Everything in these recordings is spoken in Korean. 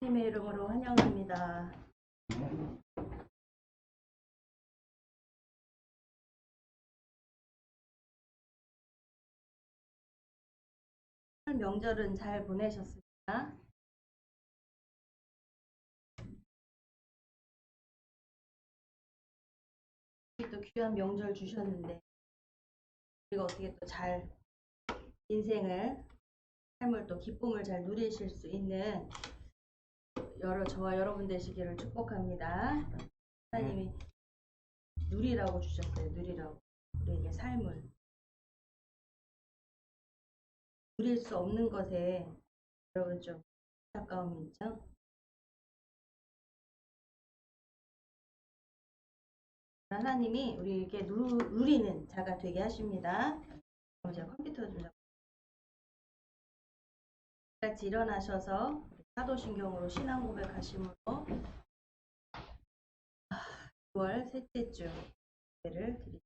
주님의 이름으로 환영합니다. 명절은 잘 보내셨습니까? 또 귀한 명절 주셨는데 우리가 어떻게 또 잘 인생을 삶을 또 기쁨을 잘 누리실 수 있는 저와 여러분 되시기를 축복합니다. 하나님이 누리라고 주셨어요. 누리라고. 우리에게 삶을 누릴 수 없는 것에 여러분 좀 안타까움이 있죠? 하나님이 우리에게 누리는 자가 되게 하십니다. 제가 컴퓨터 좀 같이 일어나셔서 사도신경으로 신앙 고백하심으로 6월 셋째 주 예배를 드립니다.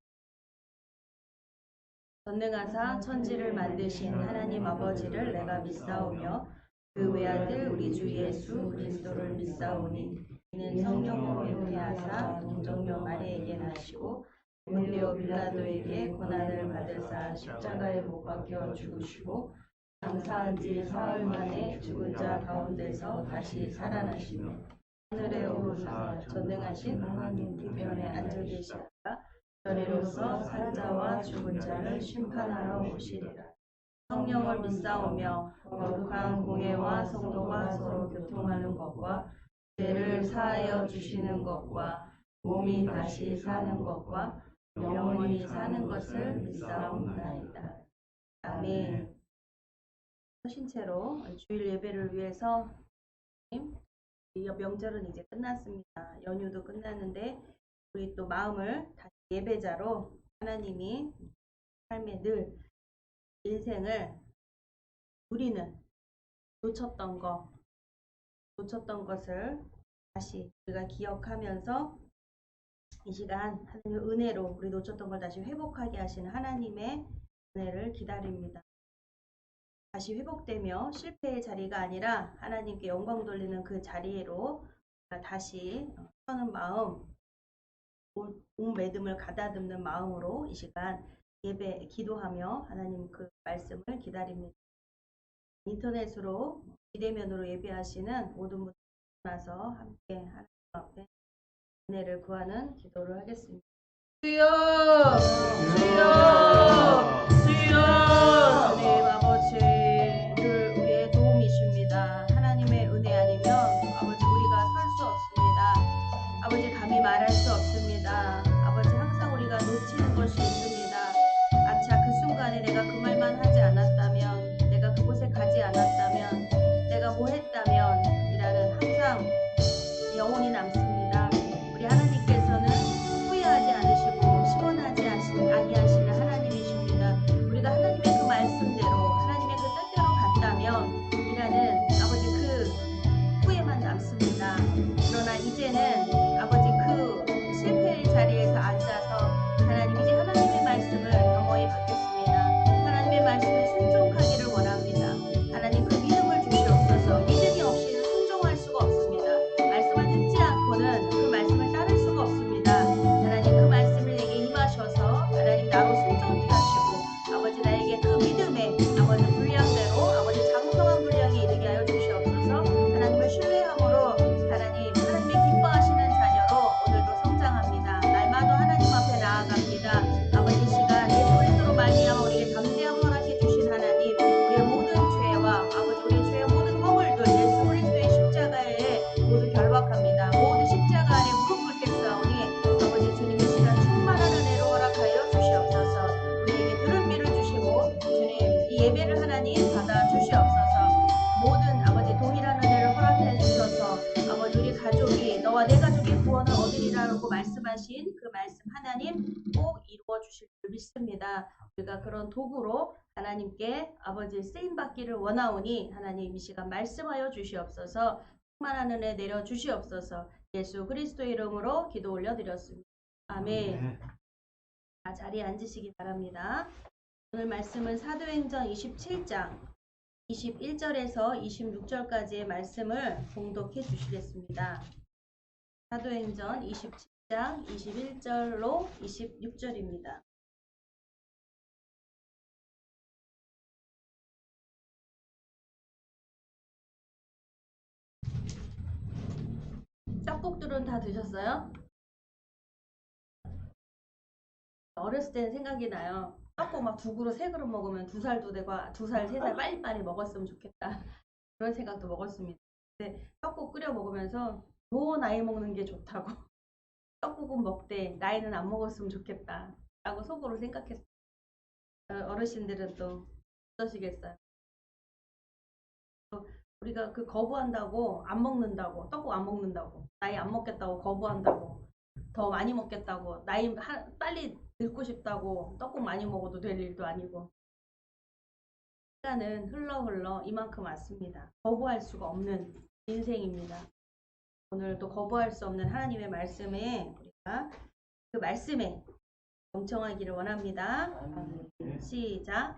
전능하사 천지를 만드신 하나님 아버지를 내가 믿사오며 그 외아들 우리 주 예수 그리스도를 믿사오니 이는 성령으로 잉태하사 동정녀 마리에게 나시고 본디오 빌라도에게 고난을 받으사 십자가에 못 박혀 죽으시고 장사한 지 사흘 만에 죽은 자 가운데서 다시 살아나시며 하늘에 오르사 전능하신 하나님 뒤편에 앉아 계시다가 저리로서 산자와 죽은 자를 심판하러 오시리라. 성령을 믿사오며 거룩한 공예와 성도가 서로 교통하는 것과 죄를 사하여 주시는 것과 몸이 다시 사는 것과 영원히 사는 것을 믿사옵나이다. 아멘. 신체로 주일 예배를 위해서 명절은 이제 끝났습니다. 연휴도 끝났는데 우리 또 마음을 다시 예배자로 하나님이 삶의 늘 인생을 누리는 놓쳤던 것을 다시 우리가 기억하면서 이 시간 하나님의 은혜로 우리 놓쳤던 걸 다시 회복하게 하시는 하나님의 은혜를 기다립니다. 다시 회복되며 실패의 자리가 아니라 하나님께 영광 돌리는 그 자리로 다시 서는 마음, 온 믿음을 가다듬는 마음으로 이 시간 예배 기도하며 하나님 그 말씀을 기다립니다. 인터넷으로 비대면으로 예배하시는 모든 분들 나서 함께 하나님 앞에 은혜를 구하는 기도를 하겠습니다. 주여, 주여, 주여, 하나님 아버지 늘 우리의 도움이십니다. 하나님의 은혜 아니면 아버지 우리가 설 수 없습니다. 아버지 감히 말할 수 없습니다. 아버지 항상 우리가 놓치는 것이 있습니다. 아차 그 순간에 내가 그 말만 하지 않았다면, 내가 그곳에 가지 않았다면, 내가 뭐 했다면 이라는 항상 영혼이 남습니다. 우리 하나님께서는 후회하지 않으시고 시원하지 아니하시는 하나님이십니다. 우리가 하나님의 그 말씀대로 하나님의 그 뜻대로 갔다면 이라는 아버지 그 후회만 남습니다. 그러나 이제는 아버지 그 실패의 자리에서 앉아서 하나님 이제 하나님의 말씀을 경험히 받겠습니다. 하나님의 말씀에 순종하기를 원합니다. 하나님 그 믿음을 주시옵소서. 믿음이 없이는 순종할 수가 없습니다. 말씀을 듣지 않고는 그 말씀을 따를 수가 없습니다. 하나님 그 말씀을 내게 임하셔서 하나님 나로 순종케 하시고 아버지 나에게 그 믿음의 아버지 분량대로 아버지 장성한 분량에 이르게 하여 주시옵소서. 하나님을 신뢰함으로 하나님의 기뻐하시는 자녀로 오늘도 성장합니다. 날마다 하나님 앞에 나아갑니다. 아버지 시간 예수 그리스도로 말미암아 우리에게 담대함 허락해 주신 하나님, 우리의 모든 죄와 아버지 우리의 죄의 모든 허물들 예수 그리스도의 십자가에 모두 결박합니다. 모든 십자가 안에 무릎 꿇겠사오니 아버지 주님의 시간 충만한 은혜로 허락하여 주시옵소서. 우리에게 들은 비를 주시고 주님 이 예배를 하나님 받아 주시옵소서. 모든 아버지 동일한 은혜를 허락해 주셔서 아버지 우리 가족이 너와 내 가족의 구원을 얻으리라고 말씀하신 그 말씀 하나님 꼭 이루어 주실 줄 믿습니다. 우리가 그런 도구로 하나님께 아버지 쓰임 받기를 원하오니 하나님 이 시간 말씀하여 주시옵소서. 충만한 은혜 내려 주시옵소서. 예수 그리스도의 이름으로 기도 올려드렸습니다. 아멘. 자리에 앉으시기 바랍니다. 오늘 말씀은 사도행전 27장 21절에서 26절까지의 말씀을 봉독해 주시겠습니다. 사도행전 27장 21절로 26절입니다. 떡국들은 다 드셨어요? 어렸을 때는 생각이 나요. 떡국 막 2그릇 3그릇 먹으면 2살도 되고 2살 3살 빨리빨리 먹었으면 좋겠다. 그런 생각도 먹었습니다. 근데 떡국 끓여 먹으면서 더 나이 먹는 게 좋다고. 떡국은 먹되 나이는 안 먹었으면 좋겠다 라고 속으로 생각했어요. 어르신들은 또 어떠시겠어요? 우리가 그 거부한다고 안 먹는다고 떡국 안 먹는다고 나이 안 먹겠다고 거부한다고 더 많이 먹겠다고 나이 빨리 늙고 싶다고 떡국 많이 먹어도 될 일도 아니고 시간은 흘러 이만큼 왔습니다. 거부할 수가 없는 인생입니다. 오늘도 거부할 수 없는 하나님의 말씀에 우리가 그 말씀에 경청하기를 원합니다. 시작.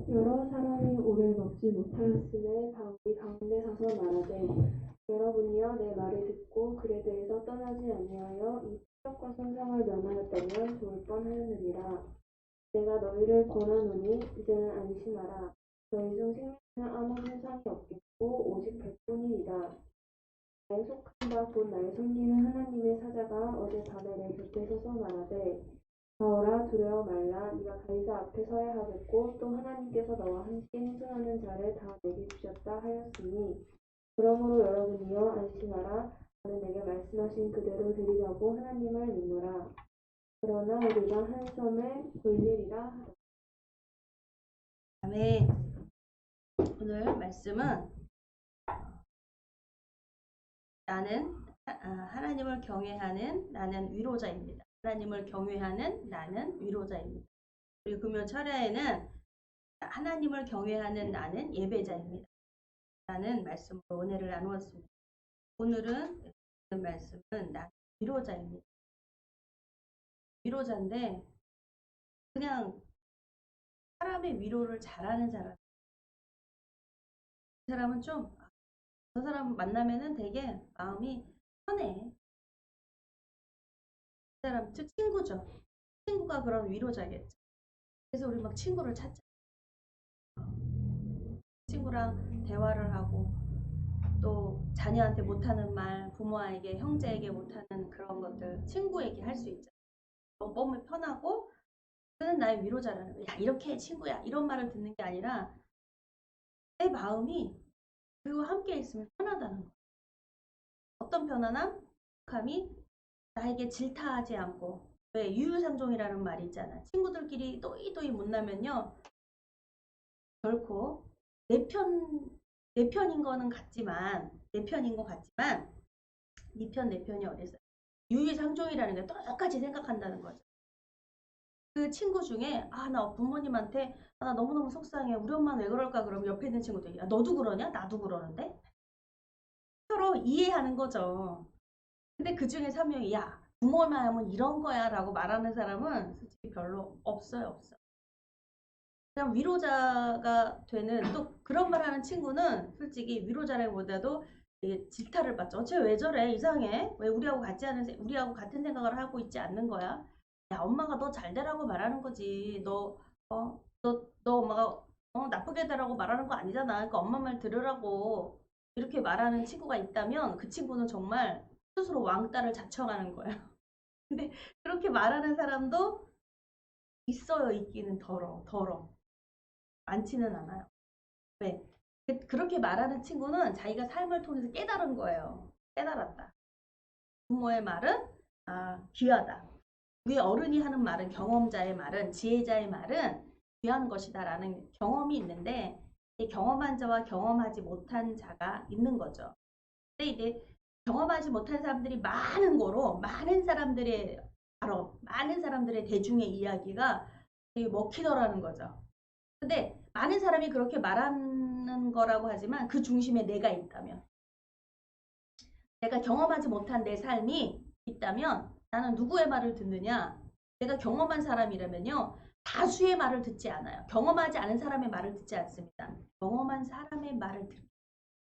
여러 사람이 오래 먹지 못하였음에 바울이 가운데 서서 말하되 여러분이여 내 말을 듣고 글에 대해서 떠나지 아니하여 이 표적과 손상을 면하였다면 좋을 뻔하였느니라. 내가 너희를 권하노니 이제는 안심하라. 너희 중 생명에는 아무 손상이 없겠고 오직 백분이니라. 나의 속한 바 곧 나의 섬기는 하나님의 사자가 어제 밤에 내 곁에 서서 말하되 바울아 두려워 말라. 네가 가이사 앞에 서야 하겠고 또 하나님께서 너와 함께 행선하는 자를 다 내게 주셨다 하였으니 그러므로 여러분이여 안심하라. 나는 내게 말씀하신 그대로 드리려고 하나님을 믿노라. 그러나 우리가 한 섬에 볼일이라 하라. 아멘. 오늘 말씀은 나는 하나님을 경외하는 나는 위로자입니다. 하나님을 경외하는 나는 위로자입니다. 그리고 금요 철야에는 하나님을 경외하는 나는 예배자입니다. 라는 말씀으로 은혜를 나누었습니다. 오늘은 말씀은 나는 위로자입니다. 위로자인데 그냥 사람의 위로를 잘하는 사람. 그 사람은 좀 저 사람 만나면은 되게 마음이 편해. 그 사람 즉 친구죠. 친구가 그런 위로자겠죠. 그래서 우리 막 친구를 찾자. 친구랑 대화를 하고 또 자녀한테 못하는 말, 부모에게, 형제에게 못하는 그런 것들 친구에게 할 수 있잖아. 너무 편하고 그는 나의 위로자라는 거야. 야 이렇게 해 친구야. 이런 말을 듣는 게 아니라 내 마음이 그리고 함께 있으면 편하다는 거야. 어떤 편안함? 감이 나에게 질타하지 않고 왜 유유상종이라는 말이 있잖아. 친구들끼리 또이또이 못나면요 결코 내 편인 거는 같지만 내 편인 것 같지만 네 편 내 편이 어딨어. 유유상종이라는 게 똑같이 생각한다는 거죠. 그 친구 중에 나 부모님한테 나 너무너무 속상해. 우리 엄마는 왜 그럴까? 그러면 옆에 있는 친구들이 너도 그러냐? 나도 그러는데? 서로 이해하는 거죠. 근데 그 중에 3명이 야 부모의 마음은 이런 거야 라고 말하는 사람은 솔직히 별로 없어요. 그냥 위로자가 되는 또 그런 말 하는 친구는 솔직히 위로자라기보다도 되게 질타를 받죠. 쟤 왜 저래? 이상해. 왜 우리하고 같은 생각을 하고 있지 않는 거야? 야 엄마가 너 잘 되라고 말하는 거지. 너 엄마가 나쁘게 되라고 말하는 거 아니잖아. 그러니까 엄마 말 들으라고 이렇게 말하는 친구가 있다면 그 친구는 정말 스스로 왕따를 자청하는 거야. 근데 그렇게 말하는 사람도 있어요. 있기는 더러. 많지는 않아요. 왜? 그렇게 말하는 친구는 자기가 삶을 통해서 깨달은 거예요. 깨달았다. 부모의 말은 귀하다. 위에 어른이 하는 말은 경험자의 말은 지혜자의 말은 귀한 것이다 라는 경험이 있는데 이 경험한 자와 경험하지 못한 자가 있는 거죠. 근데 이제 경험하지 못한 사람들이 많은 거로 많은 사람들의 대중의 이야기가 되게 먹히더라는 거죠. 근데 많은 사람이 그렇게 말하는 거라고 하지만 그 중심에 내가 있다면 내가 경험하지 못한 내 삶이 있다면 나는 누구의 말을 듣느냐? 내가 경험한 사람이라면요. 다수의 말을 듣지 않아요. 경험하지 않은 사람의 말을 듣지 않습니다. 경험한 사람의 말을 듣.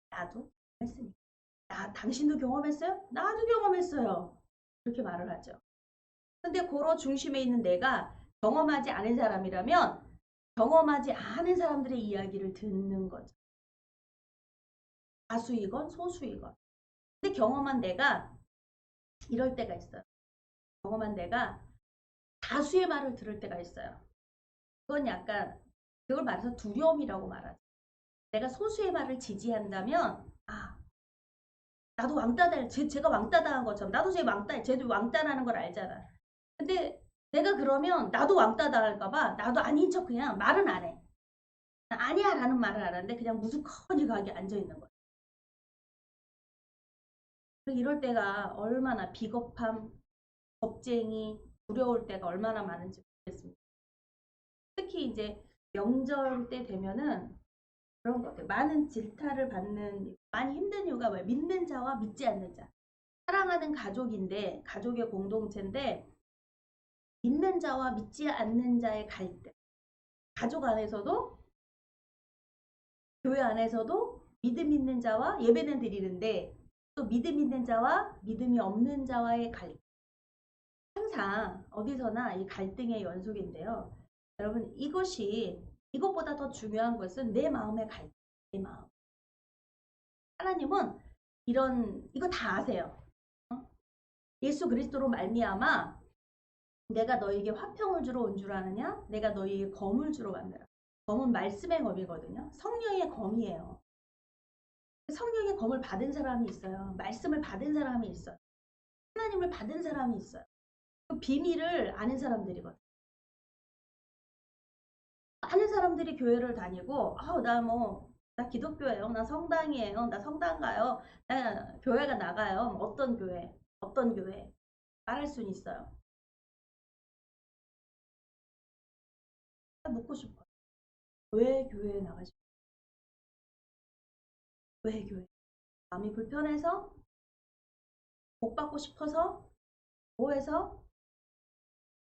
나도 했으니까. 당신도 경험했어요? 나도 경험했어요. 그렇게 말을 하죠. 근데 고로 중심에 있는 내가 경험하지 않은 사람이라면 경험하지 않은 사람들의 이야기를 듣는 거죠. 다수이건 소수이건. 근데 경험한 내가 이럴 때가 있어요. 경험한 내가 다수의 말을 들을 때가 있어요. 그건 약간 그걸 말해서 두려움이라고 말하죠. 내가 소수의 말을 지지한다면 나도 왕따다. 제가 왕따당한 것처럼 나도 쟤도 왕따라는 걸 알잖아. 근데 내가 그러면 나도 왕따당할까봐 나도 아닌 척 그냥 말은 안 해. 아니야 라는 말을 안 하는데 그냥 무수커니 가게 앉아있는 거야. 이럴 때가 얼마나 비겁함, 겁쟁이, 두려울 때가 얼마나 많은지 모르겠습니다. 특히 이제 명절 때 되면은 그런 것 같아요. 많은 질타를 받는, 많이 힘든 이유가 뭐예요? 믿는 자와 믿지 않는 자. 사랑하는 가족인데, 가족의 공동체인데, 믿는 자와 믿지 않는 자의 갈등. 가족 안에서도, 교회 안에서도 믿음 있는 자와 예배는 드리는데, 또 믿음 있는 자와 믿음이 없는 자와의 갈등. 항상 어디서나 이 갈등의 연속인데요. 여러분, 이것보다 더 중요한 것은 내 마음의 갈등, 내 마음. 하나님은 이거 다 아세요. 예수 그리스도로 말미암아 내가 너에게 화평을 주러 온 줄 아느냐? 내가 너에게 검을 주러 왔느라. 검은 말씀의 검이거든요. 성령의 검이에요. 성령의 검을 받은 사람이 있어요. 말씀을 받은 사람이 있어요. 하나님을 받은 사람이 있어요. 그 비밀을 아는 사람들이거든요. 많은 사람들이 교회를 다니고 나 기독교예요. 나 성당이에요. 나 성당 가요. 나 교회가 나가요. 어떤 교회? 어떤 교회? 말할 수는 있어요. 묻고 싶어요. 왜 교회에 나가시죠? 왜 교회? 마음이 불편해서? 복 받고 싶어서? 뭐해서?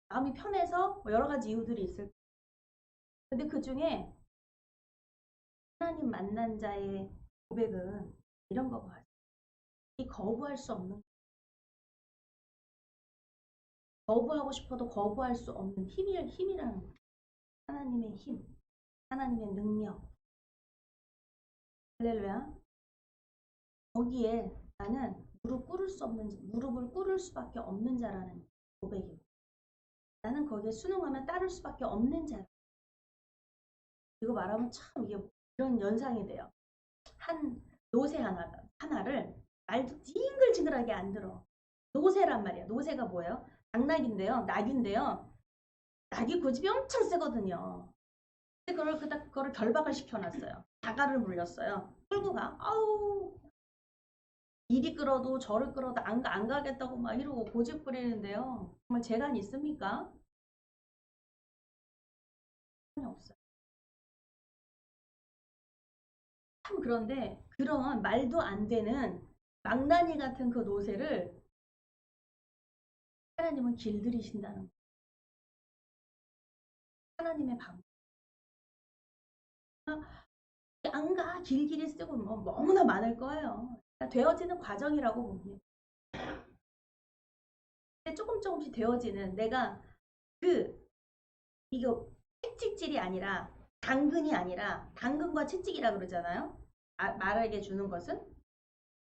마음이 편해서? 뭐 여러 가지 이유들이 있을 거예요. 근데 그 중에 하나님 만난 자의 고백은 이런 거 봐요. 이 거부할 수 없는, 거부하고 싶어도 거부할 수 없는 힘이라는 거예요. 하나님의 힘, 하나님의 능력. 할렐루야. 거기에 나는 무릎을 꿇을 수밖에 없는 자라는 고백입니다. 나는 거기에 순응하면 따를 수밖에 없는 자. 이거 말하면 참 이게 이런 연상이 돼요. 한 노새 하나를 말도 징글징글하게 안 들어. 노새란 말이야. 노새가 뭐예요? 낙인데요. 낙이 고집이 엄청 세거든요. 근데 그거를 결박을 시켜놨어요. 자갈을 물렸어요. 끌고 가. 아우 이리 끌어도 저를 끌어도 안 가겠다고 막 이러고 고집 부리는데요. 정말 재간 있습니까? 없어요. 참 그런데 그런 말도 안 되는 망나니 같은 그 노새를 하나님은 길들이신다는 거예요. 하나님의 방. 안가 길길이 쓰고 뭐 너무나 많을 거예요. 되어지는 과정이라고 봅니다. 조금씩 되어지는 내가 이거 채찍질이 아니라 당근이 아니라 당근과 채찍이라 그러잖아요. 말에게 주는 것은.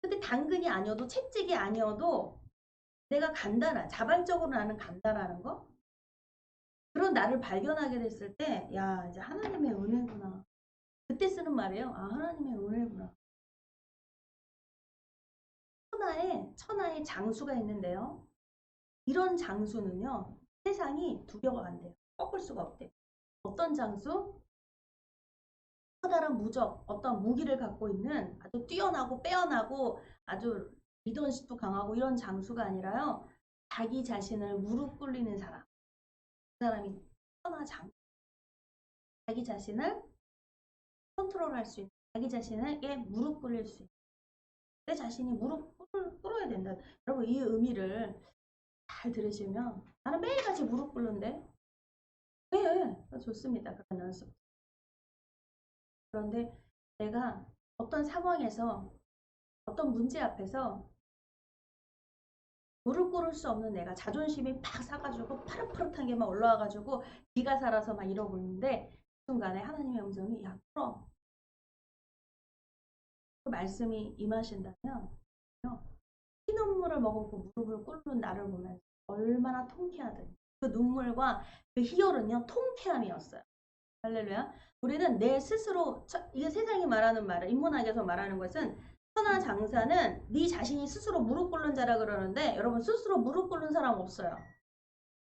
근데 당근이 아니어도 채찍이 아니어도 내가 자발적으로 나는 간다라는 거. 그런 나를 발견하게 됐을 때, 야, 이제 하나님의 은혜구나. 그때 쓰는 말이에요. 하나님의 은혜구나. 천하의 장수가 있는데요. 이런 장수는요, 세상이 두려워 안 돼요. 꺾을 수가 없대요. 어떤 장수? 커다란 어떤 무기를 갖고 있는 아주 뛰어나고 빼어나고 아주 리더십도 강하고 이런 장수가 아니라요. 자기 자신을 무릎 꿇리는 사람. 그 사람이 천하장. 자기 자신을 컨트롤할 수 있는, 자기 자신에게 무릎 꿇릴 수 있는. 내 자신이 무릎 꿇어야 된다. 여러분 이 의미를 잘 들으시면 나는 매일같이 무릎 꿇는데 네, 좋습니다. 그런 연습. 그런데 내가 어떤 상황에서 어떤 문제 앞에서 무릎 꿇을 수 없는 내가 자존심이 팍 사가지고 파릇파릇한 게 막 올라와가지고 기가 살아서 막 이러고 있는데 그 순간에 하나님의 음성이 야 풀어 그 말씀이 임하신다면 피눈물을 머금고 무릎을 꿇는 나를 보면 얼마나 통쾌하든 그 눈물과 그 희열은요 통쾌함이었어요. 할렐루야. 우리는 내 스스로 이게 세상이 말하는 말은 인문학에서 말하는 것은 천하장사는 네 자신이 스스로 무릎 꿇는 자라 그러는데 여러분 스스로 무릎 꿇는 사람 없어요.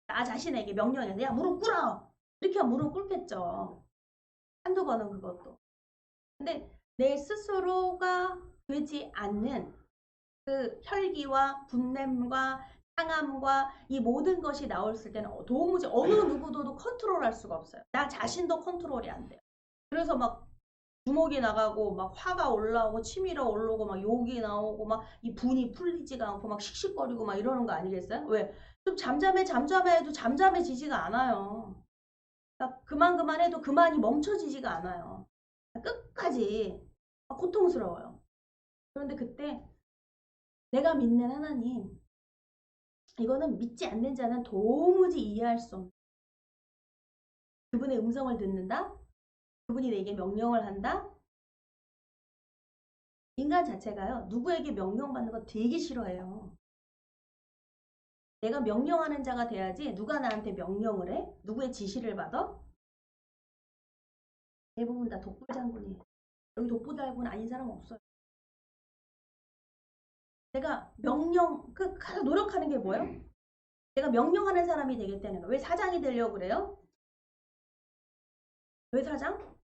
나 자신에게 명령해서 야 무릎 꿇어 이렇게 하면 무릎 꿇겠죠. 한두 번은 그것도. 근데 내 스스로가 되지 않는 그 혈기와 분냄과 상함과 이 모든 것이 나왔을 때는 도무지 어느 누구도 컨트롤할 수가 없어요. 나 자신도 컨트롤이 안 돼요. 그래서 막 주먹이 나가고 막 화가 올라오고 치밀어 올라오고 막 욕이 나오고 막 이 분이 풀리지가 않고 막 씩씩거리고 막 이러는 거 아니겠어요? 왜? 좀 잠잠해도 잠잠해지지가 않아요. 그러니까 그만해도 그만이 멈춰지지가 않아요. 끝까지 고통스러워요. 그런데 그때 내가 믿는 하나님 이거는 믿지 않는 자는 도무지 이해할 수 없는 그분의 음성을 듣는다? 그분이 내게 명령을 한다? 인간 자체가요. 누구에게 명령받는 거 되게 싫어해요. 내가 명령하는 자가 돼야지 누가 나한테 명령을 해? 누구의 지시를 받아? 대부분 다 독불장군이에요. 여기 독불장군 아닌 사람 없어요. 내가 가서 노력하는 게 뭐예요? 내가 명령하는 사람이 되겠다는 거예요. 왜 사장이 되려고 그래요? 왜 사장?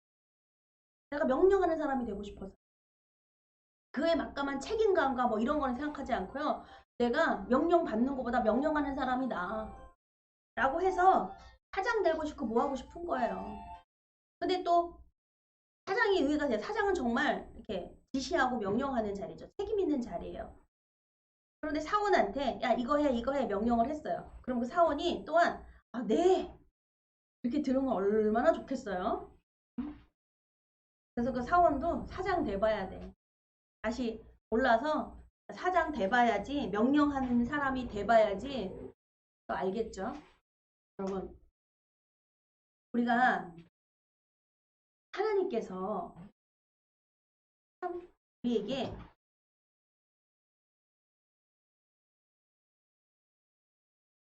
내가 명령하는 사람이 되고 싶어서. 그에 막강한 책임감과 뭐 이런 거는 생각하지 않고요. 내가 명령받는 것보다 명령하는 사람이 나아. 라고 해서 사장 되고 싶고 뭐 하고 싶은 거예요. 근데 또 사장이 의의가 돼요. 사장은 정말 이렇게 지시하고 명령하는 자리죠. 책임 있는 자리예요. 그런데 사원한테 야 이거 해 명령을 했어요. 그럼 그 사원이 또한 아, 네 이렇게 들으면 얼마나 좋겠어요. 그래서 그 사원도 사장 돼봐야 돼. 다시 올라서 사장 돼봐야지 명령하는 사람이 돼봐야지 또 알겠죠. 여러분 우리가 하나님께서 참 우리에게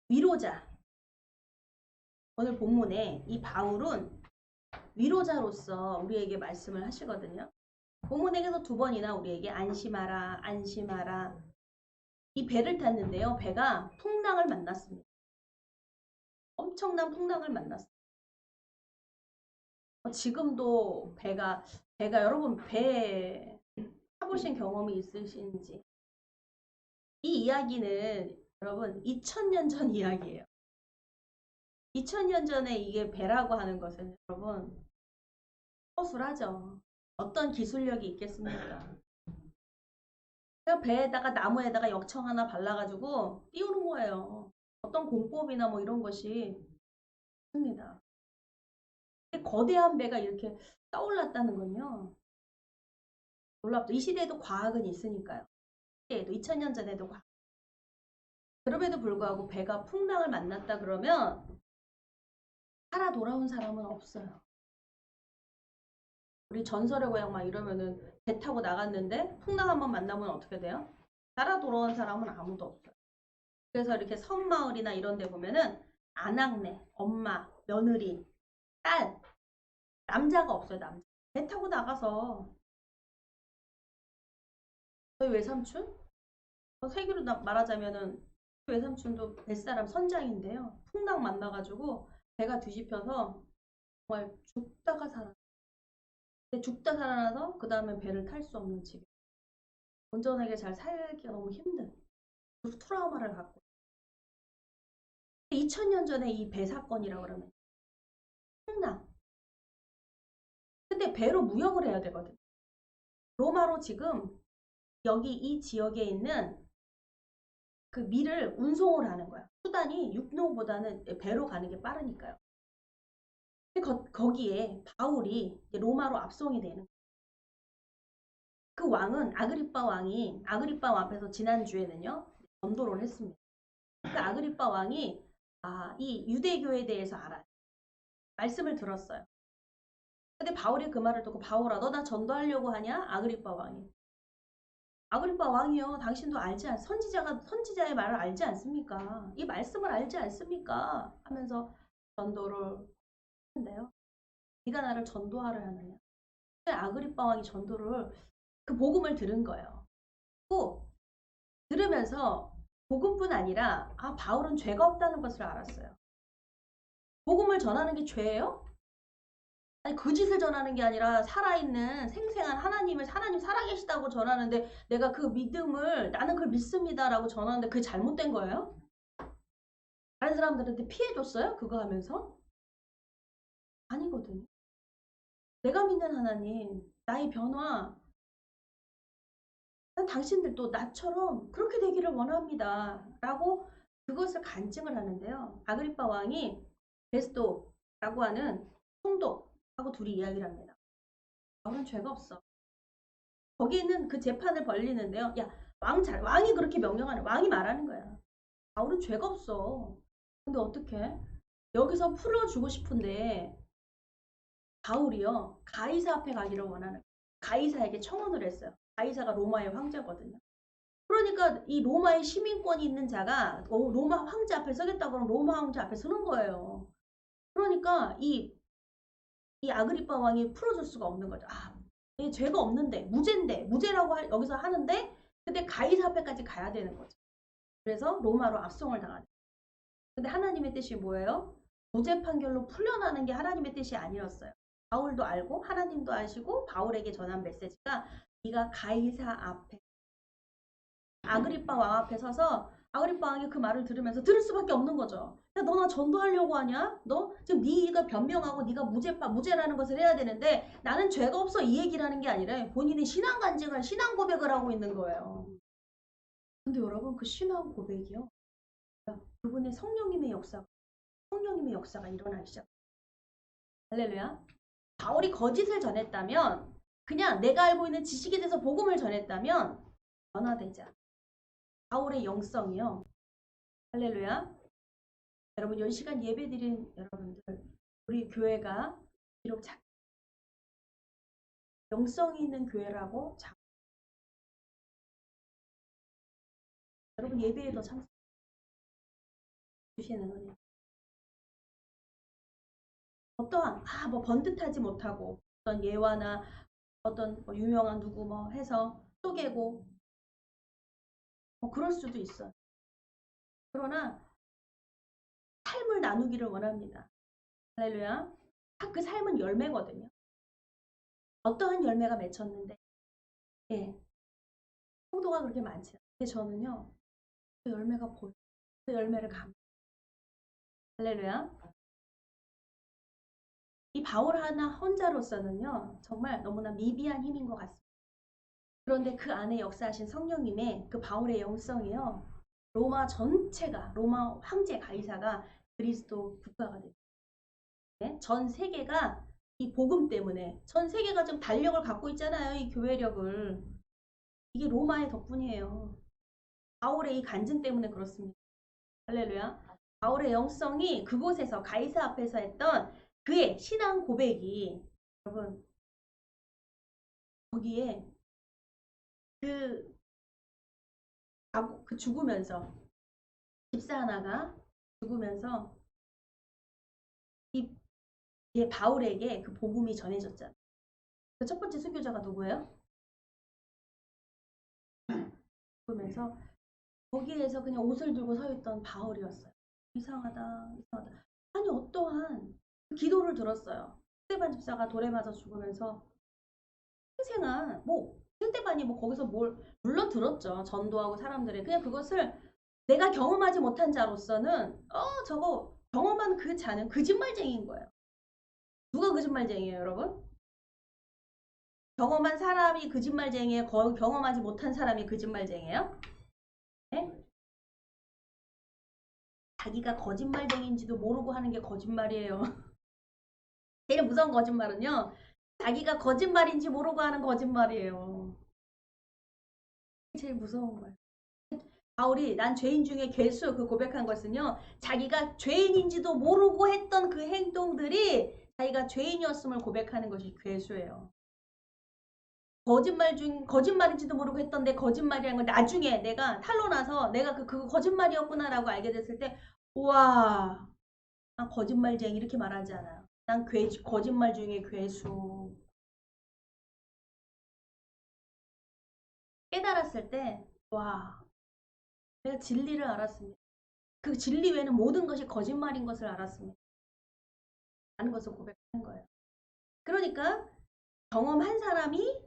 위로자 오늘 본문에 이 바울은 위로자로서 우리에게 말씀을 하시거든요. 본문에서 두 번이나 우리에게 안심하라 안심하라 이 배를 탔는데요. 배가 풍랑을 만났습니다. 엄청난 풍랑을 만났어요. 지금도 배가 여러분 배 타보신 경험이 있으신지 이 이야기는 여러분 2000년 전 이야기예요. 2000년 전에 이게 배라고 하는 것은 여러분 허술하죠. 어떤 기술력이 있겠습니까? 그냥 배에다가 나무에다가 역청 하나 발라가지고 띄우는 거예요. 어떤 공법이나 뭐 이런 것이 없습니다. 거대한 배가 이렇게 떠올랐다는 건요. 놀랍죠. 이 시대에도 과학은 있으니까요. 이 시대에도 2000년 전에도 과학. 그럼에도 불구하고 배가 풍랑을 만났다 그러면 살아 돌아온 사람은 없어요. 우리 전설의 고향 막 이러면은 배 타고 나갔는데 풍랑 한번 만나면 어떻게 돼요? 살아 돌아온 사람은 아무도 없어요. 그래서 이렇게 섬마을이나 이런 데 보면은 아낙네, 엄마, 며느리, 딸, 남자가 없어요. 남자. 배 타고 나가서 저희 외삼촌? 세기로 말하자면은 외삼촌도 뱃사람 선장인데요. 풍랑 만나가지고 배가 뒤집혀서 정말 죽다가 살아. 죽다 살아나서 그 다음에 배를 탈 수 없는 지경. 온전하게 잘 살기가 너무 힘든 트라우마를 갖고 2000년 전에 이 배 사건이라고 그러면 풍랑. 근데 배로 무역을 해야 되거든. 로마로 지금 여기 이 지역에 있는 그 밀을 운송을 하는 거야. 수단이 육로보다는 배로 가는 게 빠르니까요. 거기에 바울이 이제 로마로 압송이 되는 그 왕은 아그리빠 왕이 아그리빠 왕 앞에서 지난주에는요 전도를 했습니다. 그 아그리빠 왕이 이 유대교에 대해서 알아요. 말씀을 들었어요. 근데 바울이 그 말을 듣고 바울아 너 나 전도하려고 하냐? 아그리빠 왕이. 아그리빠 왕이요 당신도 선지자의 말을 알지 않습니까? 이 말씀을 알지 않습니까? 하면서 전도를 했는데요. 네가 나를 전도하려 하느냐? 아그리빠 왕이 전도를 그 복음을 들은 거예요. 또 들으면서 복음뿐 아니라 바울은 죄가 없다는 것을 알았어요. 복음을 전하는 게 죄예요? 아니 그 짓을 전하는 게 아니라 살아있는 생생한 하나님 살아계시다고 전하는데 내가 그 믿음을 나는 그걸 믿습니다라고 전하는데 그게 잘못된 거예요? 다른 사람들한테 피해줬어요? 그거 하면서? 아니거든요. 내가 믿는 하나님, 나의 변화, 난 당신들도 나처럼 그렇게 되기를 원합니다. 라고 그것을 간증을 하는데요. 아그리빠 왕이 베스도라고 하는 총독하고 둘이 이야기를 합니다. 바울은 죄가 없어. 거기는 그 재판을 벌리는데요. 야, 왕이 그렇게 명령하는, 왕이 말하는 거야. 바울은 죄가 없어. 근데 어떻게? 여기서 풀어주고 싶은데 바울이요. 가이사 앞에 가기를 원하는 거야. 가이사에게 청혼을 했어요. 가이사가 로마의 황제거든요. 그러니까 이 로마의 시민권이 있는 자가 로마 황제 앞에 서겠다고 그러면 로마 황제 앞에 서는 거예요. 그러니까 이 아그리빠 왕이 풀어줄 수가 없는 거죠. 얘 죄가 없는데 무죄라고 여기서 하는데 근데 가이사 앞에까지 가야 되는 거죠. 그래서 로마로 압송을 당하는. 근데 하나님의 뜻이 뭐예요? 무죄 판결로 풀려나는 게 하나님의 뜻이 아니었어요. 바울도 알고 하나님도 아시고 바울에게 전한 메시지가 네가 가이사 앞에 아그리빠 왕 앞에 서서 아그리빠 왕이 그 말을 들으면서 들을 수밖에 없는 거죠. 야, 너 나 전도하려고 하냐? 너 지금 네가 변명하고 네가 무죄라는 것을 해야 되는데 나는 죄가 없어 이 얘기를 하는 게 아니라 본인이 신앙 간증을 신앙 고백을 하고 있는 거예요. 근데 여러분 그 신앙 고백이요. 그분의 성령님의 역사가 일어나기 시작. 할렐루야. 바울이 거짓을 전했다면 그냥 내가 알고 있는 지식에 대해서 복음을 전했다면 변화되지 않아. 바울의 영성이요. 할렐루야. 여러분 10시간 예배 드린 여러분들 우리 교회가 비록 영성이 있는 교회라고 여러분 예배에 더 참석 주시는 은혜. 어떠한 뭐 번듯하지 못하고 어떤 예화나 어떤 뭐 유명한 누구 뭐 해서 쪼개고 그럴 수도 있어요. 그러나 삶을 나누기를 원합니다. 할렐루야. 그 삶은 열매거든요. 어떠한 열매가 맺혔는데 예, 성도가 그렇게 많지 않아요. 근데 저는요. 그 열매가 보여요. 그 열매를 할렐루야. 이 바울 하나 혼자로서는요. 정말 너무나 미비한 힘인 것 같습니다. 그런데 그 안에 역사하신 성령님의 그 바울의 영성이요. 로마 전체가 로마 황제 가이사가 그리스도 국가가 됩니다. 네? 전 세계가 이 복음 때문에 전 세계가 좀 달력을 갖고 있잖아요. 이 교회력을. 이게 로마의 덕분이에요. 바울의 이 간증 때문에 그렇습니다. 할렐루야. 바울의 영성이 그곳에서 가이사 앞에서 했던 그의 신앙 고백이 여러분 거기에 그 죽으면서 집사 하나가 죽으면서 이 바울에게 그 복음이 전해졌잖아요. 그 첫 번째 순교자가 누구예요? 죽으면서 거기에서 그냥 옷을 들고 서 있던 바울이었어요. 이상하다. 아니 어떠한 기도를 들었어요. 스테반 집사가 돌에 맞아 죽으면서 생생한 스테반이 거기서 물론 들었죠. 전도하고 사람들의 그냥 그것을 내가 경험하지 못한 자로서는 저거 경험한 그 자는 거짓말쟁이인 거예요. 누가 거짓말쟁이에요, 여러분? 경험한 사람이 거짓말쟁이에요? 경험하지 못한 사람이 거짓말쟁이에요? 네? 자기가 거짓말쟁인지도 모르고 하는 게 거짓말이에요. 제일 무서운 거짓말은요. 자기가 거짓말인지 모르고 하는 거짓말이에요. 제일 무서운 거예요. 바울이 난 죄인 중에 괴수 그 고백한 것은요. 자기가 죄인인지도 모르고 했던 그 행동들이 자기가 죄인이었음을 고백하는 것이 괴수예요. 거짓말인지도 모르고 했던 내 거짓말이라는 걸 나중에 내가 탄로나서 내가 그거 거짓말이었구나라고 알게 됐을 때 우와 난 거짓말쟁이 이렇게 말하지 않아요. 난 거짓말 중에 괴수. 깨달았을 때 와 내가 진리를 알았습니다. 그 진리 외에는 모든 것이 거짓말인 것을 알았습니다. 라는 것을 고백하는 거예요. 그러니까 경험한 사람이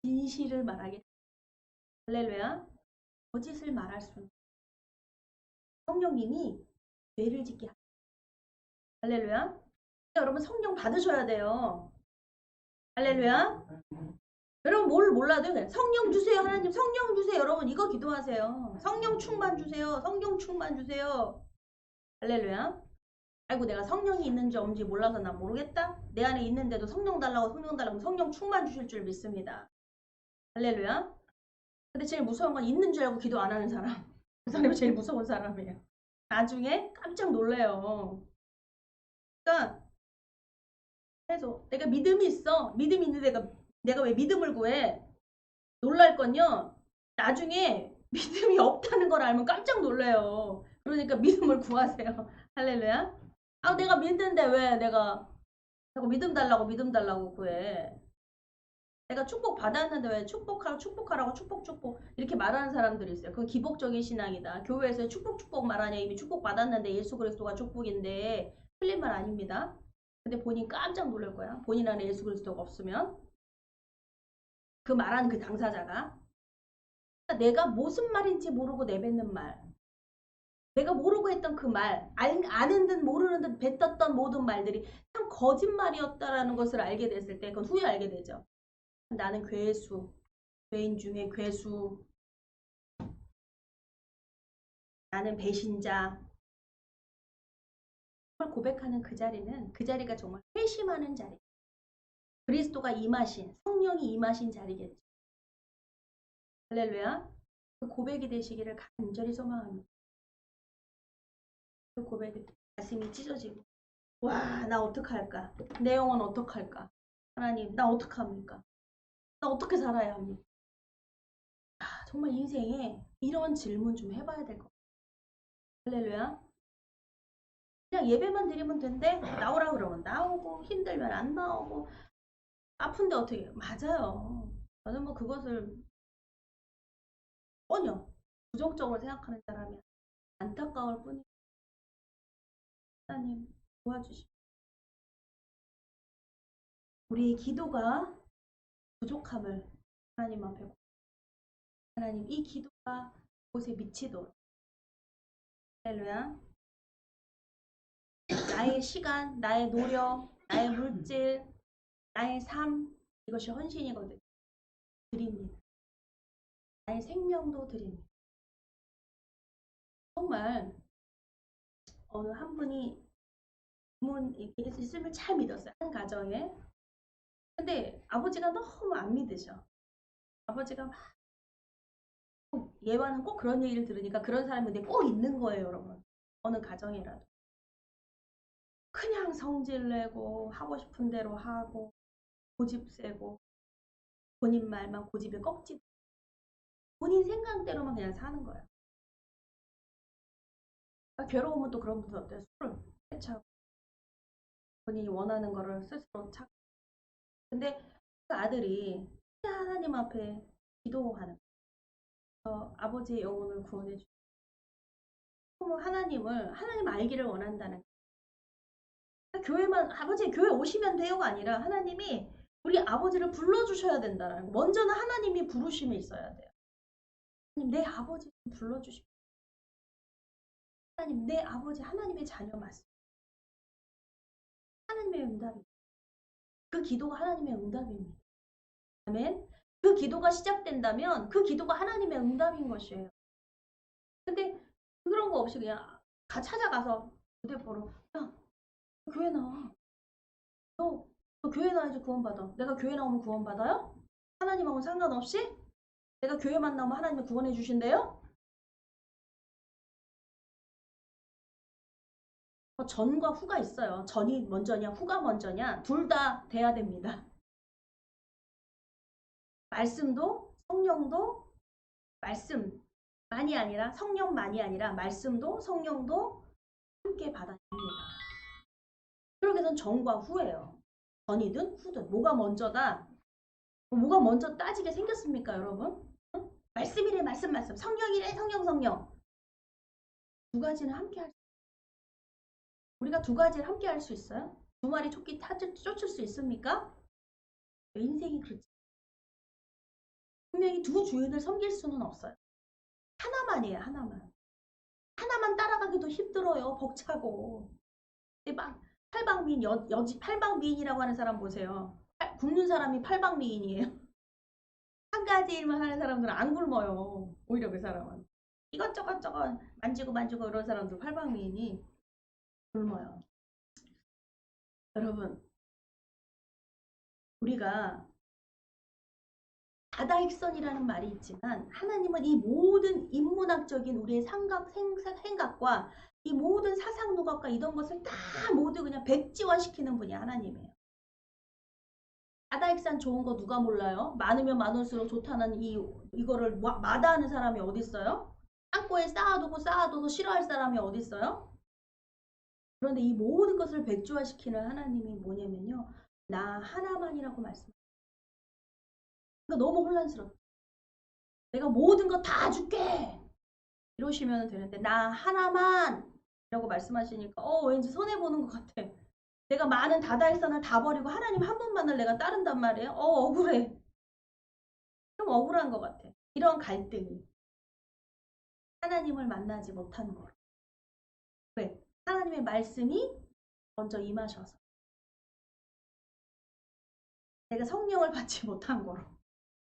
진실을 말하게 할렐루야. 거짓을 말할 수 있는 성령님이 죄를 짓게 합니다. 할렐루야. 여러분 성령 받으셔야 돼요. 할렐루야. 여러분 뭘 몰라도 그냥 성령 주세요. 하나님 성령 주세요. 여러분 이거 기도하세요. 성령 충만 주세요. 성령 충만 주세요. 할렐루야. 아이고 내가 성령이 있는지 없는지 몰라서 난 모르겠다. 내 안에 있는데도 성령 달라고 성령 충만 주실 줄 믿습니다. 할렐루야. 근데 제일 무서운 건 있는 줄 알고 기도 안 하는 사람. 그 사람이 제일 무서운 사람이에요. 나중에 깜짝 놀래요. 그러니까 그래서 내가 믿음이 있어. 믿음이 있는데 내가 왜 믿음을 구해? 놀랄 건요. 나중에 믿음이 없다는 걸 알면 깜짝 놀래요. 그러니까 믿음을 구하세요. 할렐루야. 아 내가 믿는데 왜 내가 자꾸 믿음 달라고 구해. 내가 축복 받았는데 왜 축복하라고 축복 이렇게 말하는 사람들이 있어요. 그건 기복적인 신앙이다. 교회에서 축복 말하냐 이미 축복 받았는데 예수 그리스도가 축복인데 틀린 말 아닙니다. 근데 본인 깜짝 놀랄 거야. 본인 안에 예수 그리스도가 없으면 그 말하는 그 당사자가 내가 무슨 말인지 모르고 내뱉는 말 내가 모르고 했던 그 말 아는 듯 모르는 듯 뱉었던 모든 말들이 참 거짓말이었다라는 것을 알게 됐을 때 그건 후에 알게 되죠. 나는 괴수 죄인 중에 괴수 나는 배신자 그걸 고백하는 그 자리는 그 자리가 정말 회심하는 자리 그리스도가 임하신 성령이 임하신 자리겠죠. 할렐루야. 그 고백이 되시기를 간절히 소망합니다. 그 고백이 가슴이 찢어지고 와 나 어떡할까 내 영혼 어떡할까 하나님 나 어떡합니까 나 어떻게 살아야 합니까 정말 인생에 이런 질문 좀 해봐야 될 것 같아요. 할렐루야. 그냥 예배만 드리면 된대 나오라 그러면 나오고 힘들면 안 나오고 아픈데 어떻게 해요? 맞아요. 저는 뭐 그것을 전혀 부정적으로 생각하는 사람이 안타까울 뿐이에요. 하나님 도와주시고 우리의 기도가 부족함을 하나님 앞에 하나님 이 기도가 곳에 미치도록 할렐루야. 나의 시간, 나의 노력, 나의 물질, 나의 삶 이것이 헌신이거든요. 드립니다. 나의 생명도 드립니다. 정말 어느 한 분이 부모님 예수님을 잘 믿었어요. 한 가정에. 근데 아버지가 너무 안 믿으셔. 아버지가 막 예와는 꼭 그런 얘기를 들으니까 그런 사람이 근데 꼭 있는 거예요, 여러분. 어느 가정이라도. 그냥 성질 내고 하고 싶은 대로 하고 고집 세고 본인 말만 고집에 꺾지 본인 생각대로만 그냥 사는 거예요. 그러니까 괴로우면 또 그런 분들 어때요? 술을 해차고 본인이 원하는 거를 스스로 찾고 근데 그 아들이 하나님 앞에 기도하는 아버지의 영혼을 구원해 주고 하나님 알기를 원한다는 교회만 아버지 교회 오시면 돼요가 아니라 하나님이 우리 아버지를 불러주셔야 된다는 거. 먼저는 하나님이 부르심이 있어야 돼요. 하나님 내 아버지 좀 불러주십시오. 하나님 내 아버지 하나님의 자녀 맞습니다. 하나님의 응답입니다. 그 기도가 하나님의 응답입니다. 아멘. 그 기도가 시작된다면 그 기도가 하나님의 응답인 것이에요. 근데 그런 거 없이 그냥 다 찾아가서 휴대폰으로 야 교회 나와. 너 교회 나와야지 구원받아. 내가 교회 나오면 구원받아요? 하나님하고는 상관없이? 내가 교회만 나오면 하나님이 구원해 주신대요? 전과 후가 있어요. 전이 먼저냐 후가 먼저냐 둘 다 돼야 됩니다. 말씀도 성령도 말씀만이 아니라 성령만이 아니라 말씀도 성령도 함께 받아야 합니다. 그러기 위해서는 전과 후예요. 전이든 후든 뭐가 먼저다. 뭐가 먼저 따지게 생겼습니까 여러분? 응? 말씀이래 말씀 성령이래 성령 두 가지는 함께 할 수 우리가 두 가지를 함께 할 수 있어요? 두 마리 토끼 쫓을 수 있습니까? 인생이 그렇지. 분명히 두 주인을 섬길 수는 없어요. 하나만이에요 하나만. 하나만 따라가기도 힘들어요. 벅차고. 막 팔방미인 여지 팔방미인이라고 하는 사람 보세요. 굶는 사람이 팔방미인이에요. 한 가지 일만 하는 사람들은 안 굶어요. 오히려 그 사람은 이것저것 만지고 이런 사람들 팔방미인이 굶어요. 여러분 우리가 다다익선이라는 말이 있지만 하나님은 이 모든 인문학적인 우리의 생각과 이 모든 사상 누각과 이런 것을 다 모두 그냥 백지화시키는 분이 하나님이에요. 다다익산 좋은 거 누가 몰라요? 많으면 많을수록 좋다는 이거를 마다하는 사람이 어디 있어요? 땅고에 쌓아둬서 싫어할 사람이 어디 있어요? 그런데 이 모든 것을 백지화시키는 하나님이 뭐냐면요. 나 하나만이라고 말씀해요. 그러니까 너무 혼란스럽다. 내가 모든 거 다 줄게 이러시면 되는데 나 하나만 이라고 말씀하시니까 왠지 손해보는 것 같아. 내가 많은 다다익선을 다 버리고 하나님 한 분만을 내가 따른단 말이에요. 억울해. 좀 억울한 것 같아. 이런 갈등이 하나님을 만나지 못한 거로. 왜? 하나님의 말씀이 먼저 임하셔서 내가 성령을 받지 못한 거로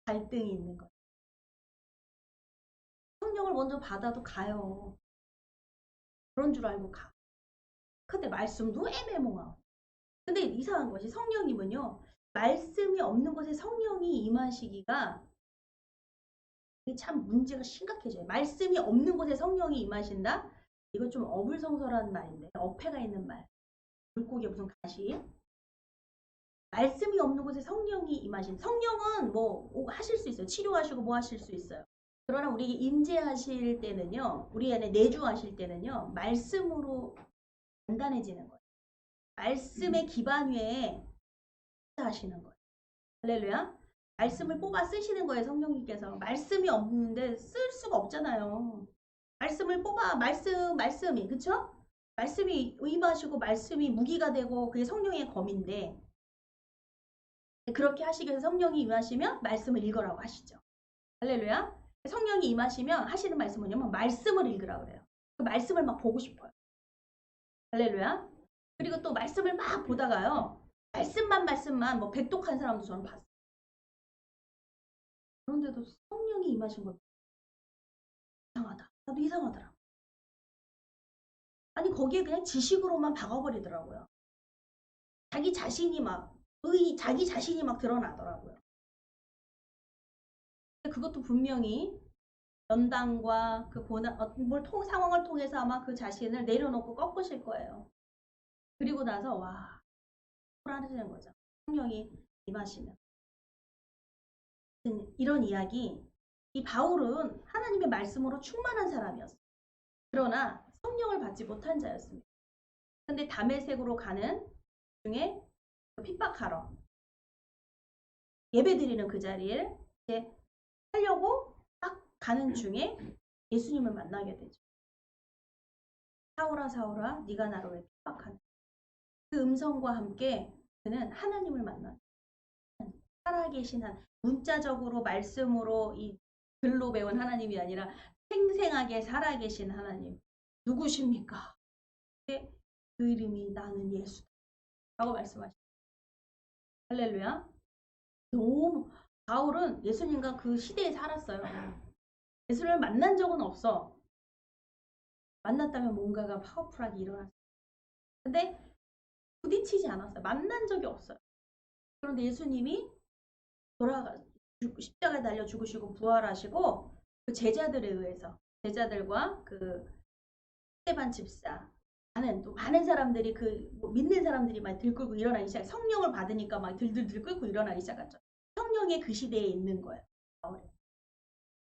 갈등이 있는 거예요. 성령을 먼저 받아도 가요. 그런 줄 알고 가. 근데 말씀도 애매모호하고. 근데 이상한 것이 성령님은요. 말씀이 없는 곳에 성령이 임하시기가 참 문제가 심각해져요. 말씀이 없는 곳에 성령이 임하신다? 이거 좀 어불성설한 말인데 어폐가 있는 말. 물고기에 무슨 가시? 말씀이 없는 곳에 성령이 임하신 성령은 뭐 하실 수 있어요. 치료하시고 뭐 하실 수 있어요. 그러나 우리 임재하실 때는요. 우리 안에 내주하실 때는요. 말씀으로 단단해지는 거예요. 말씀의 기반 위에 하시는 거예요. 할렐루야. 말씀을 뽑아 쓰시는 거예요. 성령님께서. 말씀이 없는데 쓸 수가 없잖아요. 말씀을 뽑아 말씀이 그쵸? 말씀이 임하시고 말씀이 무기가 되고 그게 성령의 검인데 그렇게 하시기 위해서 성령이 임하시면 말씀을 읽으라고 하시죠. 할렐루야. 성령이 임하시면 하시는 말씀은 뭐냐면 말씀을 읽으라고 그래요. 그 말씀을 막 보고 싶어요. 할렐루야. 그리고 또 말씀을 막 보다가요. 말씀만 뭐 백독한 사람도 저는 봤어요. 그런데도 성령이 임하신 걸 이상하다. 나도 이상하더라. 아니 거기에 그냥 지식으로만 박아버리더라고요. 자기 자신이 막 드러나더라고요. 그것도 분명히 연단과 그 상황을 통해서 아마 그 자신을 내려놓고 꺾으실 거예요. 그리고 나서 와 불안해지는 거죠. 성령이 임하시면. 이런 이야기 이 바울은 하나님의 말씀으로 충만한 사람이었어요. 그러나 성령을 받지 못한 자였습니다. 근데 다메섹으로 가는 중에 핍박하러 예배드리는 그 자리를 이제 하려고 딱 가는 중에 예수님을 만나게 되죠. 사울아 사울아 네가 나를 왜 핍박하냐. 그 음성과 함께 그는 하나님을 만나요. 살아계신 문자적으로 말씀으로 이 글로 배운 하나님이 아니라 생생하게 살아계신 하나님. 누구십니까? 그 이름이 나는 예수다. 라고 말씀하십니다. 할렐루야. 너무 바울은 예수님과 그 시대에 살았어요. 예수님을 만난 적은 없어. 만났다면 뭔가가 파워풀하게 일어났어. 근데 부딪히지 않았어요. 만난 적이 없어요. 그런데 예수님이 십자가에 달려 죽으시고 부활하시고 그 제자들에 의해서 제자들과 그 스테반 집사 또 많은 사람들이 뭐 믿는 사람들이 막 들끓고 일어나기 시작. 성령을 받으니까 막 들들들 끓고 일어나기 시작하죠. 성령이 그 시대에 있는 거예요.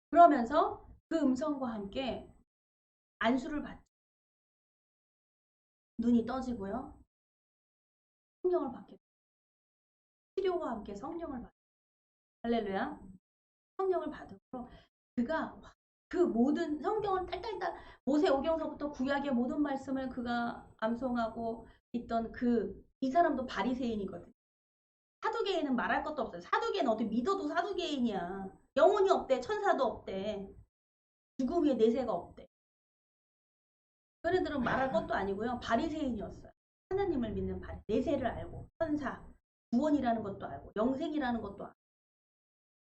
그러면서 그 음성과 함께 안수를 받죠. 눈이 떠지고요. 성령을 받게 돼요. 치료와 함께 성령을 받아요. 할렐루야. 성령을 받으므로 그가 그 모든 성경을 딸딸딸 모세오경서부터 구약의 모든 말씀을 그가 암송하고 있던 이 사람도 바리새인이거든. 사두개인은 말할 것도 없어요. 사두개인 어떻게 믿어도 사두개인이야. 영혼이 없대. 천사도 없대. 죽음 위에 내세가 없대. 그네들은 말할 것도 아니고요. 바리새인이었어요. 하나님을 믿는 내세를 알고 천사, 구원이라는 것도 알고 영생이라는 것도 알고.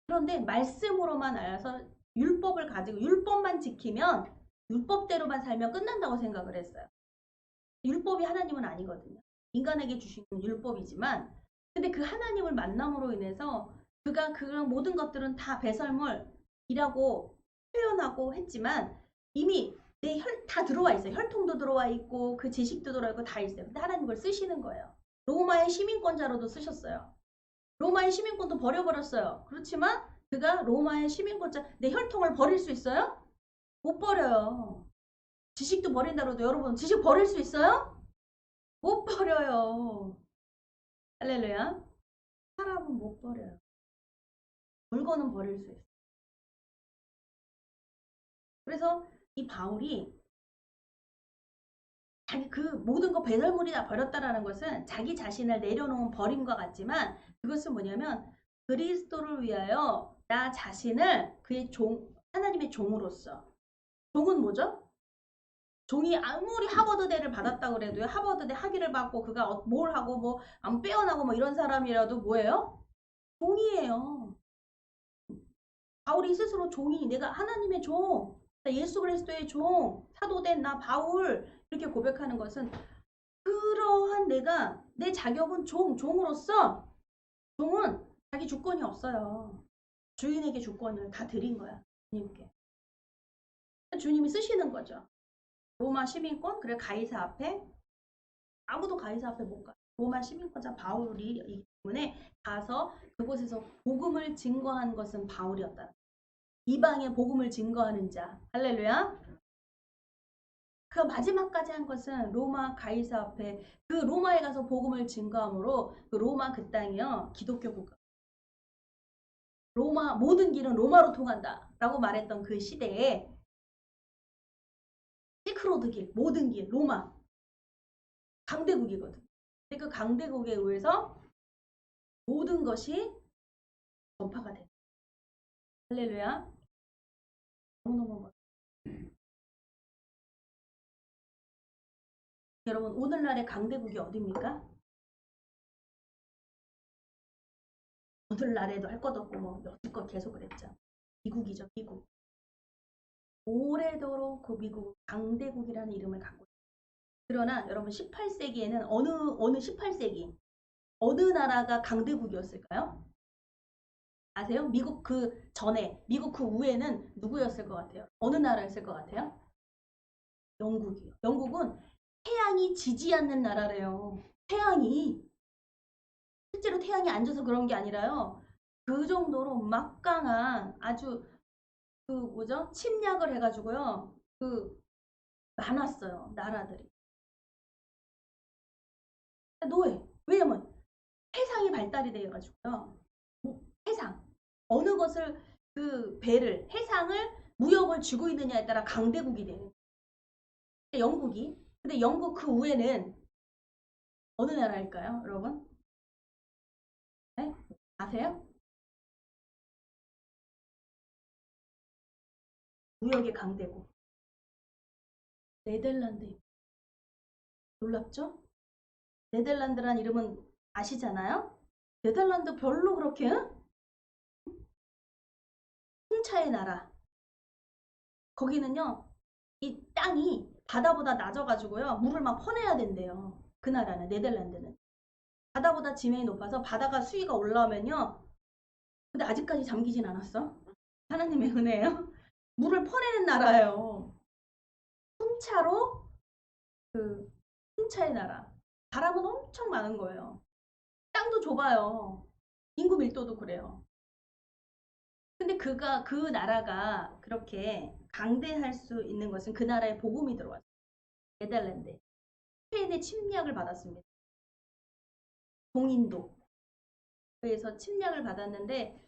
그런데 말씀으로만 알아서 율법을 가지고 율법만 지키면 율법대로만 살면 끝난다고 생각을 했어요. 율법이 하나님은 아니거든요. 인간에게 주신 율법이지만 근데 그 하나님을 만남으로 인해서 그가 그런 모든 것들은 다 배설물이라고 표현하고 했지만 이미 다 들어와 있어요. 혈통도 들어와 있고 그 지식도 들어와 있고 다 있어요. 근데 하나님 그걸 쓰시는 거예요. 로마의 시민권자로도 쓰셨어요. 로마의 시민권도 버려버렸어요. 그렇지만 그가 로마의 시민권자 내 혈통을 버릴 수 있어요? 못 버려요. 지식도 버린다고 해도 여러분 지식 버릴 수 있어요? 못 버려요. 할렐루야. 사람은 못 버려요. 물건은 버릴 수 있어요. 그래서 이 바울이 자기 그 모든 거 배설물이 다 버렸다라는 것은 자기 자신을 내려놓은 버림과 같지만 그것은 뭐냐면 그리스도를 위하여 나 자신을 그의 하나님의 종으로서 종은 뭐죠? 종이 아무리 하버드대를 받았다고 그래도요. 하버드대 학위를 받고 그가 뭘 하고 뭐 안 빼어나고 뭐 이런 사람이라도 뭐예요? 종이에요. 바울이 스스로 종이 내가 하나님의 종 예수 그리스도의 종 사도된 나 바울 이렇게 고백하는 것은 그러한 내 자격은 종으로서 종은 자기 주권이 없어요. 주인에게 주권을 다 드린 거야. 주님께. 주님이 쓰시는 거죠. 로마 시민권 그래 가이사 앞에 아무도 가이사 앞에 못 가. 로마 시민권자 바울이기 때문에 가서 그곳에서 복음을 증거한 것은 바울이었다. 이방의 복음을 증거하는 자. 할렐루야. 그 마지막까지 한 것은 로마 가이사 앞에 그 로마에 가서 복음을 증거함으로 그 로마 그 땅이요. 기독교 국가. 로마 모든 길은 로마로 통한다. 라고 말했던 그 시대에 실크로드 길 모든 길 로마 강대국이거든. 근데 그 강대국에 의해서 모든 것이 전파가 돼. 할렐루야. 너무너무 여러분 오늘날의 강대국이 어디입니까? 오늘날에도 할 것 없고 뭐 여지껏 계속 그랬죠. 미국이죠. 미국. 오래도록 그 미국 강대국이라는 이름을 갖고 있어요. 그러나 여러분 18세기에는 어느 18세기 어느 나라가 강대국이었을까요? 아세요? 미국 그 전에 미국 그 후에는 누구였을 것 같아요? 어느 나라였을 것 같아요? 영국이요. 영국은 태양이 지지 않는 나라래요. 태양이 실제로 태양이 안 져서 그런 게 아니라요. 그 정도로 막강한 아주 그 뭐죠? 침략을 해가지고요. 많았어요. 나라들이. 노예. 왜냐면 해상이 발달이 돼가지고요. 해상. 어느 것을 해상을 무역을 쥐고 있느냐에 따라 강대국이 되는 거예요. 영국이. 근데 영국 그 후에는 어느 나라일까요, 여러분? 네? 아세요? 무역의 강대국. 네덜란드. 놀랍죠? 네덜란드란 이름은 아시잖아요? 네덜란드 별로 그렇게 풍차의 나라. 거기는요. 이 땅이 바다보다 낮아가지고요. 물을 막 퍼내야 된대요. 그 나라는 네덜란드는 바다보다 지면이 높아서 바다가 수위가 올라오면요. 근데 아직까지 잠기진 않았어. 하나님의 은혜예요. 물을 퍼내는 나라예요. 풍차로 그 풍차의 나라. 바람은 엄청 많은 거예요. 땅도 좁아요. 인구 밀도도 그래요. 근데 그 나라가 그렇게 강대할 수 있는 것은 그 나라에 복음이 들어왔어요. 네덜란드. 스페인의 침략을 받았습니다. 동인도. 그래서 침략을 받았는데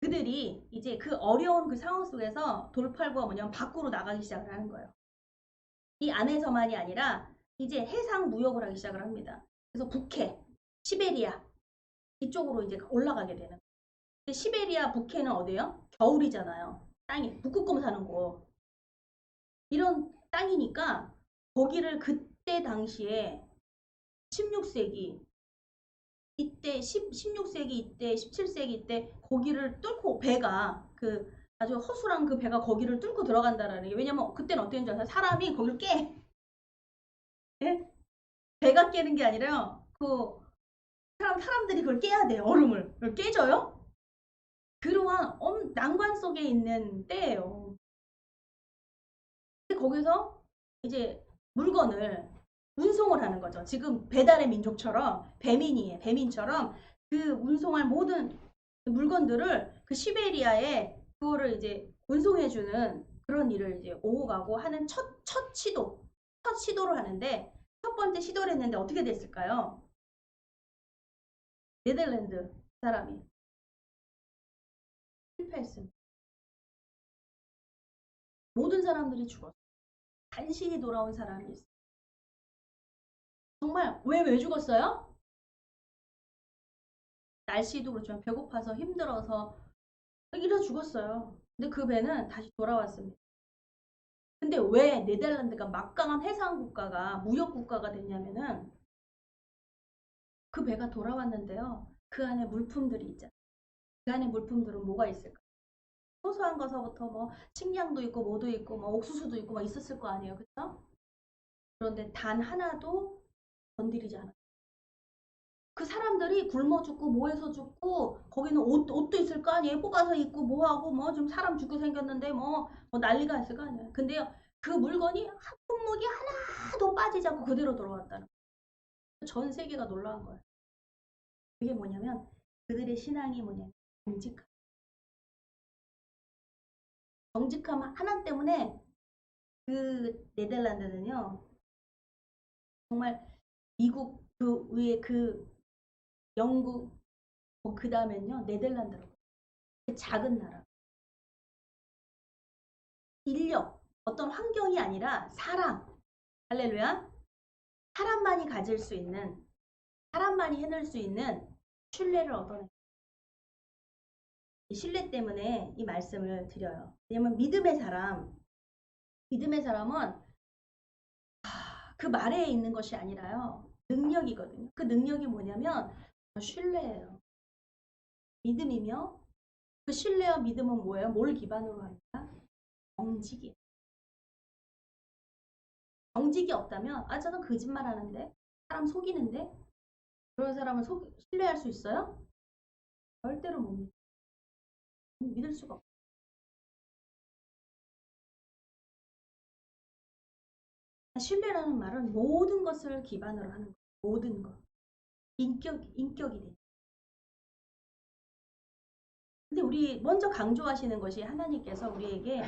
그들이 이제 그 어려운 그 상황 속에서 돌팔구가 뭐냐면 밖으로 나가기 시작을 하는 거예요. 이 안에서만이 아니라 이제 해상 무역을 하기 시작을 합니다. 그래서 북해, 시베리아 이쪽으로 이제 올라가게 되는. 근데 시베리아, 북해는 어디예요? 겨울이잖아요. 땅이 북극곰 사는 곳. 이런 땅이니까 거기를 그때 당시에 16세기 이때 16세기 이때 17세기 이때 거기를 뚫고 배가 그 아주 허술한 그 배가 거기를 뚫고 들어간다라는 게 왜냐면 그때는 어땠는지 아세요? 사람이 거기를 깨. 예? 배가 깨는 게 아니라 그 사람들이 그걸 깨야 돼요. 얼음을. 그걸 깨져요? 그러한 난관 속에 있는 때예요. 근데 거기서 이제 물건을 운송을 하는 거죠. 지금 배달의 민족처럼 배민이에요. 배민처럼 그 운송할 모든 물건들을 그 시베리아에 그거를 이제 운송해주는 그런 일을 이제 오고 가고 하는 첫 시도를 하는데 첫 번째 시도를 했는데 어떻게 됐을까요? 네덜란드 사람이 실패했습니다. 모든 사람들이 죽었어요. 간신히 돌아온 사람이 있어요. 정말 왜 죽었어요? 날씨도 그렇지만 배고파서 힘들어서 이러 죽었어요. 근데 그 배는 다시 돌아왔습니다. 근데 왜 네덜란드가 막강한 해상 국가가 무역 국가가 됐냐면은 그 배가 돌아왔는데요. 그 안에 물품들이 있잖아요. 그 안에 물품들은 뭐가 있을까? 소소한 것서부터 뭐 식량도 있고 뭐도 있고 뭐 옥수수도 있고 막 있었을 거 아니에요. 그렇죠? 그런데 단 하나도 건드리지 않았어요. 그 사람들이 굶어 죽고 뭐해서 죽고 거기는 옷도 있을 거 아니에요. 뽑아서 입고 뭐하고 뭐 좀 사람 죽게 생겼는데 뭐 난리가 있을 거 아니에요. 근데요. 그 물건이 한 품목이 하나도 빠지지 않고 그대로 돌아왔다는 거예요. 전 세계가 놀라운 거예요. 그게 뭐냐면 그들의 신앙이 뭐냐면 정직함 하나 때문에 그 네덜란드는요. 정말 미국 그 위에 그 영국 그 다음엔요. 네덜란드로 그 작은 나라 인력 어떤 환경이 아니라 사람 할렐루야 사람만이 가질 수 있는 사람만이 해낼 수 있는 신뢰를 얻어내 이 신뢰 때문에 이 말씀을 드려요. 왜냐면 믿음의 사람은 그 말에 있는 것이 아니라요. 능력이거든요. 그 능력이 뭐냐면 신뢰예요. 믿음이며 그 신뢰와 믿음은 뭐예요? 뭘 기반으로 합니까? 정직이에요. 정직이 없다면 저는 거짓말 하는데 사람 속이는데 그런 사람을 신뢰할 수 있어요? 절대로 못 믿을 수가 없어요. 신뢰라는 말은 모든 것을 기반으로 하는 거예요. 모든 것. 인격이 돼. 근데 우리 먼저 강조하시는 것이 하나님께서 우리에게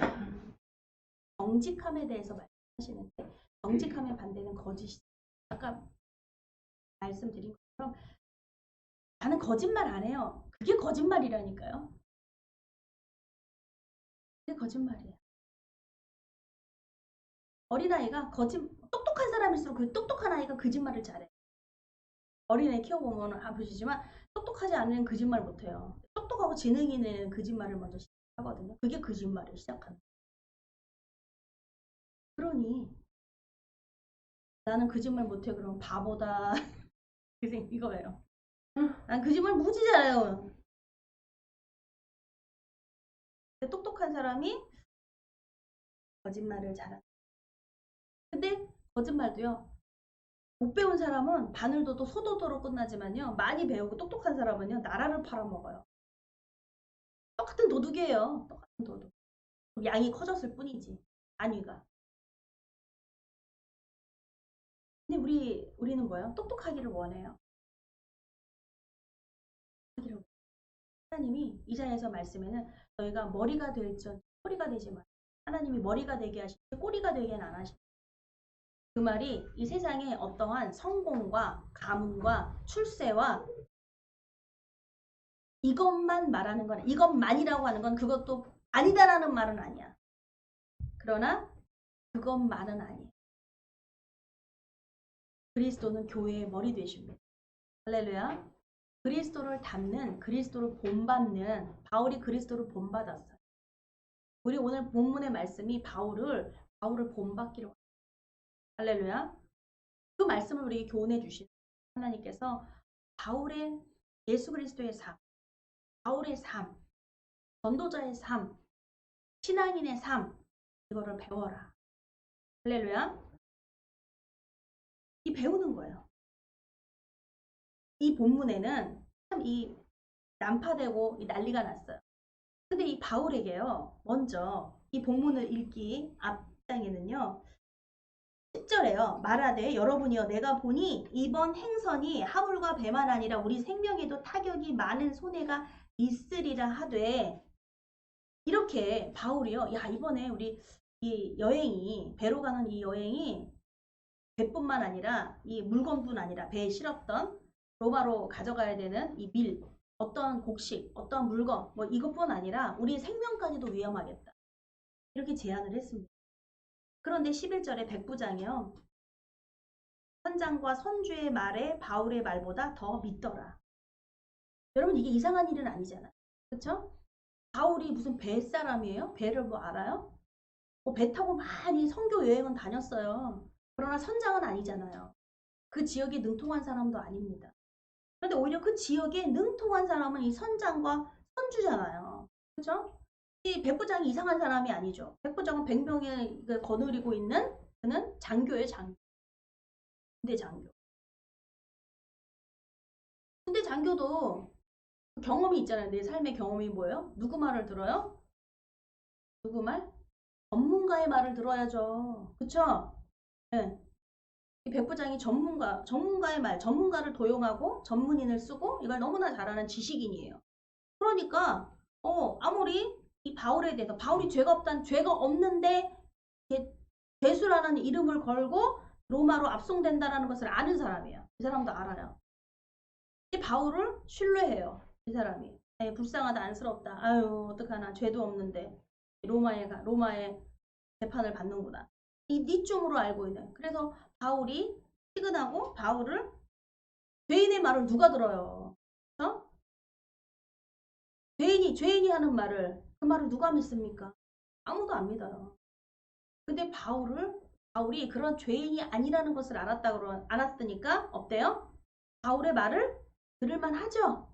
정직함에 대해서 말씀하시는데 정직함의 반대는 거짓이다. 아까 말씀드린 것처럼 나는 거짓말 안 해요. 그게 거짓말이라니까요. 그게 거짓말이에요. 어린아이가 똑똑한 사람일수록 그 똑똑한 아이가 거짓말을 잘해. 어린애 키워보면 보시지만 똑똑하지 않은 거짓말 못해요. 똑똑하고 지능 있는 거짓말을 먼저 시작하거든요. 그게 거짓말을 시작하는. 그러니 나는 거짓말 못해 그러면 바보다. 이거예요. 난 거짓말 무지 잘해요. 똑똑한 사람이 거짓말을 잘한다. 근데 거짓말도요. 못 배운 사람은 바늘도도 소도도로 끝나지만요. 많이 배우고 똑똑한 사람은요. 나라를 팔아먹어요. 똑같은 도둑이에요. 똑같은 도둑. 양이 커졌을 뿐이지. 단위가. 근데 우리는 뭐예요? 똑똑하기를 원해요. 하나님이 이사야에서 말씀에는 너희가 머리가 될지언정 꼬리가 되지 마. 하나님이 머리가 되게 하시지 꼬리가 되게는 안 하시고. 그 말이 이 세상에 어떠한 성공과 가문과 출세와 이것만 말하는 건 이것만이라고 하는 건 그것도 아니다라는 말은 아니야. 그러나 그것만은 아니에요. 그리스도는 교회의 머리 되십니다. 할렐루야. 그리스도를 닮는 그리스도를 본받는 바울이 그리스도를 본받았어요. 우리 오늘 본문의 말씀이 바울을 본받기로 합니다. 할렐루야. 그 말씀을 우리에게 교훈해 주신 하나님께서 바울의 예수 그리스도의 삶, 바울의 삶, 전도자의 삶, 신앙인의 삶 이거를 배워라. 할렐루야. 이 배우는 거예요. 이 본문에는 참 이 난파되고 이 난리가 났어요. 근데 이 바울에게요. 먼저 이 본문을 읽기 앞장에는요. 10절에요. 말하되 여러분이여 내가 보니 이번 행선이 하물과 배만 아니라 우리 생명에도 타격이 많은 손해가 있으리라 하되 이렇게 바울이요. 야 이번에 우리 이 여행이 배로 가는 이 여행이 배뿐만 아니라 이 물건뿐 아니라 배에 실었던 로마로 가져가야 되는 이 밀, 어떤 곡식, 어떤 물건 뭐 이것뿐 아니라 우리 생명까지도 위험하겠다. 이렇게 제안을 했습니다. 그런데 11절에 백부장이요. 선장과 선주의 말에 바울의 말보다 더 믿더라. 여러분 이게 이상한 일은 아니잖아요. 그렇죠? 바울이 무슨 배 사람이에요? 배를 뭐 알아요? 뭐 배 타고 많이 선교 여행은 다녔어요. 그러나 선장은 아니잖아요. 그 지역에 능통한 사람도 아닙니다. 그런데 오히려 그 지역에 능통한 사람은 이 선장과 선주잖아요. 그렇죠? 이 백부장이 이상한 사람이 아니죠. 백부장은 100명을 거느리고 있는 그는 장교의 장교. 군대 장교. 군대 장교도 경험이 있잖아요. 내 삶의 경험이 뭐예요? 누구 말을 들어요? 누구 말? 전문가의 말을 들어야죠. 그쵸? 네. 이 백부장이 전문가의 말, 전문가를 도용하고 전문인을 쓰고 이걸 너무나 잘하는 지식인이에요. 그러니까 아무리 이 바울에 대해서 바울이 죄가 없는데 죄수라는 이름을 걸고 로마로 압송된다라는 것을 아는 사람이에요. 이 사람도 알아요. 이 바울을 신뢰해요. 이 사람이. 에이, 불쌍하다 안쓰럽다. 아유 어떡하나 죄도 없는데 로마의 재판을 받는구나. 이쯤으로 알고 있는. 그래서 바울이 시근하고 바울을 죄인의 말을 누가 들어요? 어? 죄인이 하는 말을 그 말을 누가 믿습니까? 아무도 안 믿어요. 근데 바울이 그런 죄인이 아니라는 것을 알았으니까 어때요? 바울의 말을 들을만 하죠.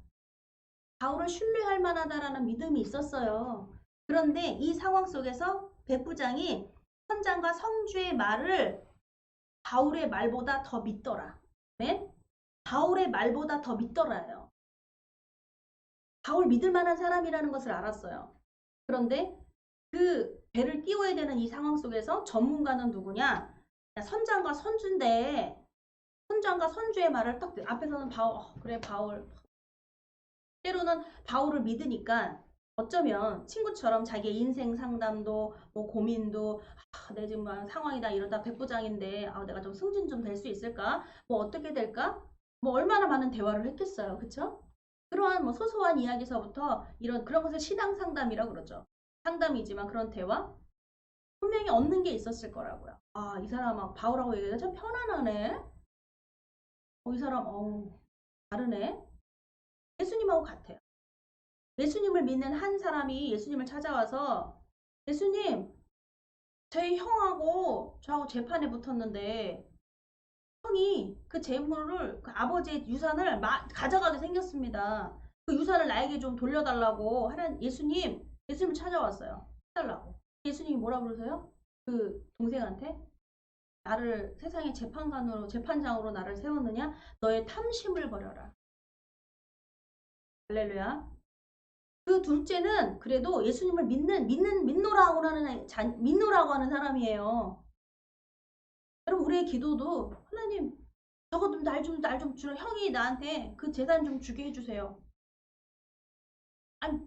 바울을 신뢰할 만하다라는 믿음이 있었어요. 그런데 이 상황 속에서 백부장이 선장과 성주의 말을 바울의 말보다 더 믿더라. 네? 바울의 말보다 더 믿더라요. 바울 믿을 만한 사람이라는 것을 알았어요. 그런데 그 배를 띄워야 되는 이 상황 속에서 전문가는 누구냐? 선장과 선주인데 선장과 선주의 말을 딱 앞에서는 그래 바울 때로는 바울을 믿으니까 어쩌면 친구처럼 자기의 인생 상담도 뭐 고민도 내 지금 상황이다 이러다 백부장인데 내가 좀 승진 좀 될 수 있을까? 뭐 어떻게 될까? 뭐 얼마나 많은 대화를 했겠어요. 그쵸? 그러한 뭐 소소한 이야기서부터 그런 것을 신앙 상담이라고 그러죠. 상담이지만 그런 대화 분명히 얻는 게 있었을 거라고요. 이 사람 바울하고 얘기하기가 참 편안하네. 이 사람 다르네. 예수님하고 같아요. 예수님을 믿는 한 사람이 예수님을 찾아와서 예수님 저희 형하고 저하고 재판에 붙었는데 형이 그 재물을 그 아버지의 유산을 가져가게 생겼습니다. 그 유산을 나에게 좀 돌려달라고 하는 예수님을 찾아왔어요. 해달라고. 예수님이 뭐라 그러세요? 그 동생한테 나를 세상의 재판장으로 나를 세웠느냐? 너의 탐심을 버려라. 할렐루야. 그 둘째는 그래도 예수님을 믿노라고 하는 사람이에요. 여러분, 우리의 기도도 하나님, 저거 좀 날 좀 주라. 형이 나한테 그 재산 좀 주게 해주세요. 아니,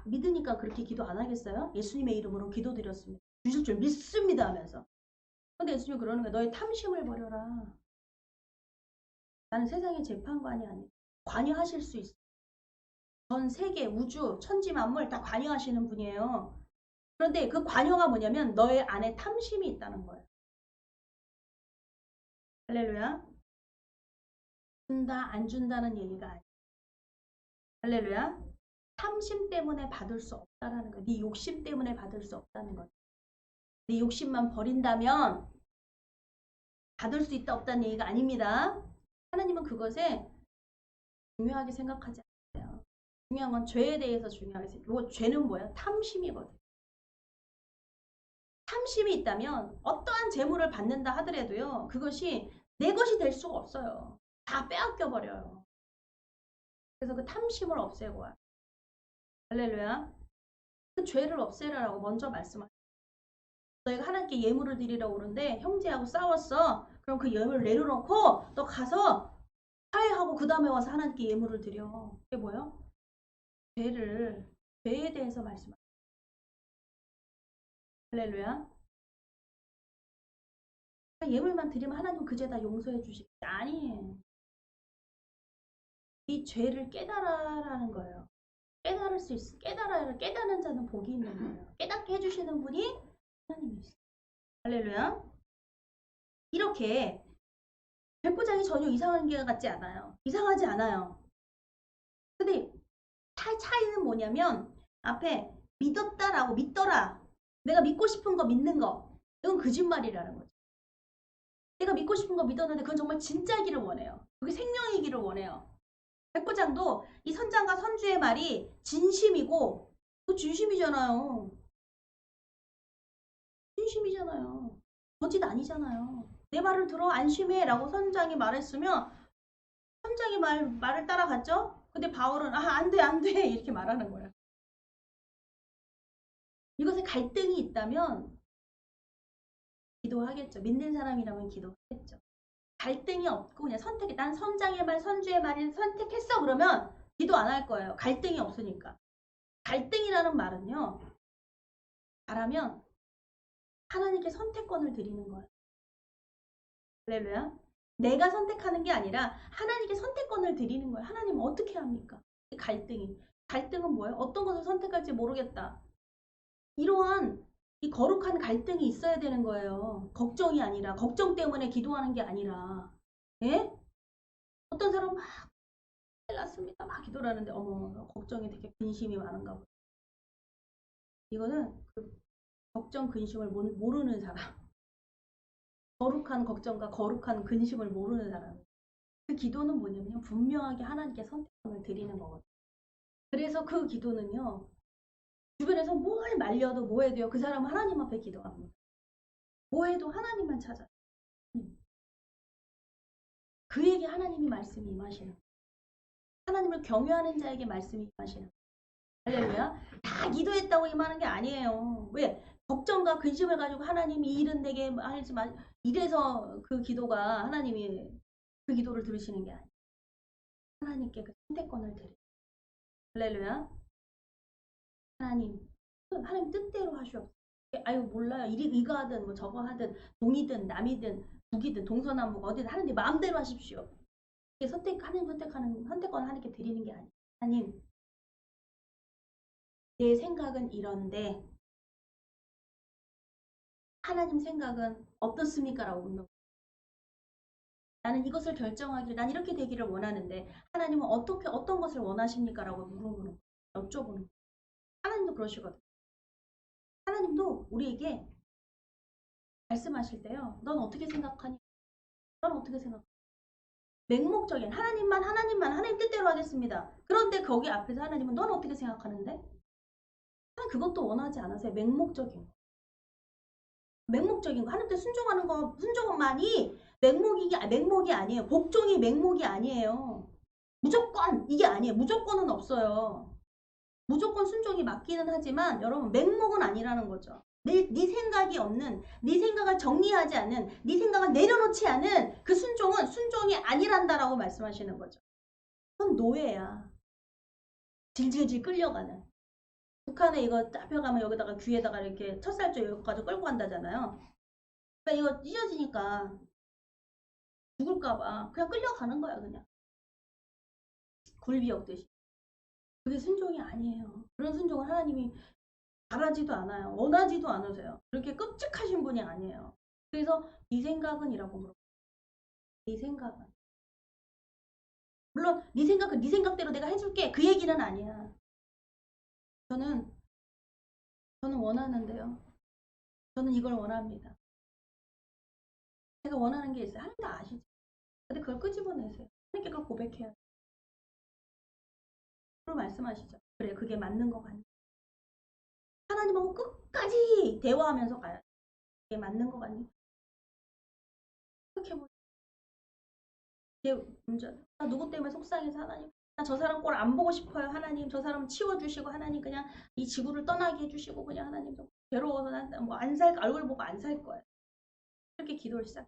믿으니까 그렇게 기도 안 하겠어요? 예수님의 이름으로 기도드렸습니다. 주실 줄 믿습니다 하면서. 근데 예수님이 그러는 거예요. 너의 탐심을 버려라. 나는 세상의 재판관이 아니에요. 관여하실 수 있어. 전 세계, 우주, 천지 만물 다 관여하시는 분이에요. 그런데 그 관여가 뭐냐면 너의 안에 탐심이 있다는 거예요. 할렐루야. 준다 안 준다는 얘기가 아니에요. 할렐루야. 탐심 때문에 받을 수 없다라는 거예요. 네 욕심 때문에 받을 수 없다는 거예요. 네 욕심만 버린다면 받을 수 있다 없다는 얘기가 아닙니다. 하나님은 그것에 중요하게 생각하지 않아요. 중요한 건 죄에 대해서 중요하게 생각해요. 죄는 뭐야? 탐심이거든. 탐심이 있다면 어떠한 재물을 받는다 하더라도요. 그것이 내 것이 될 수가 없어요. 다 빼앗겨 버려요. 그래서 그 탐심을 없애고 와요. 할렐루야. 그 죄를 없애라라고 먼저 말씀하셨어요. 너희가 하나님께 예물을 드리라고 그러는데 형제하고 싸웠어. 그럼 그 예물을 내려놓고 너 가서 화해하고 그 다음에 와서 하나님께 예물을 드려. 그게 뭐예요? 죄에 대해서 말씀하세요. 할렐루야. 예물만 드리면 하나님 그 죄 다 용서해 주시겠지. 아니에요. 이 죄를 깨달아라는 거예요. 깨달을 수 있어. 깨닫는 자는 복이 있는 거예요. 깨닫게 해주시는 분이 하나님이시죠. 할렐루야. 이렇게 백부장이 전혀 이상한 게 같지 않아요. 이상하지 않아요. 근데 차이는 뭐냐면 앞에 믿었다라고 믿더라. 내가 믿고 싶은 거 믿는 거. 이건 거짓말이라는 거죠. 내가 믿고 싶은 거 믿었는데 그건 정말 진짜이기를 원해요. 그게 생명이기를 원해요. 백부장도 이 선장과 선주의 말이 진심이고 그 진심이잖아요. 진심이잖아요. 거짓 아니잖아요. 내 말을 들어 안심해 라고 선장이 말했으면 선장이 말을 따라갔죠? 근데 바울은 안 돼 이렇게 말하는 거야. 이것에 갈등이 있다면 기도하겠죠. 믿는 사람이라면 기도하겠죠. 갈등이 없고 그냥 선택해. 난 선장의 말, 선주의 말을 선택했어. 그러면 기도 안 할 거예요. 갈등이 없으니까. 갈등이라는 말은요. 말하면 하나님께 선택권을 드리는 거예요. 할렐루야. 내가 선택하는 게 아니라 하나님께 선택권을 드리는 거예요. 하나님 어떻게 합니까? 갈등은 뭐예요? 어떤 것을 선택할지 모르겠다. 이러한 이 거룩한 갈등이 있어야 되는 거예요. 걱정이 아니라, 걱정 때문에 기도하는 게 아니라. 예? 어떤 사람은 막 큰일 났습니다. 막 기도를 하는데 어머 걱정이 되게 근심이 많은가 보다. 이거는 그 걱정 근심을 모르는 사람. 거룩한 걱정과 거룩한 근심을 모르는 사람. 그 기도는 뭐냐면 분명하게 하나님께 선택권을 드리는 거거든요. 그래서 그 기도는요. 주변에서 뭘 말려도 뭐 해도요. 그 사람은 하나님 앞에 기도합니다. 뭐 해도 하나님만 찾아요. 그에게 하나님이 말씀이 임하시는 거예요. 하나님을 경외하는 자에게 말씀이 임하시는 거예요. 할렐루야. 다 기도했다고 임하는 게 아니에요. 왜? 걱정과 근심을 가지고 하나님이 이 일은 내게 하지 마. 이래서 그 기도가 하나님이 그 기도를 들으시는 게 아니에요. 하나님께 그 선택권을 드려요. 할렐루야. 하나님 뜻대로 하시옵소서. 아유 몰라요. 이거 하든 뭐 저거 하든 동이든 남이든 북이든 동서남북 어디든 하나님 마음대로 하십시오. 이게 선택권 하나님께 드리는 게 아니에요. 하나님 내 생각은 이런데 하나님 생각은 어떻습니까? 라고 묻는 거예요. 나는 이것을 결정하기를 난 이렇게 되기를 원하는데 하나님은 어떤 것을 원하십니까? 라고 물어보는 거예요. 여쭤보는 거예요. 하나님도 그러시거든요. 하나님도 우리에게 말씀하실 때요. 넌 어떻게 생각하니? 넌 어떻게 생각하니? 맹목적인 하나님 뜻대로 하겠습니다. 그런데 거기 앞에서 하나님은 넌 어떻게 생각하는데? 하나님 그것도 원하지 않으세요. 맹목적인 거. 맹목적인 거. 하나님께 순종하는 거, 순종만이 맹목이 아니에요. 복종이 맹목이 아니에요. 무조건 이게 아니에요. 무조건은 없어요. 무조건 순종이 맞기는 하지만 여러분 맹목은 아니라는 거죠. 네 생각이 없는, 네 생각을 정리하지 않은, 네 생각을 내려놓지 않은 그 순종은 순종이 아니란다라고 말씀하시는 거죠. 그건 노예야. 질질질 끌려가는. 북한에 이거 잡혀가면 여기다가 귀에다가 이렇게 첫 살조 여기까지 끌고 간다잖아요. 그러니까 이거 찢어지니까 죽을까봐 그냥 끌려가는 거야 그냥. 굴비 엮듯이. 그게 순종이 아니에요. 그런 순종을 하나님이 바라지도 않아요. 원하지도 않으세요. 그렇게 끔찍하신 분이 아니에요. 그래서 네 생각은 이라고 물어요. 네 생각은. 물론 네 생각은 네 생각대로 내가 해줄게 그 얘기는 아니야. 저는 원하는데요. 저는 이걸 원합니다. 제가 원하는 게 있어요. 하나님도 아시죠? 근데 그걸 끄집어내세요. 하나님께 그걸 고백해야 돼요. 그걸 말씀하시죠. 그래 그게 맞는 거 같네. 하나님하고 끝까지 대화하면서 가야 돼. 그게 맞는 거 같니? 그렇게 나 누구 때문에 속상해서 하나님 나 저 사람 꼴 안 보고 싶어요 하나님 저 사람 치워주시고 하나님 그냥 이 지구를 떠나게 해주시고 그냥 하나님 좀 괴로워서 난 뭐 안 살 얼굴 보고 안 살 거야 이렇게 기도를 시작해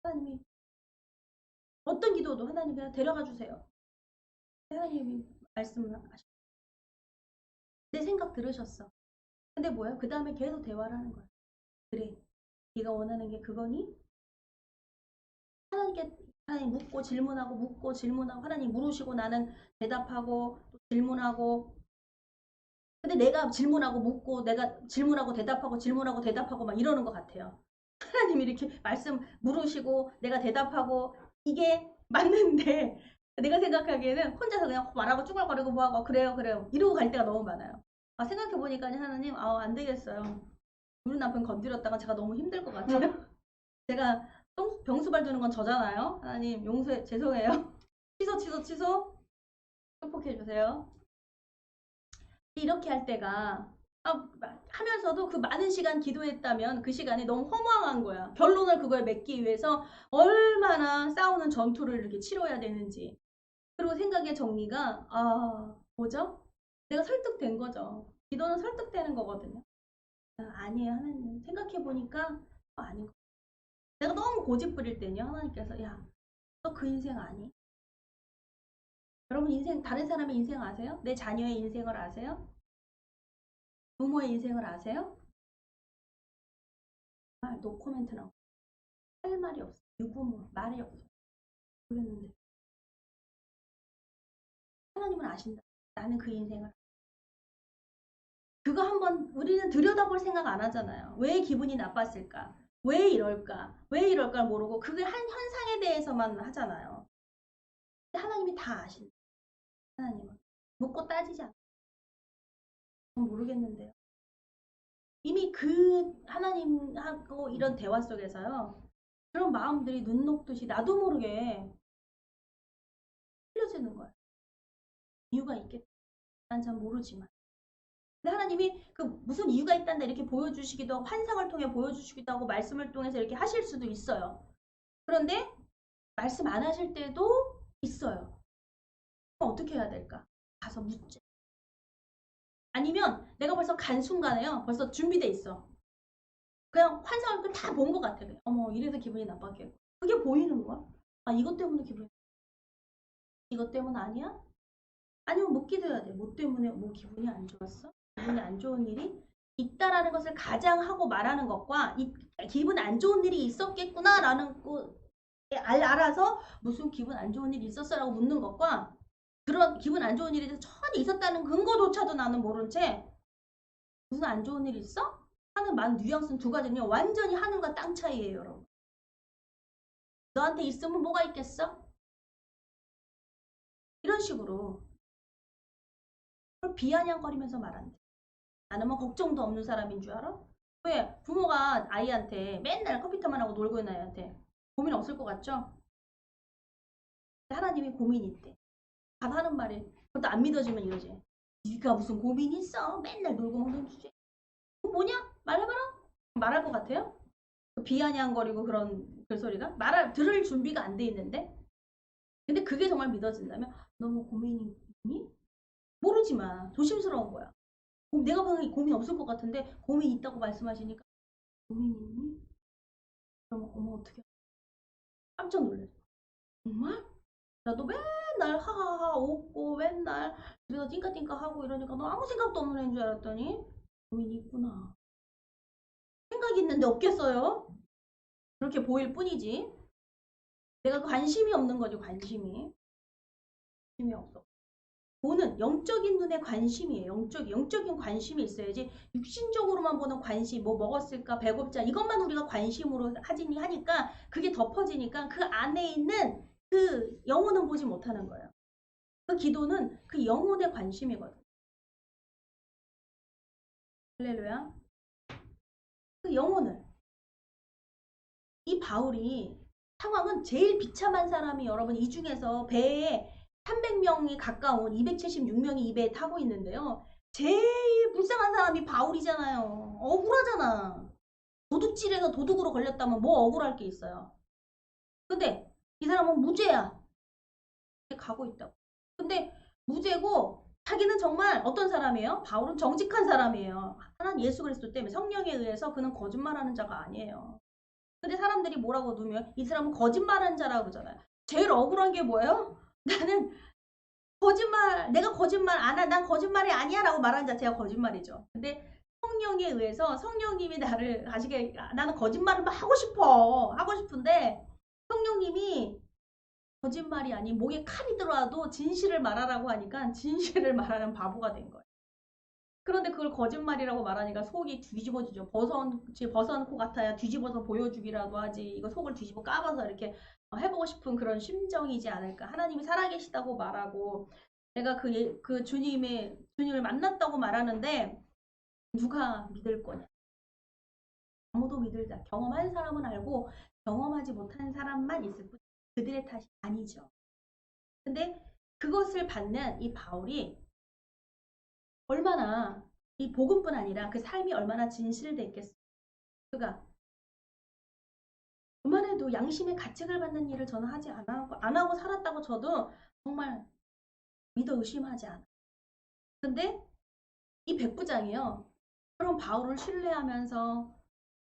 하나님이 어떤 기도도 하나님 그냥 데려가 주세요 하나님이 말씀을 하셔 내 생각 들으셨어 근데 뭐야 그 다음에 계속 대화를 하는 거야 그래 네가 원하는 게 그거니 하나님께 하나님 묻고 질문하고 하나님 물으시고 나는 대답하고 또 질문하고 근데 내가 질문하고 묻고 내가 질문하고 대답하고 막 이러는 것 같아요. 하나님이 이렇게 말씀 물으시고 내가 대답하고 이게 맞는데 내가 생각하기에는 혼자서 그냥 말하고 쭈글거리고 뭐하고 그래요 이러고 갈 때가 너무 많아요. 아 생각해보니까 하나님 안 되겠어요. 우리 남편 건드렸다가 제가 너무 힘들 것 같아요. 제가 병수발 두는 건 저잖아요. 하나님 용서해 죄송해요. 취소 축복해 주세요. 이렇게 할 때가 하면서도 그 많은 시간 기도했다면 그 시간이 너무 허무한 거야. 결론을 그걸 맺기 위해서 얼마나 싸우는 전투를 이렇게 치러야 되는지. 그리고 생각의 정리가 뭐죠? 내가 설득된 거죠. 기도는 설득되는 거거든요. 아니에요 하나님. 생각해보니까 아닌 거. 내가 너무 고집 부릴 때는요. 하나님께서 야 너 그 인생 아니? 여러분 인생 다른 사람의 인생 아세요? 내 자녀의 인생을 아세요? 부모의 인생을 아세요? 노코멘트라고 할 말이 없어. 유부모 말이 없어. 그랬는데 하나님은 아신다. 나는 그 인생을 그거 한번 우리는 들여다볼 생각 안 하잖아요. 왜 기분이 나빴을까? 왜 이럴까? 왜 이럴까 모르고 그게 한 현상에 대해서만 하잖아요. 근데 하나님이 다 아신다. 하나님은 묻고 따지지 않아. 모르겠는데요. 이미 그 하나님하고 이런 대화 속에서요. 그런 마음들이 눈 녹듯이 나도 모르게 흘려지는 거예요. 이유가 있겠다. 난 잘 모르지만. 근데 하나님이 그 무슨 이유가 있단다 이렇게 보여주시기도 하고 환상을 통해 보여주시기도 하고 말씀을 통해서 이렇게 하실 수도 있어요. 그런데 말씀 안 하실 때도 있어요. 그럼 어떻게 해야 될까? 가서 묻자. 아니면 내가 벌써 간 순간에요. 벌써 준비돼 있어. 그냥 환상을 다 본 것 같아. 어머 이래서 기분이 나빴겠고. 그게 보이는 거야. 이것 때문에 이것 때문 아니야? 아니면 묻기도 해야 돼. 뭐 때문에 뭐 기분이 안 좋았어? 기분이 안 좋은 일이 있다라는 것을 가장하고 말하는 것과 기분 안 좋은 일이 있었겠구나라는 거 알아서 무슨 기분 안 좋은 일이 있었어라고 묻는 것과 그런 기분 안 좋은 일이 전혀 있었다는 근거조차도 나는 모른 채 무슨 안 좋은 일 있어? 하는 많은 뉘앙스는 두 가지는요. 완전히 하늘과 땅 차이예요, 여러분. 너한테 있으면 뭐가 있겠어? 이런 식으로 그걸 비아냥거리면서 말한대. 나는 뭐 걱정도 없는 사람인 줄 알아? 왜? 부모가 아이한테 맨날 컴퓨터만 하고 놀고 있는 아이한테 고민 없을 것 같죠? 하나님이 고민이 있대. 다 하는 말이 그것도 안 믿어지면 이러지. 네가 무슨 고민이 있어? 맨날 놀고 먹는 주제. 그거 뭐냐? 말해봐라? 말할 것 같아요? 비아냥거리고 그런 글소리가? 들을 준비가 안 돼 있는데? 근데 그게 정말 믿어진다면 너무 고민이 있니? 모르지만 조심스러운 거야. 내가 보기엔 고민 없을 것 같은데 고민 있다고 말씀하시니까 고민 있니? 그러면 어머 어떻게 깜짝 놀랐어. 정말? 나도 맨날 하하하 웃고 맨날 집에서 띵까띵까 하고 이러니까 너 아무 생각도 없는 애인 줄 알았더니 고민이 있구나. 생각이 있는데 없겠어요? 그렇게 보일 뿐이지. 내가 관심이 없는 거지, 관심이. 관심이 없어. 보는 영적인 눈에 관심이에요. 영적인 관심이 있어야지 육신적으로만 보는 관심, 뭐 먹었을까, 배고프자 이것만 우리가 관심으로 하니까 그게 덮어지니까 그 안에 있는 그 영혼은 보지 못하는 거예요. 그 기도는 그 영혼의 관심이거든. 할렐루야. 그 영혼을. 이 바울이 상황은 제일 비참한 사람이 여러분 이 중에서 배에 300명이 가까운 276명이 이 배에 타고 있는데요. 제일 불쌍한 사람이 바울이잖아요. 억울하잖아. 도둑질해서 도둑으로 걸렸다면 뭐 억울할 게 있어요. 근데 이 사람은 무죄야. 가고 있다고. 근데 무죄고 자기는 정말 어떤 사람이에요? 바울은 정직한 사람이에요. 하나님 예수 그리스도 때문에 성령에 의해서 그는 거짓말하는 자가 아니에요. 근데 사람들이 뭐라고 누면 이 사람은 거짓말하는 자라고 그러잖아요. 제일 억울한 게 뭐예요? 나는 내가 거짓말 안 하, 난 거짓말이 아니야 라고 말하는 자체가 거짓말이죠. 근데 성령에 의해서 성령님이 나를 아시게 나는 거짓말을 막 하고 싶은데 성령님이 거짓말이 아닌 목에 칼이 들어와도 진실을 말하라고 하니까 진실을 말하는 바보가 된 거예요. 그런데 그걸 거짓말이라고 말하니까 속이 뒤집어지죠. 버선 코 같아야 뒤집어서 보여주기라도 하지. 이거 속을 뒤집어 까봐서 이렇게 해보고 싶은 그런 심정이지 않을까. 하나님이 살아계시다고 말하고 내가 그 주님을 만났다고 말하는데 누가 믿을 거냐. 아무도 믿을 자. 경험한 사람은 알고 경험하지 못한 사람만 있을 뿐. 그들의 탓이 아니죠. 근데 그것을 받는 이 바울이 얼마나 이 복음뿐 아니라 그 삶이 얼마나 진실돼 있겠어요. 그가 그만해도 양심의 가책을 받는 일을 저는 하지 안 하고 살았다고 저도 정말 믿어 의심하지 않아. 근데 이 백부장이요. 그런 바울을 신뢰하면서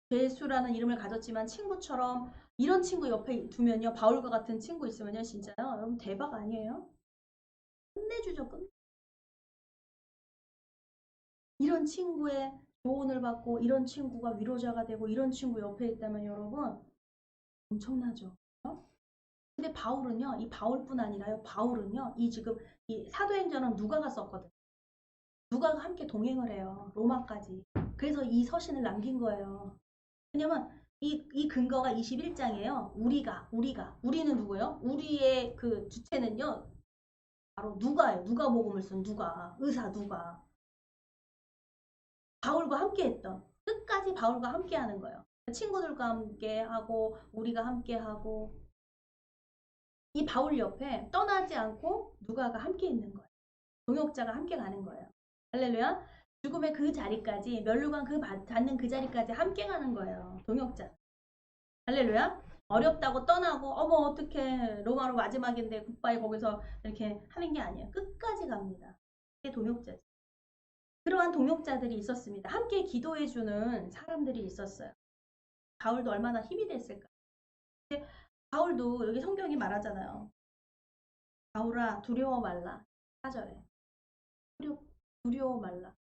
죄수라는 이름을 가졌지만 친구처럼 이런 친구 옆에 두면요. 바울과 같은 친구 있으면요. 진짜요. 여러분 대박 아니에요? 끝내주죠. 이런 친구의 조언을 받고 이런 친구가 위로자가 되고 이런 친구 옆에 있다면 여러분 엄청나죠. 어? 근데 바울은요, 이 바울뿐 아니라요, 바울은요, 지금 이 사도행전은 누가가 썼거든. 누가가 함께 동행을 해요. 로마까지. 그래서 이 서신을 남긴 거예요. 왜냐면 이 근거가 21장이에요. 우리는 누구예요? 우리의 그 주체는요, 바로 누가예요. 누가복음을 쓴 누가, 의사 누가. 바울과 함께 했던, 끝까지 바울과 함께 하는 거예요. 친구들과 함께 하고, 우리가 함께 하고, 이 바울 옆에 떠나지 않고 누가가 함께 있는 거예요. 동역자가 함께 가는 거예요. 할렐루야. 죽음의 그 자리까지 면류관 닿는 그 자리까지 함께 가는 거예요. 동역자. 할렐루야. 어렵다고 떠나고 어머 어떡해 로마로 마지막인데 굿바이 거기서 이렇게 하는 게 아니에요. 끝까지 갑니다. 그게 동역자죠. 그러한 동역자들이 있었습니다. 함께 기도해주는 사람들이 있었어요. 바울도 얼마나 힘이 됐을까. 근데 바울도 여기 성경이 말하잖아요. 바울아 두려워 말라. 4절에 두려워 말라.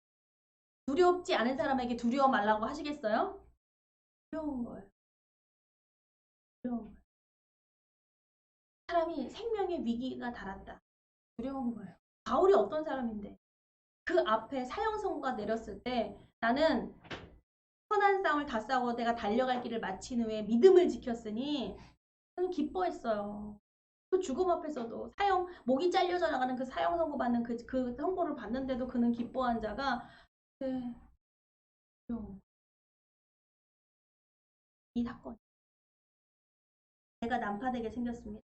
두렵지 않은 사람에게 두려워 말라고 하시겠어요? 두려운 거예요. 두려운 거예요. 사람이 생명의 위기가 달았다. 두려운 거예요. 바울이 어떤 사람인데 그 앞에 사형 선고가 내렸을 때 나는 선한 싸움을 다 싸고 내가 달려갈 길을 마친 후에 믿음을 지켰으니 저는 기뻐했어요. 그 죽음 앞에서도 목이 잘려져 나가는 그 사형 선고 받는 그 선고를 받는데도 그는 기뻐한 자가 네, 이 사건. 내가 난파되게 생겼습니다.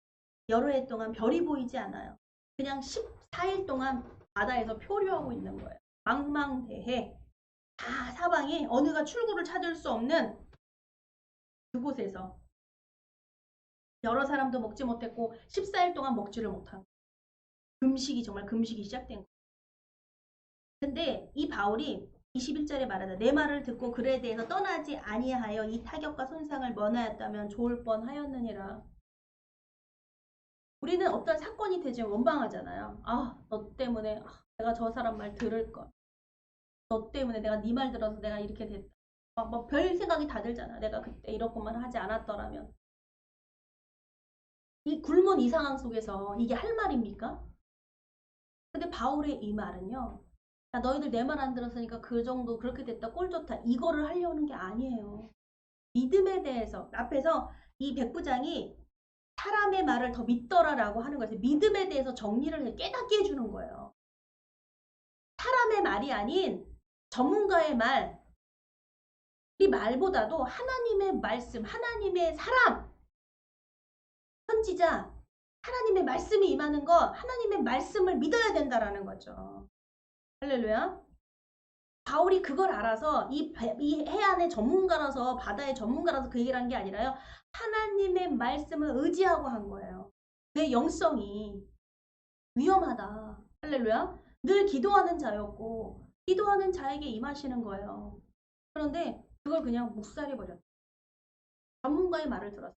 여러 해 동안 별이 보이지 않아요. 그냥 14일 동안 바다에서 표류하고 있는 거예요. 망망대해. 다 사방이 어느가 출구를 찾을 수 없는 그곳에서 여러 사람도 먹지 못했고 14일 동안 먹지를 못한 금식이 정말 금식이 시작된 거예요. 근데 이 바울이 21절에 말하다 내 말을 듣고 글에 대해서 떠나지 아니하여 이 타격과 손상을 면하였다면 좋을 뻔하였느니라. 우리는 어떤 사건이 되지 원망하잖아요. 아, 너 때문에 내가 저 사람 말 들을 걸. 너 때문에 내가 네 말 들어서 내가 이렇게 됐다. 뭐 별 생각이 다 들잖아. 내가 그때 이런 것만 하지 않았더라면. 이 굶은 이 상황 속에서 이게 할 말입니까? 근데 바울의 이 말은요. 야, 너희들 내 말 안 들었으니까 그 정도 그렇게 됐다. 꼴 좋다. 이거를 하려는 게 아니에요. 믿음에 대해서 앞에서 이 백부장이 사람의 말을 더 믿더라라고 하는 거예요. 믿음에 대해서 정리를 깨닫게 해주는 거예요. 사람의 말이 아닌 전문가의 말, 이 말보다도 하나님의 말씀, 하나님의 사람, 선지자, 하나님의 말씀이 임하는 거, 하나님의 말씀을 믿어야 된다라는 거죠. 할렐루야. 바울이 그걸 알아서 이 해안의 전문가라서 바다의 전문가라서 그 얘기를 한 게 아니라요. 하나님의 말씀을 의지하고 한 거예요. 내 영성이 위험하다. 할렐루야. 늘 기도하는 자였고 기도하는 자에게 임하시는 거예요. 그런데 그걸 그냥 묵살해버렸다. 전문가의 말을 들었어.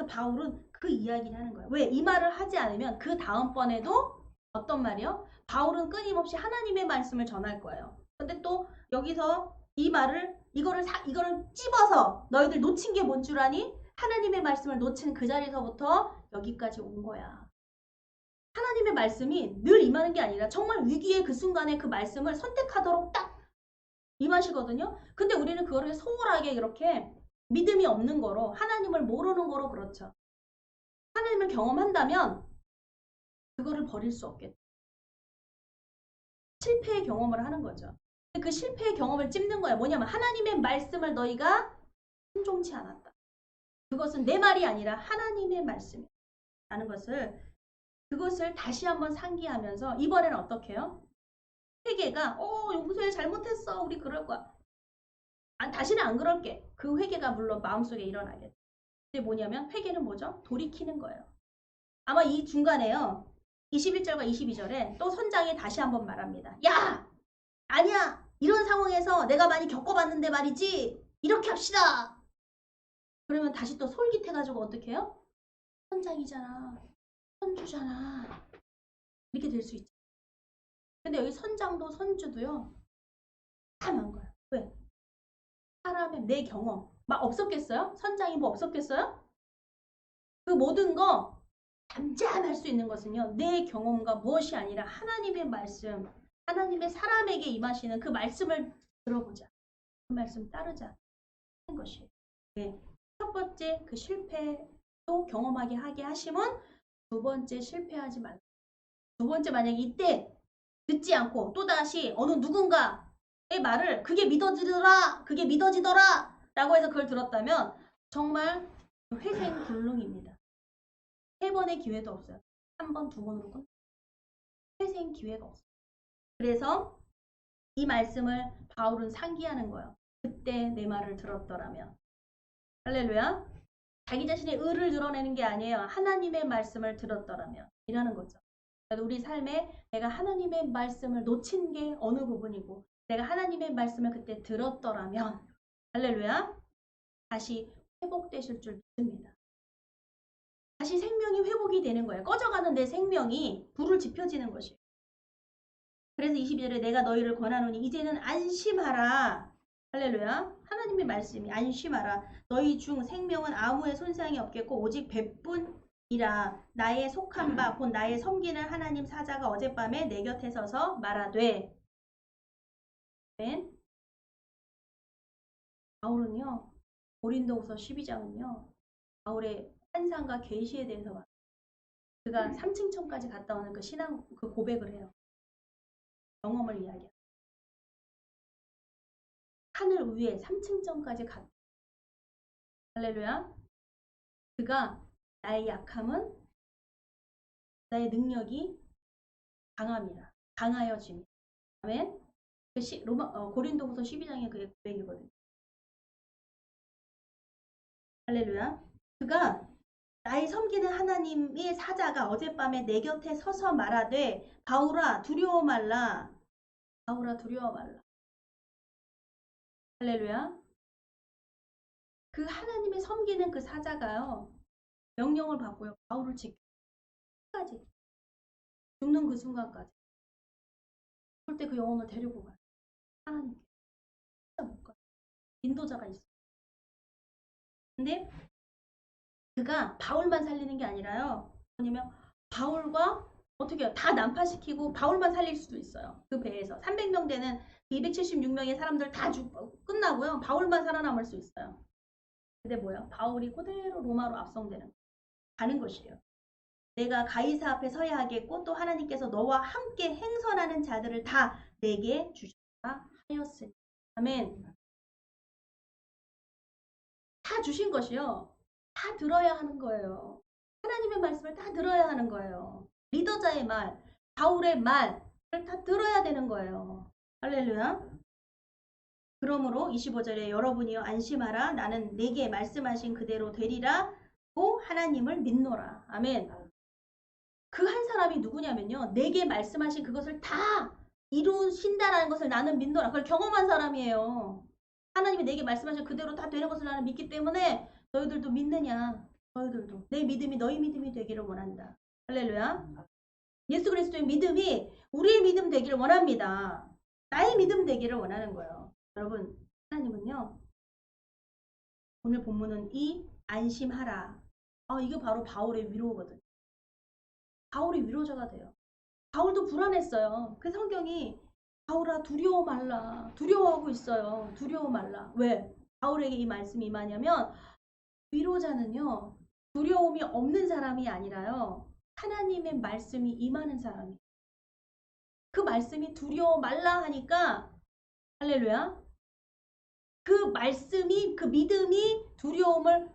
바울은 그 이야기를 하는 거예요. 왜? 이 말을 하지 않으면 그 다음번에도 어떤 말이요? 바울은 끊임없이 하나님의 말씀을 전할 거예요. 근데 또 여기서 이 말을 이거를 찝어서 너희들 놓친 게 뭔 줄 아니? 하나님의 말씀을 놓친 그 자리에서부터 여기까지 온 거야. 하나님의 말씀이 늘 임하는 게 아니라 정말 위기의 그 순간에 그 말씀을 선택하도록 딱 임하시거든요. 근데 우리는 그거를 소홀하게 이렇게 믿음이 없는 거로 하나님을 모르는 거로 그렇죠. 하나님을 경험한다면 그거를 버릴 수 없겠다. 실패의 경험을 하는 거죠. 그 실패의 경험을 찝는 거야. 뭐냐면 하나님의 말씀을 너희가 순종치 않았다. 그것은 내 말이 아니라 하나님의 말씀이라는 것을 그것을 다시 한번 상기하면서 이번에는 어떻게 해요? 회개가 용서해 잘못했어. 우리 그럴 거야. 다시는 안 그럴게. 그 회개가 물론 마음속에 일어나겠죠. 근데 뭐냐면 회개는 뭐죠? 돌이키는 거예요. 아마 이 중간에요. 21절과 22절에 또 선장이 다시 한번 말합니다. 야! 아니야! 이런 상황에서 내가 많이 겪어봤는데 말이지. 이렇게 합시다. 그러면 다시 또 솔깃해가지고 어떻게 해요? 선장이잖아. 선주잖아. 이렇게 될 수 있죠. 근데 여기 선장도 선주도요. 참한 거예요. 왜? 사람의 내 경험. 막 없었겠어요? 선장이 뭐 없었겠어요? 그 모든 거 잠잠할 수 있는 것은요. 내 경험과 무엇이 아니라 하나님의 말씀, 하나님의 사람에게 임하시는 그 말씀을 들어보자. 그 말씀 따르자 하는 것이에요. 네. 첫 번째 그 실패도 경험하게 하게 하심은 두 번째 실패하지 말라. 두 번째 만약에 이때 듣지 않고 또다시 어느 누군가의 말을 그게 믿어지더라 그게 믿어지더라 라고 해서 그걸 들었다면 정말 회생불능입니다. 세 번의 기회도 없어요. 한 번, 두 번으로 끝. 회생 기회가 없어요. 그래서 이 말씀을 바울은 상기하는 거예요. 그때 내 말을 들었더라면. 할렐루야. 자기 자신의 의를 드러내는 게 아니에요. 하나님의 말씀을 들었더라면. 이라는 거죠. 우리 삶에 내가 하나님의 말씀을 놓친 게 어느 부분이고 내가 하나님의 말씀을 그때 들었더라면 할렐루야. 다시 회복되실 줄 믿습니다. 다시 생명이 회복이 되는 거예요. 꺼져가는 내 생명이 불을 지펴지는 것이에요. 그래서 22절에 내가 너희를 권하노니 이제는 안심하라. 할렐루야. 하나님의 말씀이 안심하라. 너희 중 생명은 아무의 손상이 없겠고 오직 배뿐이라. 나의 속한 바 곧 나의 섬기는 하나님 사자가 어젯밤에 내 곁에 서서 말하되. 아멘. 바울은요. 고린도후서 12장은요. 바울의 환상과 계시에 대해서 말해요. 그가 3층 천까지 갔다 오는 그 신앙 그 고백을 해요. 경험을 이야기해요. 하늘 위에 3층전까지 갔다. 할렐루야. 그가 나의 약함은 나의 능력이 강함이라. 강하여짐. 아멘. 고린도후서 12장에 그게 고백이거든요. 할렐루야. 그가 나의 섬기는 하나님의 사자가 어젯밤에 내 곁에 서서 말하되 바울아 두려워 말라. 바울아 두려워 말라. 할렐루야. 그 하나님의 섬기는 그 사자가요. 명령을 받고요. 바울을 지켜까지 죽는 그 순간까지. 그럴 때 그 영혼을 데리고 가요. 하나님께. 진짜 못 가요. 인도자가 있어요. 근데 그가 바울만 살리는 게 아니라요. 뭐냐면 바울과 어떻게 해요? 다 난파시키고 바울만 살릴 수도 있어요. 그 배에서 300명 되는 276명의 사람들 다 끝나고요. 바울만 살아남을 수 있어요. 근데 뭐야? 바울이 그대로 로마로 압송되는 가는 것이에요. 내가 가이사 앞에 서야 하겠고 또 하나님께서 너와 함께 행선하는 자들을 다 내게 주셨다 하였으니. 아멘. 다 주신 것이요. 다 들어야 하는 거예요. 하나님의 말씀을 다 들어야 하는 거예요. 리더자의 말, 바울의 말을 다 들어야 되는 거예요. 할렐루야. 그러므로 25절에 여러분이여 안심하라. 나는 내게 말씀하신 그대로 되리라. 고 하나님을 믿노라. 아멘. 그 한 사람이 누구냐면요. 내게 말씀하신 그것을 다 이루신다라는 것을 나는 믿노라. 그걸 경험한 사람이에요. 하나님이 내게 말씀하신 그대로 다 되는 것을 나는 믿기 때문에 너희들도 믿느냐? 너희들도 내 믿음이 너희 믿음이 되기를 원한다. 할렐루야. 예수 그리스도의 믿음이 우리의 믿음 되기를 원합니다. 나의 믿음 되기를 원하는 거예요. 여러분, 하나님은요. 오늘 본문은 이 안심하라. 이게 바로 바울의 위로거든요. 바울이 위로자가 돼요. 바울도 불안했어요. 그 성경이 바울아 두려워 말라. 두려워하고 있어요. 두려워 말라. 왜? 바울에게 이 말씀이 임하냐면 위로자는요. 두려움이 없는 사람이 아니라요. 하나님의 말씀이 임하는 사람이에요. 그 말씀이 두려워 말라 하니까 할렐루야. 그 말씀이 그 믿음이 두려움을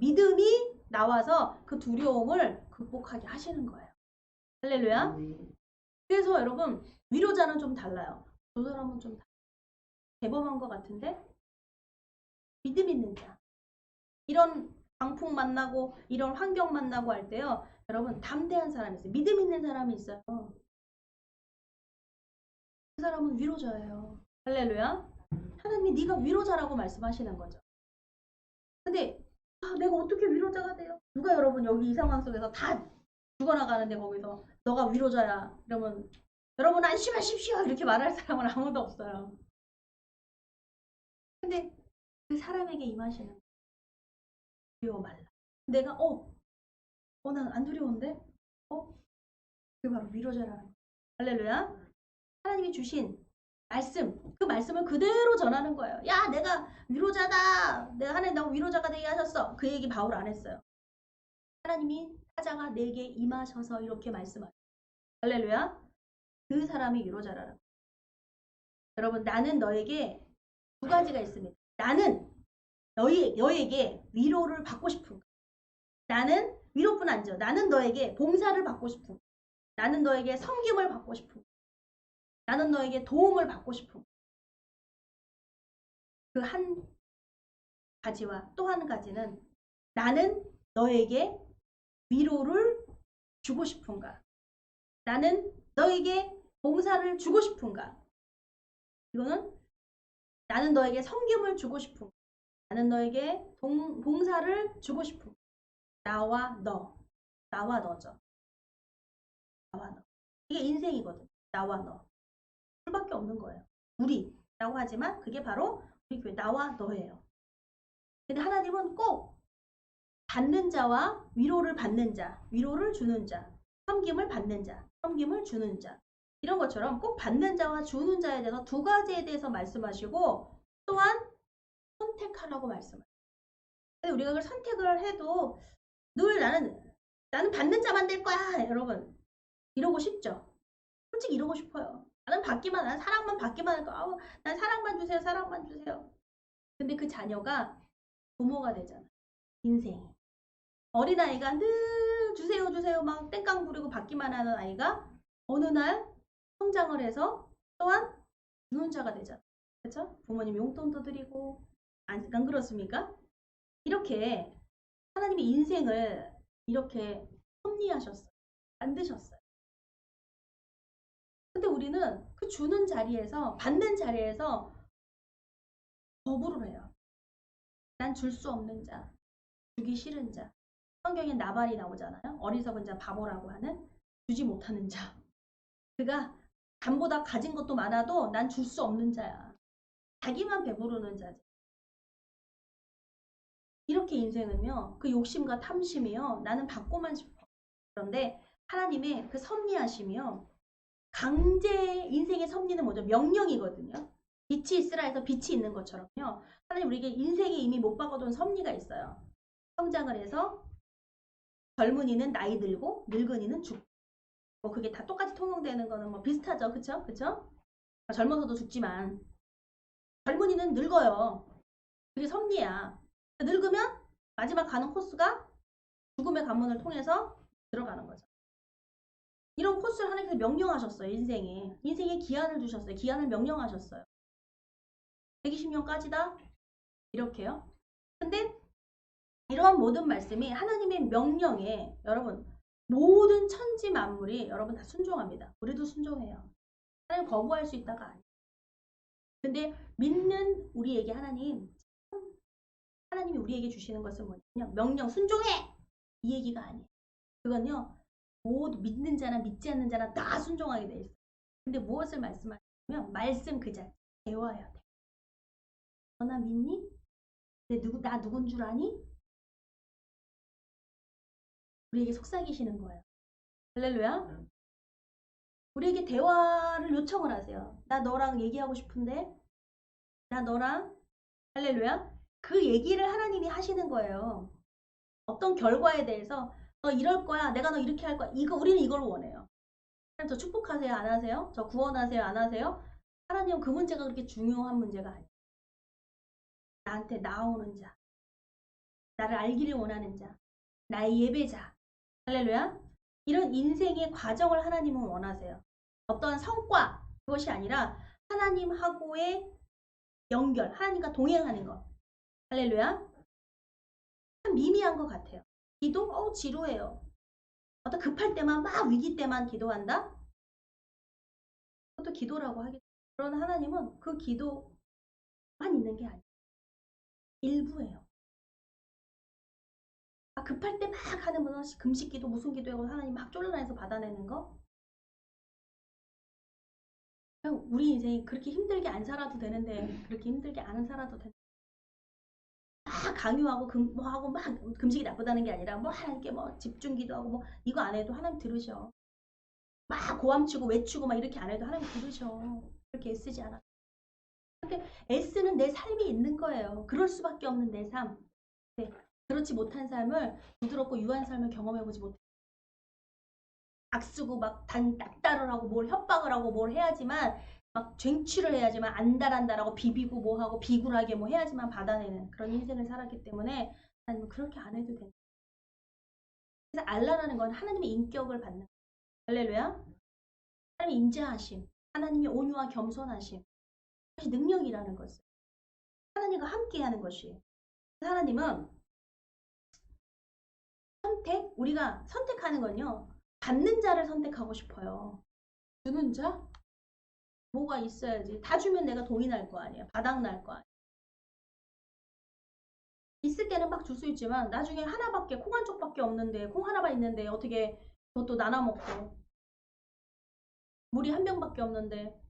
믿음이 나와서 그 두려움을 극복하게 하시는 거예요. 할렐루야. 그래서 여러분 위로자는 좀 달라요. 저 사람은 좀 대범한 것 같은데 믿음 있는 자. 이런 광풍 만나고 이런 환경 만나고 할 때요. 여러분 담대한 사람이 있어요. 믿음 있는 사람이 있어요. 그 사람은 위로자예요. 할렐루야. 하나님이 네가 위로자라고 말씀하시는 거죠. 근데 내가 어떻게 위로자가 돼요? 누가 여러분 여기 이 상황 속에서 다 죽어나가는데 거기서 너가 위로자야. 이러면 여러분 안심하십시오. 이렇게 말할 사람은 아무도 없어요. 근데 그 사람에게 임하시는 두려워 말라. 내가 난 안 두려운데? 그게 바로 위로자라는 거예요. 할렐루야. 하나님이 주신 말씀, 그 말씀을 그대로 전하는 거예요. 야, 내가 위로자다. 내가 하나님 나 위로자가 되게 하셨어. 그 얘기 바울 안 했어요. 하나님이 사자가 내게 임하셔서 이렇게 말씀하셔요. 할렐루야. 그 사람이 위로자라는 거예요. 여러분, 나는 너에게 두 가지가 있습니다. 나는 너에게 위로를 받고 싶은 거예요. 나는 위로뿐 아니죠. 나는 너에게 봉사를 받고 싶은 거예요. 나는 너에게 섬김을 받고 싶은 거예요. 나는 너에게 도움을 받고 싶은 그 한 가지와 또 한 가지는 나는 너에게 위로를 주고 싶은가? 나는 너에게 봉사를 주고 싶은가? 이거는 나는 너에게 섬김을 주고 싶은가? 나는 너에게 봉사를 주고 싶은가? 나와 너죠. 나와 너. 이게 인생이거든. 나와 너. 둘밖에 없는 거예요. 우리라고 하지만 그게 바로 우리 교회 나와 너예요. 근데 하나님은 꼭 받는 자와 위로를 받는 자, 위로를 주는 자, 섬김을 받는 자, 섬김을 주는 자 이런 것처럼 꼭 받는 자와 주는 자에 대해서 두 가지에 대해서 말씀하시고 또한 선택하라고 말씀하세요. 근데 우리가 그걸 선택을 해도 늘 나는 받는 자만 될 거야 여러분 이러고 싶죠. 솔직히 이러고 싶어요. 나는 사랑만 받기만 할 거야. 난 사랑만 주세요. 사랑만 주세요. 근데 그 자녀가 부모가 되잖아. 인생이. 어린아이가 늘 주세요 주세요 막 땡깡 부리고 받기만 하는 아이가 어느 날 성장을 해서 또한 주는 자가 되잖아. 그렇죠? 부모님 용돈도 드리고 안 그렇습니까? 이렇게 하나님의 인생을 이렇게 섭리하셨어요. 만드셨어요. 근데 우리는 그 주는 자리에서 받는 자리에서 거부를 해요. 난 줄 수 없는 자, 주기 싫은 자. 성경에 나발이 나오잖아요. 어리석은 자, 바보라고 하는 주지 못하는 자. 그가 남보다 가진 것도 많아도 난 줄 수 없는 자야. 자기만 배부르는 자지. 이렇게 인생은요. 그 욕심과 탐심이요. 나는 받고만 싶어. 그런데 하나님의 그 섭리하심이요. 강제 인생의 섭리는 뭐죠? 명령이거든요. 빛이 있으라 해서 빛이 있는 것처럼요. 하나님 우리에게 인생에 이미 못 바꿔둔 섭리가 있어요. 성장을 해서 젊은이는 나이 들고 늙은이는 죽고 뭐 그게 다 똑같이 통용되는 거는 뭐 비슷하죠. 그쵸? 그쵸? 젊어서도 죽지만 젊은이는 늙어요. 그게 섭리야. 늙으면 마지막 가는 코스가 죽음의 관문을 통해서 들어가는 거죠. 이런 코스를 하나님께서 명령하셨어요. 인생에 기한을 두셨어요. 기한을 명령하셨어요. 120년까지다 이렇게요. 근데 이러한 모든 말씀이 하나님의 명령에 여러분 모든 천지 만물이 여러분 다 순종합니다. 우리도 순종해요. 하나님 거부할 수 있다가 아니에요. 근데 믿는 우리에게 하나님이 우리에게 주시는 것은 뭐냐면 명령 순종해 이 얘기가 아니에요. 그건요 모두 믿는 자나 믿지 않는 자나 다 순종하게 돼 있어요. 근데 무엇을 말씀하시냐면 말씀 그 자체 배워야 돼. 너나 믿니? 나 누군 줄 아니? 우리에게 속삭이시는 거예요. 할렐루야. 우리에게 대화를 요청을 하세요. 나 너랑 얘기하고 싶은데 나 너랑 할렐루야. 그 얘기를 하나님이 하시는 거예요. 어떤 결과에 대해서 너 이럴 거야. 내가 너 이렇게 할 거야. 우리는 이걸 원해요. 하나님 저 축복하세요. 안 하세요? 저 구원하세요. 안 하세요? 하나님은 그 문제가 그렇게 중요한 문제가 아니에요. 나한테 나오는 자. 나를 알기를 원하는 자. 나의 예배자. 할렐루야. 이런 인생의 과정을 하나님은 원하세요. 어떠한 성과 그것이 아니라 하나님하고의 연결, 하나님과 동행하는 것. 할렐루야. 참 미미한 것 같아요. 기도? 지루해요. 어떤 급할 때만 막 위기 때만 기도한다? 그것도 기도라고 하겠죠. 그러나 하나님은 그 기도만 있는 게 아니에요. 일부예요. 급할 때 막 하는 뭐 금식 기도 무슨 기도하고 하나님 막 쫄라내서 받아내는 거? 그냥 우리 인생이 그렇게 힘들게 안 살아도 되는데 그렇게 힘들게 안 살아도 되는데 막 강요하고 뭐 하고 막 금식이 나쁘다는 게 아니라 뭐 하나님께 뭐 집중기도 하고 뭐 이거 안 해도 하나님 들으셔. 막 고함치고 외치고 막 이렇게 안 해도 하나님 들으셔. 그렇게 애쓰지 않아. 근데 애쓰는 내 삶이 있는 거예요. 그럴 수밖에 없는 내 삶. 네. 그렇지 못한 삶을 부드럽고 유한 삶을 경험해보지 못해. 악쓰고 막 낙달을 하고 뭘 협박을 하고 뭘 해야지만 막 쟁취를 해야지만 안달안달하고 비비고 뭐하고 비굴하게 뭐 해야지만 받아내는 그런 인생을 살았기 때문에 하나님은 그렇게 안 해도 된다. 그래서 알라라는 건 하나님의 인격을 받는 할렐루야. 하나님의 인자하심, 하나님의 온유와 겸손하심, 그것이 능력이라는 것을 하나님과 함께하는 것이 하나님은 우리가 선택하는 건요 받는 자를 선택하고 싶어요. 주는 자? 뭐가 있어야지. 다 주면 내가 돈이 날 거 아니야. 바닥 날 거 아니야. 있을 때는 막 줄 수 있지만 나중에 하나밖에 콩 한 쪽밖에 없는데 콩 하나만 있는데 어떻게 그것도 나눠 먹고 물이 한 병밖에 없는데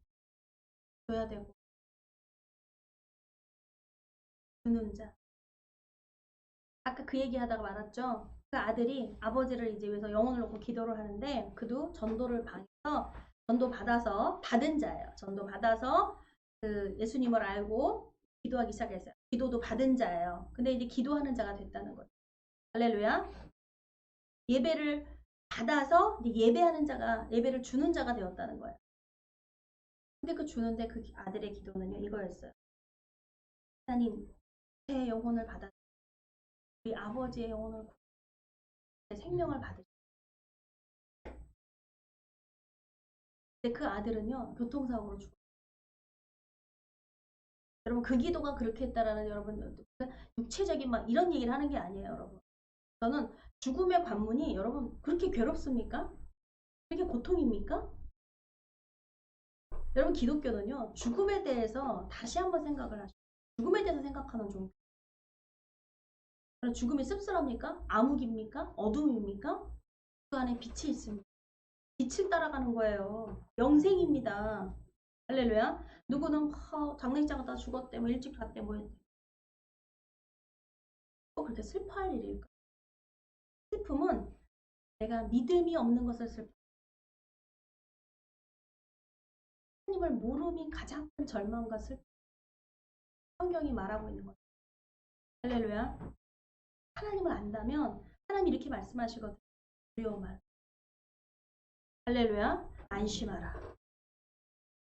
줘야 되고 주는 자. 아까 그 얘기하다가 말았죠. 그 아들이 아버지를 이제 위해서 영혼을 놓고 기도를 하는데 그도 전도를 받아서 전도 받아서 받은 자예요. 전도 받아서 그 예수님을 알고 기도하기 시작했어요. 기도도 받은 자예요. 근데 이제 기도하는 자가 됐다는 거죠. 할렐루야. 예배를 받아서 예배하는 자가 예배를 주는 자가 되었다는 거예요. 근데 그 주는데 그 아들의 기도는요 이거였어요. 하나님 제 영혼을 받아 우리 아버지의 영혼을 제 생명을 받으. 근데 그 아들은요 교통사고로 죽었어요. 여러분 그 기도가 그렇게 했다라는 여러분 육체적인 막 이런 얘기를 하는 게 아니에요, 여러분. 저는 죽음의 관문이 여러분 그렇게 괴롭습니까? 그렇게 고통입니까? 여러분 기독교는요 죽음에 대해서 다시 한번 생각을 하시고 죽음에 대해서 생각하는 종교. 죽음이 씁쓸합니까? 암흑입니까? 어둠입니까? 그 안에 빛이 있습니다. 빛을 따라가는 거예요. 영생입니다. 할렐루야. 누구는 장례식 갔다 죽었대, 뭐 일찍 갔대, 뭐 했대. 꼭 그렇게 슬퍼할 일일까? 슬픔은 내가 믿음이 없는 것을 슬픔. 하나님을 모름이 가장 큰 절망과 슬픔. 성경이 말하고 있는 거예요. 할렐루야. 하나님을 안다면 하나님이 이렇게 말씀하시거든요. 두려워 말. 할렐루야. 안심하라.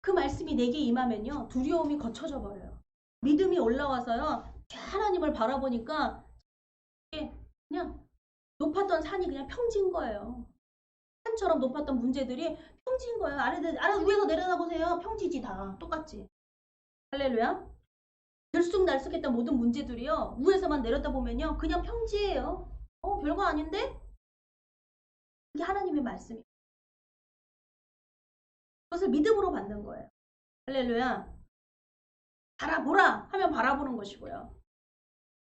그 말씀이 내게 임하면요. 두려움이 거쳐져 버려요. 믿음이 올라와서요. 하나님을 바라보니까 그냥 높았던 산이 그냥 평진 거예요. 산처럼 높았던 문제들이 평진 거예요. 위에서 내려다보세요. 평지지 다. 똑같지. 할렐루야. 들쑥날쑥했던 모든 문제들이요. 위에서만 내려다보면요. 그냥 평지예요. 별거 아닌데? 이게 하나님의 말씀이에요. 그것을 믿음으로 받는 거예요. 할렐루야. 바라보라 하면 바라보는 것이고요.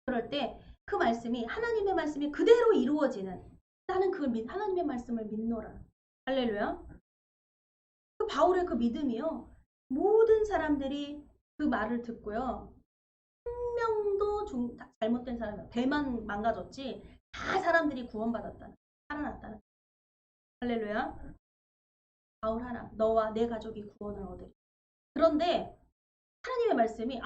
그럴 때 그 말씀이 하나님의 말씀이 그대로 이루어지는 나는 하나님의 말씀을 믿노라. 할렐루야. 그 바울의 그 믿음이요. 모든 사람들이 그 말을 듣고요. 한 명도 잘못된 사람이 배만 망가졌지 다 사람들이 구원받았다는 살아났다는. 할렐루야. 바울 하나 너와 내 가족이 구원을 얻으리. 그런데 하나님의 말씀이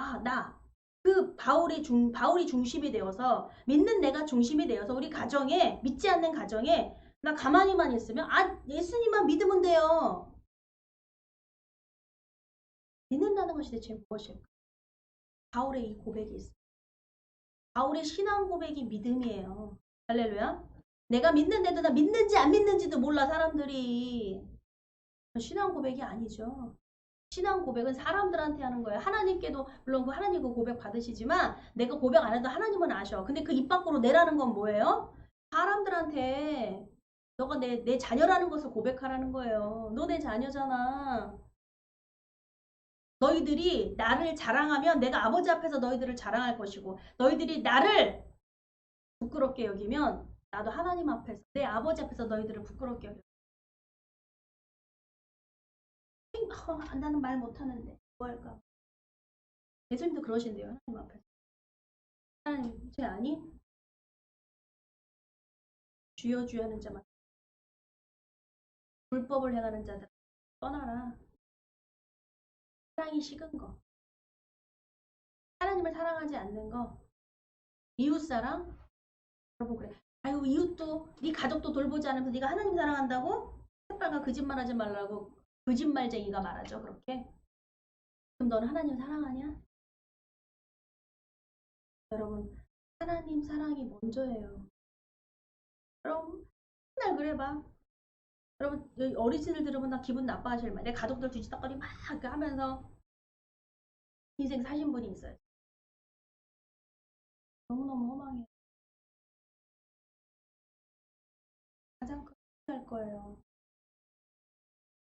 바울이 중심이 되어서 믿는 내가 중심이 되어서 우리 가정에 믿지 않는 가정에 나 가만히만 있으면 예수님만 믿으면 돼요. 믿는다는 것이 대체 무엇일까? 바울의 이 고백이 있습니다. 바울의 신앙 고백이 믿음이에요. 할렐루야. 내가 믿는데도 나 믿는지 안 믿는지도 몰라 사람들이. 신앙 고백이 아니죠. 신앙 고백은 사람들한테 하는 거예요. 하나님께도 물론 그 하나님 그 고백 받으시지만 내가 고백 안 해도 하나님은 아셔. 근데 그 입 밖으로 내라는 건 뭐예요? 사람들한테 너가 내 자녀라는 것을 고백하라는 거예요. 너 내 자녀잖아. 너희들이 나를 자랑하면 내가 아버지 앞에서 너희들을 자랑할 것이고 너희들이 나를 부끄럽게 여기면 나도 하나님 앞에서 내 아버지 앞에서 너희들을 부끄럽게 여겨. 나는 말 못하는데 뭐 할까? 예수님도 그러신대요. 하나님 앞에서. 하나님 쟤 아니? 주여 주여 하는 자만 불법을 행하는 자들 떠나라. 사랑이 식은 거. 하나님을 사랑하지 않는 거. 이웃사랑? 여러분 그래. 아유 이웃도 네 가족도 돌보지 않으면서 네가 하나님 사랑한다고? 새빨간 거짓말하지 말라고 거짓말쟁이가 말하죠. 그렇게. 그럼 너는 하나님 사랑하냐? 여러분 하나님 사랑이 먼저예요. 여러분 맨날 그래봐. 여러분 어르신들 들으면 나 기분 나빠하실 말. 내 가족들 뒤지다거리 막 하면서 인생 사신 분이 있어요. 너무너무 허망해. 가장 큰할 거예요.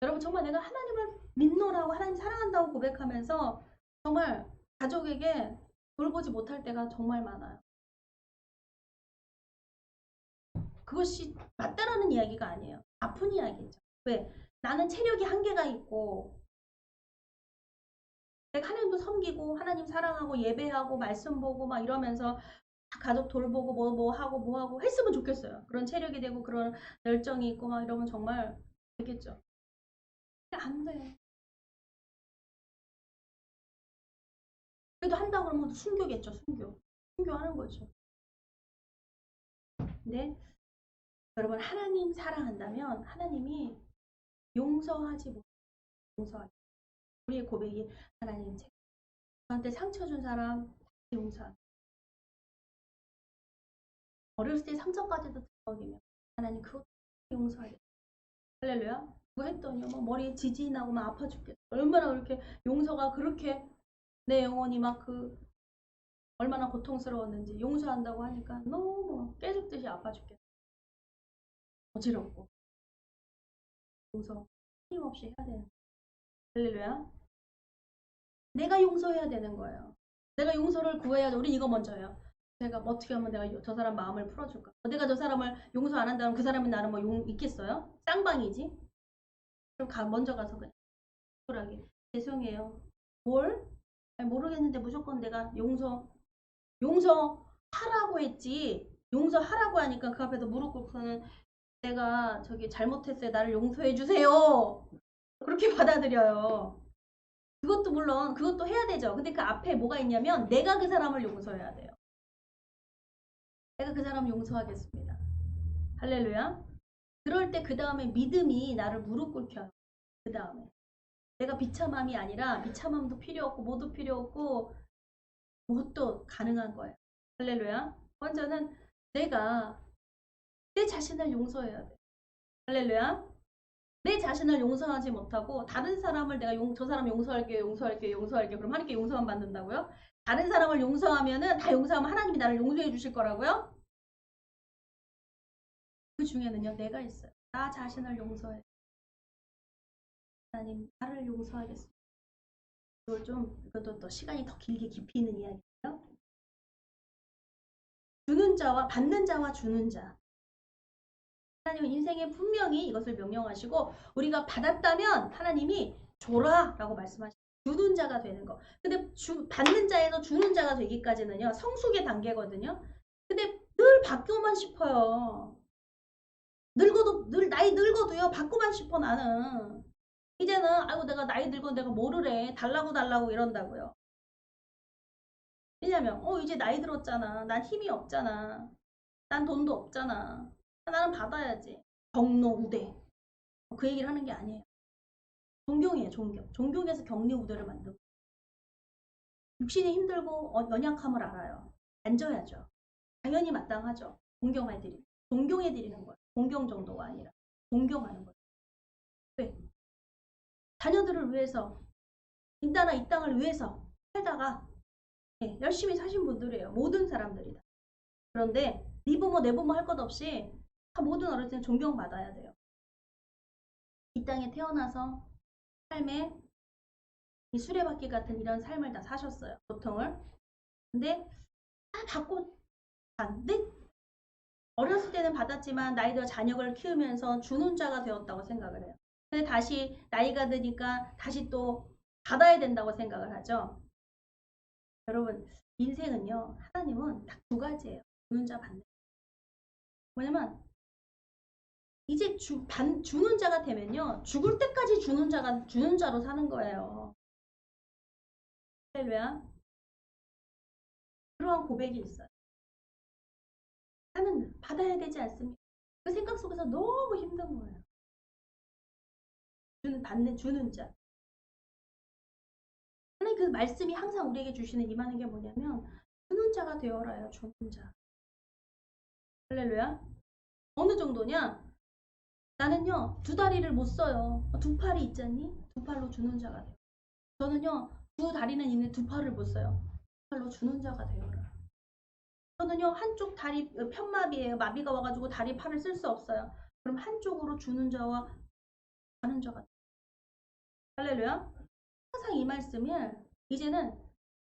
여러분 정말 내가 하나님을 믿노라고 하나님 사랑한다고 고백하면서 정말 가족에게 돌보지 못할 때가 정말 많아요. 그것이 맞다라는 이야기가 아니에요. 아픈 이야기죠. 왜? 나는 체력이 한계가 있고 내가 하나님도 섬기고 하나님 사랑하고 예배하고 말씀 보고 막 이러면서 가족 돌보고 뭐 하고 했으면 좋겠어요. 그런 체력이 되고 그런 열정이 있고 막 이러면 정말 되겠죠. 안 돼. 그래도 한다 그러면 순교겠죠. 순교하는 거죠. 근데 여러분 하나님 사랑한다면 하나님이 용서하지 못 용서하지. 우리의 고백이 하나님 저한테 상처 준 사람 용서. 어렸을 때 상처까지도 들어오면 하나님 그것도 용서하겠다. 할렐루야. 뭐 했더니 막 머리에 지진이 나고 막 아파 죽겠어. 얼마나 그렇게 용서가 그렇게 내 영혼이 막 얼마나 고통스러웠는지 용서한다고 하니까 너무 깨죽듯이 아파 죽겠어. 어지럽고 용서 힘없이 해야 되는 거예요. 할렐루야. 내가 용서해야 되는 거예요. 내가 용서를 구해야 돼. 우리 이거 먼저 해요. 내가 어떻게 하면 내가 저 사람 마음을 풀어줄까? 내가 저 사람을 용서 안 한다면 그 사람이 나를 뭐 있겠어요? 쌍방이지? 그럼 먼저 가서 그냥 쿨하게 죄송해요. 뭘? 아니, 모르겠는데 무조건 내가 용서하라고 했지. 용서하라고 하니까 그 앞에서 무릎 꿇고서는 내가 저기 잘못했어요. 나를 용서해 주세요. 그렇게 받아들여요. 그것도 물론 그것도 해야 되죠. 근데 그 앞에 뭐가 있냐면 내가 그 사람을 용서해야 돼요. 내가 그 사람 용서하겠습니다. 할렐루야. 그럴 때 그 다음에 믿음이 나를 무릎 꿇혀요. 그 다음에 내가 비참함이 아니라 비참함도 필요 없고 뭐도 필요 없고 무엇도 가능한 거예요. 할렐루야. 먼저는 내가 내 자신을 용서해야 돼. 할렐루야. 내 자신을 용서하지 못하고 다른 사람을 내가 저 사람 용서할게요. 그럼 하나님께 용서만 받는다고요? 다른 사람을 용서하면은 다 용서하면 하나님이 나를 용서해 주실 거라고요? 그 중에는요. 내가 있어요. 나 자신을 용서해. 하나님 나를 용서하겠습니다. 이것도 또 시간이 더 길게 깊이 있는 이야기예요. 주는 자와 받는 자와 주는 자. 하나님은 인생에 분명히 이것을 명령하시고 우리가 받았다면 하나님이 줘라 라고 말씀하시고 주는 자가 되는 거. 근데 받는 자에서 주는 자가 되기까지는요. 성숙의 단계거든요. 근데 늘 받고만 싶어요. 나이 늙어도요. 받고만 싶어 나는. 이제는 아이고 내가 나이 들고 내가 뭐를 해. 달라고 이런다고요. 왜냐면 이제 나이 들었잖아. 난 힘이 없잖아. 난 돈도 없잖아. 나는 받아야지. 경로 우대. 그 얘기를 하는 게 아니에요. 존경이에요. 존경해서 격리 우대를 만들고. 육신이 힘들고 연약함을 알아요. 앉아야죠. 당연히 마땅하죠. 존경해드리는 거예요. 존경 정도가 아니라 존경하는 거예요. 왜? 자녀들을 위해서 이 나라 이 땅을 위해서 살다가 열심히 사신 분들이에요. 모든 사람들이다. 그런데 네 부모 내 부모 할 것 없이 모든 어르신은 존경받아야 돼요. 이 땅에 태어나서 삶에 이 수레바퀴 같은 이런 삶을 다 사셨어요. 고통을. 근데 다 받고 근데 어렸을 때는 받았지만 나이 들어 자녀를 키우면서 주는 자가 되었다고 생각을 해요. 근데 다시 나이가 드니까 다시 또 받아야 된다고 생각을 하죠. 여러분 인생은요. 하나님은 딱 두 가지예요. 주는 자 받는 자. 뭐냐면 이제 주는 자가 되면요. 죽을 때까지 주는 자로 사는 거예요. 할렐루야. 그러한 고백이 있어요. 나는 받아야 되지 않습니까? 그 생각 속에서 너무 힘든 거예요. 주는 자. 하나님 그 말씀이 항상 우리에게 주시는 임하는 게 뭐냐면 주는 자가 되어라요. 주는 자. 할렐루야. 어느 정도냐? 나는요. 두 다리를 못 써요. 두 팔이 있잖니? 두 팔로 주는 자가 돼요. 저는요. 두 다리는 있는데 두 팔을 못 써요. 두 팔로 주는 자가 되어라. 저는요. 한쪽 다리 편마비예요. 마비가 와가지고 다리 팔을 쓸 수 없어요. 그럼 한쪽으로 주는 자와 가는 자가 돼요. 할렐루야. 항상 이 말씀을 이제는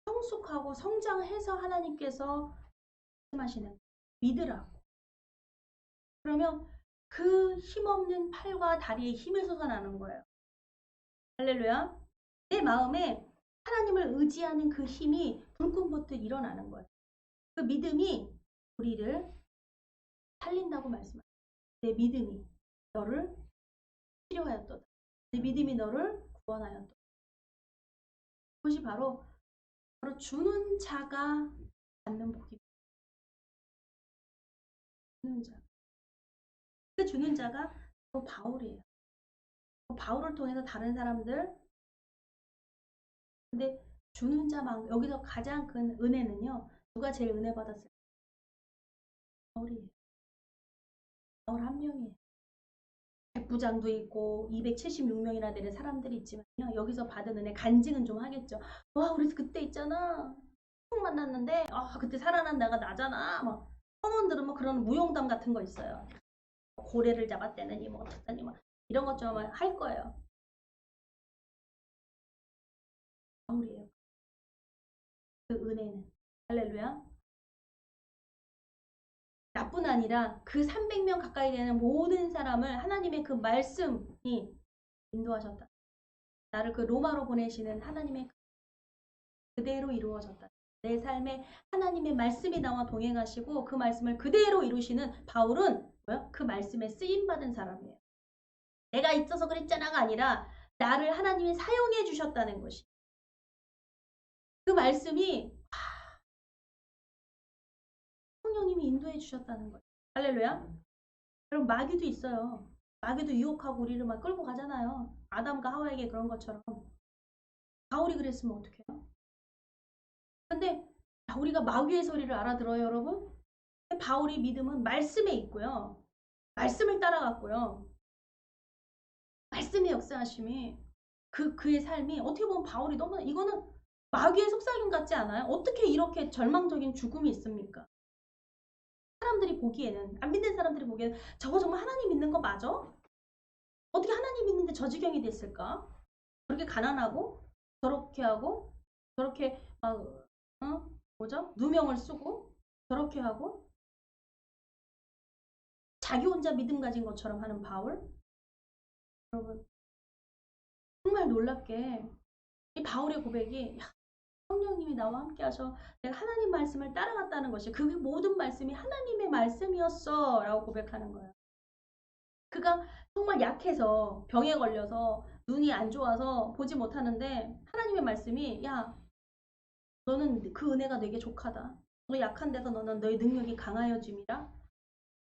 성숙하고 성장해서 하나님께서 말씀하시는 믿으라고. 그러면 그 힘없는 팔과 다리에 힘이 솟아나는 거예요. 할렐루야. 내 마음에 하나님을 의지하는 그 힘이 불끈부터 일어나는 거예요. 그 믿음이 우리를 살린다고 말씀하세요. 내 믿음이 너를 치료하였도다. 내 믿음이 너를 구원하였도다. 그것이 바로 주는 자가 받는 복입니다. 주는 자. 그 주는 자가 바울이에요. 바울을 통해서 다른 사람들 근데 주는 자만 여기서 가장 큰 은혜는요. 누가 제일 은혜 받았을까요? 바울이에요. 바울 한 명이에요. 백부장도 있고 276명이나 되는 사람들이 있지만요. 여기서 받은 은혜 간증은 좀 하겠죠. 와, 우리 그때 있잖아. 총 만났는데 그때 살아난 나가 나잖아. 막 선언 들으면 그런 무용담 같은 거 있어요. 고래를 잡았다느니 뭐 어쩌다니 뭐 이런 것 좀 할 거예요. 바울이에요. 그 은혜는. 할렐루야. 나뿐 아니라 그 300명 가까이 되는 모든 사람을 하나님의 그 말씀이 인도하셨다. 나를 그 로마로 보내시는 하나님의 그대로 이루어졌다. 내 삶에 하나님의 말씀이 나와 동행하시고 그 말씀을 그대로 이루시는 바울은 뭐야? 그 말씀에 쓰임받은 사람이에요. 내가 있어서 그랬잖아가 아니라 나를 하나님이 사용해 주셨다는 것이. 그 말씀이 성령님이 인도해 주셨다는 거예요. 할렐루야. 여러분 마귀도 있어요. 마귀도 유혹하고 우리를 막 끌고 가잖아요. 아담과 하와에게 그런 것처럼. 바울이 그랬으면 어떡해요? 근데 우리가 마귀의 소리를 알아들어요, 여러분? 바울이 믿음은 말씀에 있고요. 말씀을 따라갔고요. 말씀의 역사하심이 그의 삶이 어떻게 보면 바울이 너무 이거는 마귀의 속삭임 같지 않아요? 어떻게 이렇게 절망적인 죽음이 있습니까? 사람들이 보기에는 안 믿는 사람들이 보기에는 저거 정말 하나님 믿는 거 맞아? 어떻게 하나님 믿는데 저 지경이 됐을까? 저렇게 가난하고 저렇게 하고 저렇게 막 뭐죠? 누명을 쓰고 저렇게 하고 자기 혼자 믿음 가진 것처럼 하는 바울? 여러분 정말 놀랍게 이 바울의 고백이 성령님이 나와 함께 하셔 내가 하나님 말씀을 따라갔다는 것이 그 모든 말씀이 하나님의 말씀이었어 라고 고백하는 거예요. 그가 정말 약해서 병에 걸려서 눈이 안 좋아서 보지 못하는데 하나님의 말씀이 야 너는 그 은혜가 되게 족하다. 너 약한 데서 너는 너의 능력이 강하여짐이라.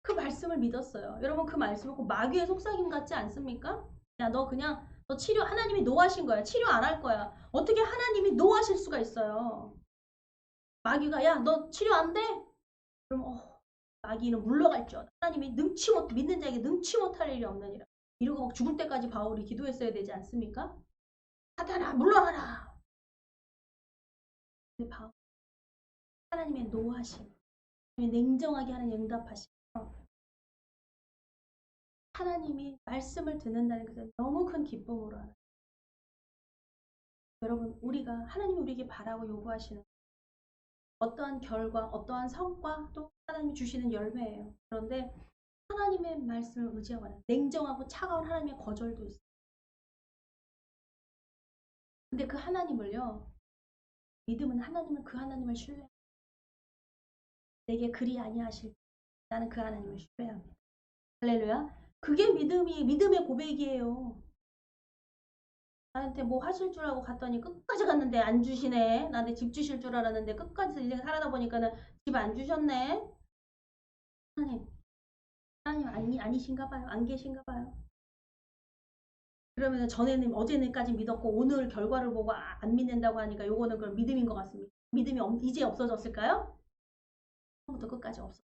그 말씀을 믿었어요. 여러분 그 말씀은 꼭 마귀의 속삭임 같지 않습니까? 야 너 그냥 너 치료 하나님이 노하신 거야. 치료 안 할 거야. 어떻게 하나님이 노하실 수가 있어요. 마귀가 야 너 치료 안 돼? 그럼 마귀는 물러갈 줄 알아. 하나님이 능치 못 믿는 자에게 능치 못할 일이 없느니라. 이러고 막 죽을 때까지 바울이 기도했어야 되지 않습니까? 사탄아 물러가라. 근데 바울 하나님의 노하심, 냉정하게 하는 응답하심. 하나님이 말씀을 듣는다는 것은 너무 큰 기쁨으로 하는. 여러분 우리가 하나님이 우리에게 바라고 요구하시는 어떠한 결과, 어떠한 성과 또 하나님이 주시는 열매예요. 그런데 하나님의 말씀을 의지하고 하는 냉정하고 차가운 하나님의 거절도 있어요. 근데 그 하나님을요. 믿음은 하나님은 그 하나님을 신뢰해요. 내게 그리 아니하실 나는 그 하나님을 신뢰합니다. 할렐루야. 그게 믿음의 고백이에요. 나한테 뭐 하실 줄 알고 갔더니 끝까지 갔는데 안 주시네. 나한테 집 주실 줄 알았는데 끝까지 인생 살아다 보니까는 집 안 주셨네. 하나님 아니신가 봐요. 안 계신가 봐요. 그러면 전에는 어제는까지 믿었고 오늘 결과를 보고 안 믿는다고 하니까 요거는 그럼 믿음인 것 같습니다. 믿음이 이제 없어졌을까요? 처음부터 끝까지 없어.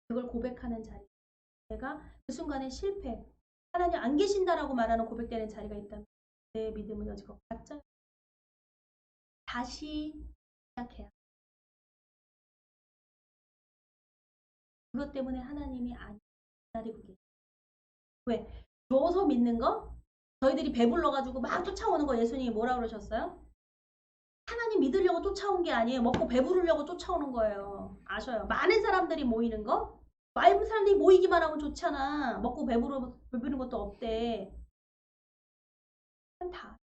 그걸 고백하는 자리. 내가 그 순간에 실패, 하나님 안 계신다라고 말하는 고백되는 자리가 있다면 내 믿음은 여지껏 가짜. 다시 시작해야. 그것 때문에 하나님이 안 기다리고 계세요. 왜? 줘서 믿는 거? 저희들이 배불러가지고 막 쫓아오는 거 예수님이 뭐라 그러셨어요? 하나님 믿으려고 쫓아온 게 아니에요. 먹고 배부르려고 쫓아오는 거예요. 아셔요. 많은 사람들이 모이는 거? 많은 사람들이 모이기만 하면 좋잖아. 먹고 배부르는 것도 없대. 다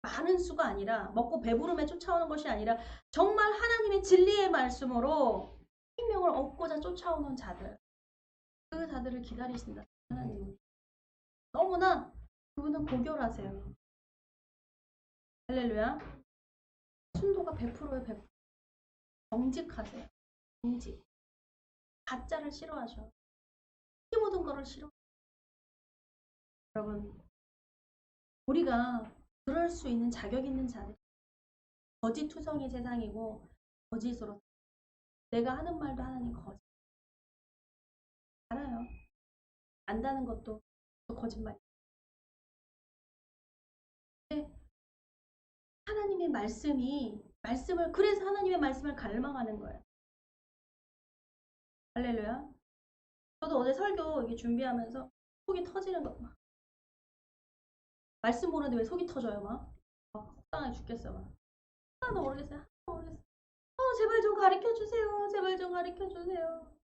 많은 수가 아니라 먹고 배부름에 쫓아오는 것이 아니라 정말 하나님의 진리의 말씀으로 생명을 얻고자 쫓아오는 자들. 그 자들을 기다리신다. 하나님은. 너무나 그분은 고결하세요. 할렐루야. 순도가 100%에 100%. 정직하세요. 정직. 가짜를 싫어하셔. 피 묻은 거를 싫어. 여러분, 우리가 그럴 수 있는 자격 있는 자들. 거짓투성이 세상이고 거짓으로 내가 하는 말도 하나님 거짓. 알아요. 안다는 것도 거짓말. 근데 하나님의 말씀을 그래서 하나님의 말씀을 갈망하는 거예요. 할렐루야. 저도 어제 설교 이게 준비하면서 속이 터지는 거 막. 말씀 보는데 왜 속이 터져요 막. 속상해 죽겠어 막. 하나도 모르겠어요. 하나도 모르겠어요. 제발 좀 가르쳐 주세요. 제발 좀 가르쳐 주세요.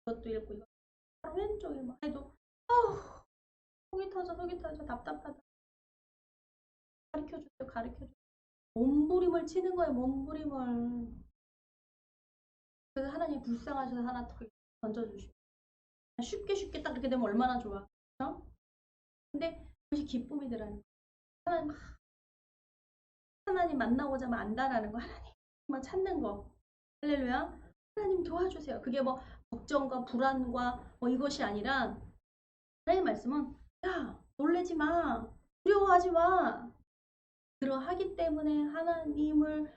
이것도 읽고 이거 왼쪽에 막 해도 속이 터져 답답하다. 가르쳐 주세요. 가르쳐 주세요. 몸부림을 치는 거예요. 몸부림을. 그래서 하나님 불쌍하셔서 하나 던져주시고 쉽게 딱 그렇게 되면 얼마나 좋아. 그렇죠? 근데 그것이 기쁨이더라는 거예요. 하나님 만나고자만 안다라는 거. 하나님만 찾는 거. 할렐루야. 하나님 도와주세요. 그게 뭐 걱정과 불안과 뭐 이것이 아니라 하나님 말씀은 야 놀래지 마. 두려워하지 마. 그러하기 때문에 하나님을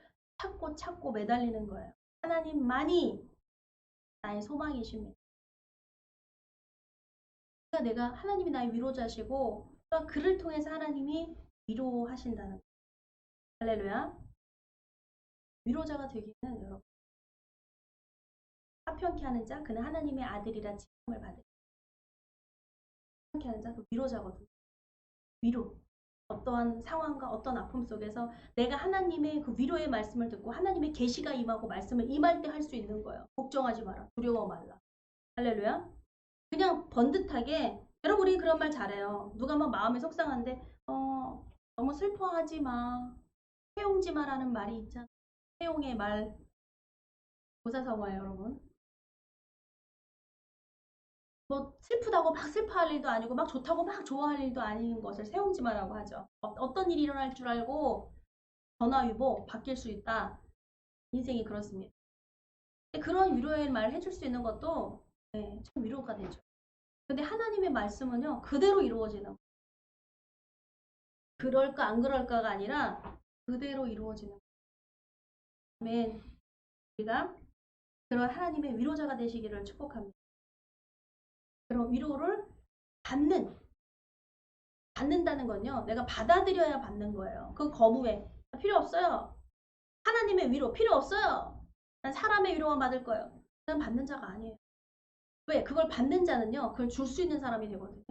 찾고 매달리는 거예요. 하나님만이 나의 소망이십니다. 내가 하나님이 나의 위로자시고 또 그를 통해서 하나님이 위로하신다는 거예요. 할렐루야. 위로자가 되기는 여러분 화평케 하는 자 그는 하나님의 아들이라 칭함을 받으리라. 화평케 하는 자 그 위로자거든요. 위로. 어떠한 상황과 어떤 아픔 속에서 내가 하나님의 그 위로의 말씀을 듣고 하나님의 계시가 임하고 말씀을 임할 때 할 수 있는 거예요. 걱정하지 마라. 두려워 말라. 할렐루야. 그냥 번듯하게 여러분 우리 그런 말 잘해요. 누가 막 마음이 속상한데 너무 슬퍼하지 마. 해용지 마라는 말이 있잖아요. 해용의 말 고사성어예요 여러분. 뭐 슬프다고 막 슬퍼할 일도 아니고 막 좋다고 막 좋아할 일도 아닌 것을 세용지마라고 하죠. 어떤 일이 일어날 줄 알고 전화위복 바뀔 수 있다. 인생이 그렇습니다. 그런 위로의 말을 해줄 수 있는 것도 참 위로가 되죠. 근데 하나님의 말씀은요 그대로 이루어지는 거예요. 그럴까 안 그럴까가 아니라 그대로 이루어지는 거예요. 아멘. 우리가 그런 하나님의 위로자가 되시기를 축복합니다. 그런 위로를 받는다는 건요. 내가 받아들여야 받는 거예요. 그 거부해. 필요 없어요. 하나님의 위로 필요 없어요. 난 사람의 위로만 받을 거예요. 난 받는 자가 아니에요. 왜? 그걸 받는 자는요. 그걸 줄 수 있는 사람이 되거든요.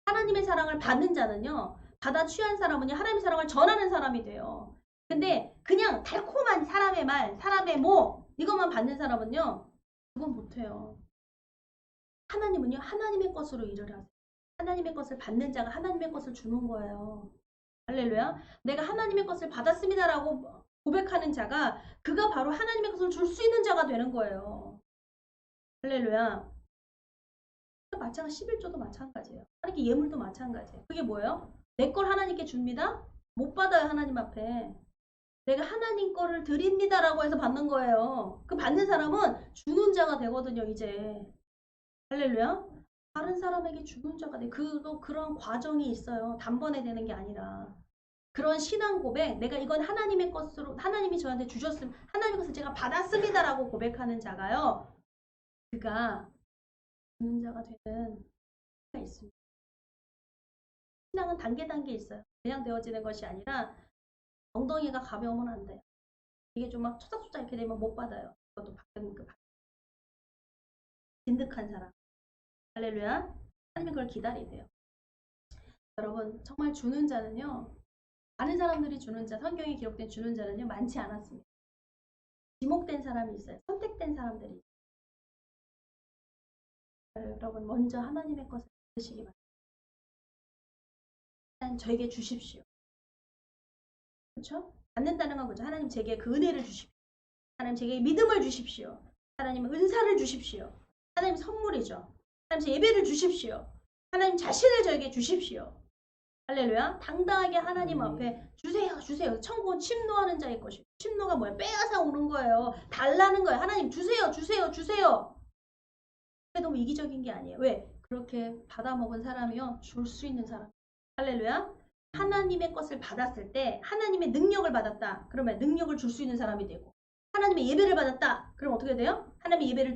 하나님의 사랑을 받는 자는요. 받아 취한 사람은요. 하나님의 사랑을 전하는 사람이 돼요. 근데 그냥 달콤한 사람의 말, 사람의 뭐 이것만 받는 사람은요. 그건 못해요. 하나님은요. 하나님의 것으로 일을 하세요. 하나님의 것을 받는 자가 하나님의 것을 주는 거예요. 할렐루야. 내가 하나님의 것을 받았습니다라고 고백하는 자가 그가 바로 하나님의 것을 줄 수 있는 자가 되는 거예요. 할렐루야. 마찬가지 11조도 마찬가지예요. 하나님께 예물도 마찬가지예요. 그게 뭐예요? 내 걸 하나님께 줍니다. 못 받아요. 하나님 앞에. 내가 하나님 거를 드립니다라고 해서 받는 거예요. 그 받는 사람은 주는 자가 되거든요. 이제. 할렐루야. 다른 사람에게 주는 자가 돼. 그런 과정이 있어요. 단번에 되는 게 아니라. 그런 신앙 고백, 내가 이건 하나님의 것으로, 하나님이 저한테 주셨음, 하나님의 것을 제가 받았습니다라고 고백하는 자가요. 그가 주는 자가 되는 자가 있습니다. 신앙은 단계 있어요. 그냥 되어지는 것이 아니라 엉덩이가 가벼우면 안 돼요. 이게 좀 막 초닥초닥 이렇게 되면 못 받아요. 그것도 받는 그 진득한 사람. 할렐루야. 하나님이 그걸 기다리세요. 여러분 정말 주는 자는요. 많은 사람들이 주는 자, 성경에 기록된 주는 자는요. 많지 않았습니다. 지목된 사람이 있어요. 선택된 사람들이. 여러분 먼저 하나님의 것을 받으시기 바랍니다. 일단 저에게 주십시오. 그렇죠? 받는다는 건 그죠? 하나님 제게 그 은혜를 주십시오. 하나님 제게 믿음을 주십시오. 하나님 은사를 주십시오. 하나님 선물이죠. 하나님 제 예배를 주십시오. 하나님 자신을 저에게 주십시오. 할렐루야. 당당하게 하나님 앞에 주세요. 천국은 침노하는 자의 것이고. 침노가 뭐야? 빼앗아 오는 거예요. 달라는 거예요. 하나님 주세요. 너무 이기적인 게 아니에요. 왜? 그렇게 받아먹은 사람이요. 줄 수 있는 사람. 할렐루야. 하나님의 것을 받았을 때 하나님의 능력을 받았다. 그러면 능력을 줄 수 있는 사람이 되고 하나님의 예배를 받았다. 그럼 어떻게 돼요? 하나님의 예배를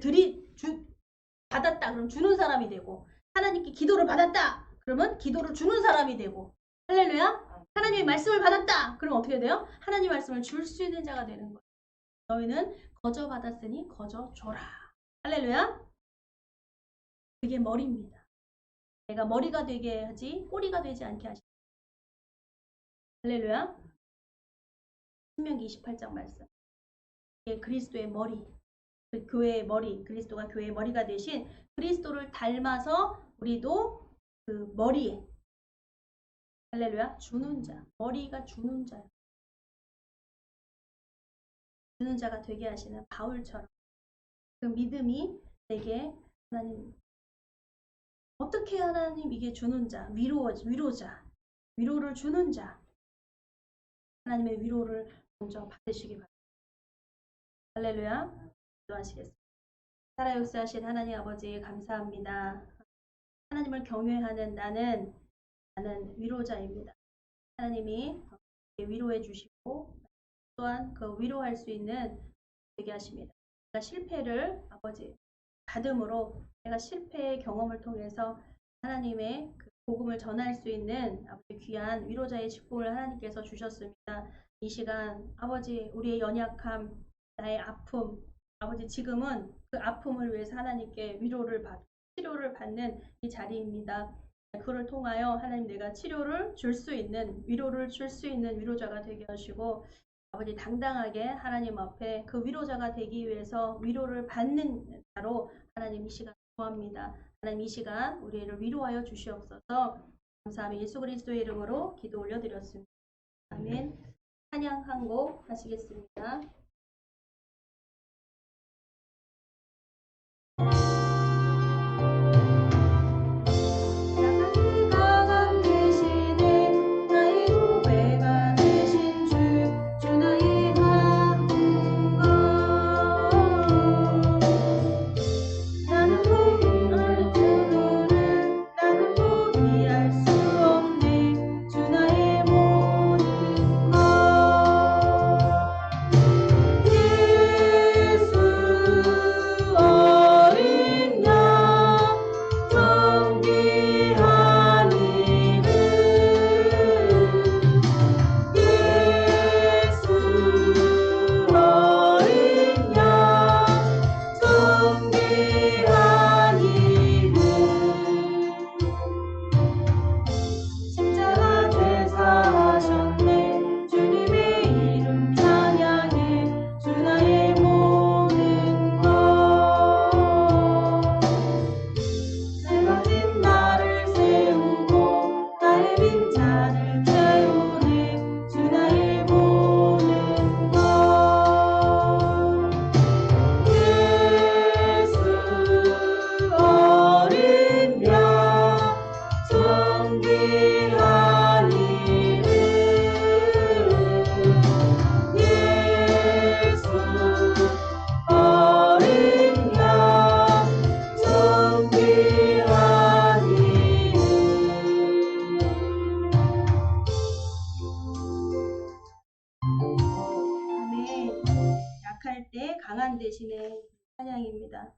받았다. 그럼 주는 사람이 되고 하나님께 기도를 받았다. 그러면 기도를 주는 사람이 되고, 할렐루야. 하나님의 말씀을 받았다. 그럼 어떻게 돼요? 하나님 말씀을 줄 수 있는 자가 되는 거예요. 너희는 거저 받았으니 거저 줘라. 할렐루야. 그게 머리입니다. 내가 머리가 되게 하지 꼬리가 되지 않게 하시다. 할렐루야. 신명기 28장 말씀. 이게 그리스도의 머리, 그 교회의 머리, 그리스도가 교회의 머리가 되신 그리스도를 닮아서 우리도 그 머리에, 할렐루야, 주는 자, 머리가 주는 자, 주는 자가 되게 하시는 바울처럼 그 믿음이 내게 하나님, 어떻게 하나님 이게 주는 자, 위로자, 위로를 주는 자, 하나님의 위로를 먼저 받으시기 바랍니다. 할렐루야. 기도하시겠습니다. 살아 역사하신 하나님 아버지 감사합니다. 하나님을 경외하는 나는 위로자입니다. 하나님이 위로해 주시고 또한 그 위로할 수 있는 되게 하십니다. 내가 실패를 아버지 받음으로 내가 실패의 경험을 통해서 하나님의 그 복음을 전할 수 있는 아버지 귀한 위로자의 직분을 하나님께서 주셨습니다. 이 시간 아버지 우리의 연약함, 나의 아픔, 아버지 지금은 그 아픔을 위해서 하나님께 위로를 받고 치료를 받는 이 자리입니다. 그를 통하여 하나님 내가 치료를 줄 수 있는 위로를 줄 수 있는 위로자가 되게 하시고 아버지 당당하게 하나님 앞에 그 위로자가 되기 위해서 위로를 받는 자로 하나님 이 시간 구합니다. 하나님 이 시간 우리를 위로하여 주시옵소서. 감사하며 예수 그리스도의 이름으로 기도 올려드렸습니다. 아멘. 찬양 한 곡 하시겠습니다. 강한 대신에 나의 도배가 되신 주 나의 강건 나는 포기할 수 없네 주 나의 모든 것 예수 어린 양 정귀한 이름 예수 어린 양 정귀한 이름 십자가 되사하셨네 주님의 이름 찬양해 주 나의 모든 것 내가 진 나를 세우고 나의 빈잔을 채우네 주 나의 모든 것 예수 어린 양 정귀한 이름 예수 어린 양 정귀한 이름 아멘. 약할 때 강한 대신에 찬양입니다.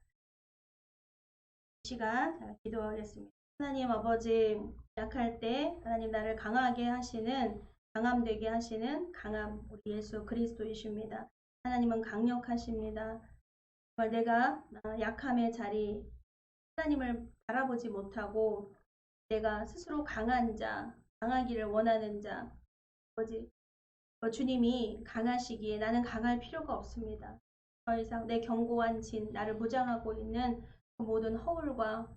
이 시간 기도하겠습니다. 하나님 아버지 약할 때 하나님 나를 강하게 하시는 강함 되게 하시는 강함 우리 예수 그리스도이십니다. 하나님은 강력하십니다. 정말 내가 약함의 자리 하나님을 바라보지 못하고 내가 스스로 강한 자 강하기를 원하는 자 아버지 주님이 강하시기에 나는 강할 필요가 없습니다. 더 이상 내 견고한 진 나를 무장하고 있는 그 모든 허울과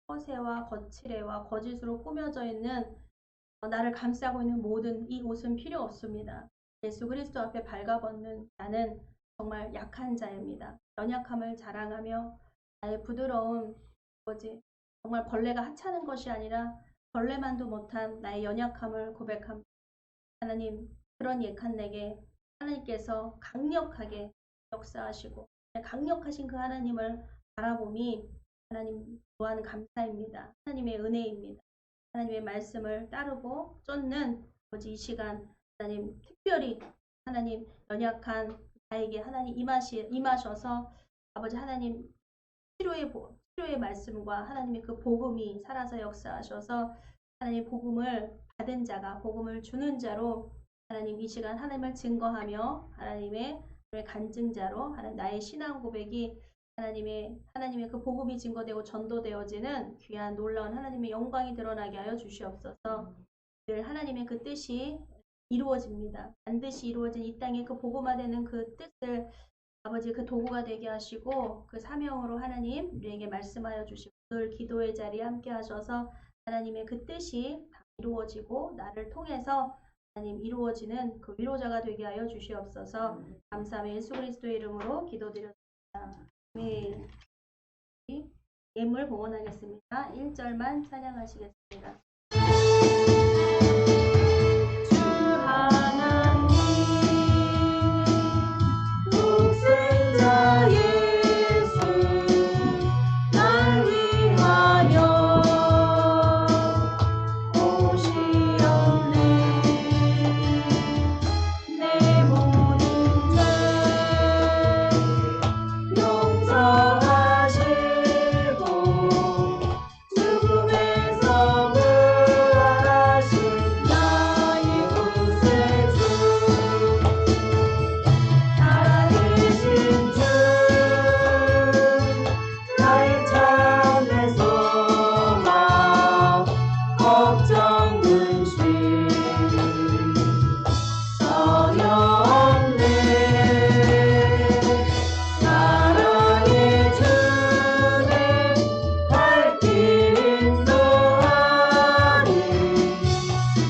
허세와 거칠애와 거짓으로 꾸며져 있는 나를 감싸고 있는 모든 이 옷은 필요 없습니다. 예수 그리스도 앞에 발가벗는 나는 정말 약한 자입니다. 연약함을 자랑하며 나의 부드러운 아버지 정말 벌레가 하찮은 것이 아니라 벌레만도 못한 나의 연약함을 고백합니다. 하나님 그런 약한 내게 하나님께서 강력하게 역사하시고 강력하신 그 하나님을 바라봄이 하나님 또한 감사입니다. 하나님의 은혜입니다. 하나님의 말씀을 따르고 쫓는 아버지 이 시간 하나님 특별히 하나님 연약한 나에게 하나님 임하셔서 아버지 하나님 치료의 말씀과 하나님의 그 복음이 살아서 역사하셔서 하나님의 복음을 받은 자가 복음을 주는 자로 하나님 이 시간 하나님을 증거하며 하나님의 간증자로 하나님 나의 신앙 고백이 하나님의 그 복음이 증거되고 전도되어지는 귀한 놀라운 하나님의 영광이 드러나게 하여 주시옵소서. 늘 하나님의 그 뜻이 이루어집니다. 반드시 이루어진 이 땅에 그 복음화되는 그 뜻을 아버지 그 도구가 되게 하시고 그 사명으로 하나님 우리에게 말씀하여 주시고 늘 기도의 자리에 함께 하셔서 하나님의 그 뜻이 다 이루어지고 나를 통해서 하나님 이루어지는 그 위로자가 되게 하여 주시옵소서. 감사하며 예수 그리스도의 이름으로 기도드렸습니다. 네. 예물 봉헌하겠습니다. 1절만 찬양하시겠습니다. 주 하나님 독생자 예수 날 위하여 오시었네. 내 모든 죄 용서하시고 죽음에서 부활하신 나의 구세주 살아계신 주 나의 참된 소망 걱정 근심 전혀 없네. 사랑의 주내 갈 길 인도하니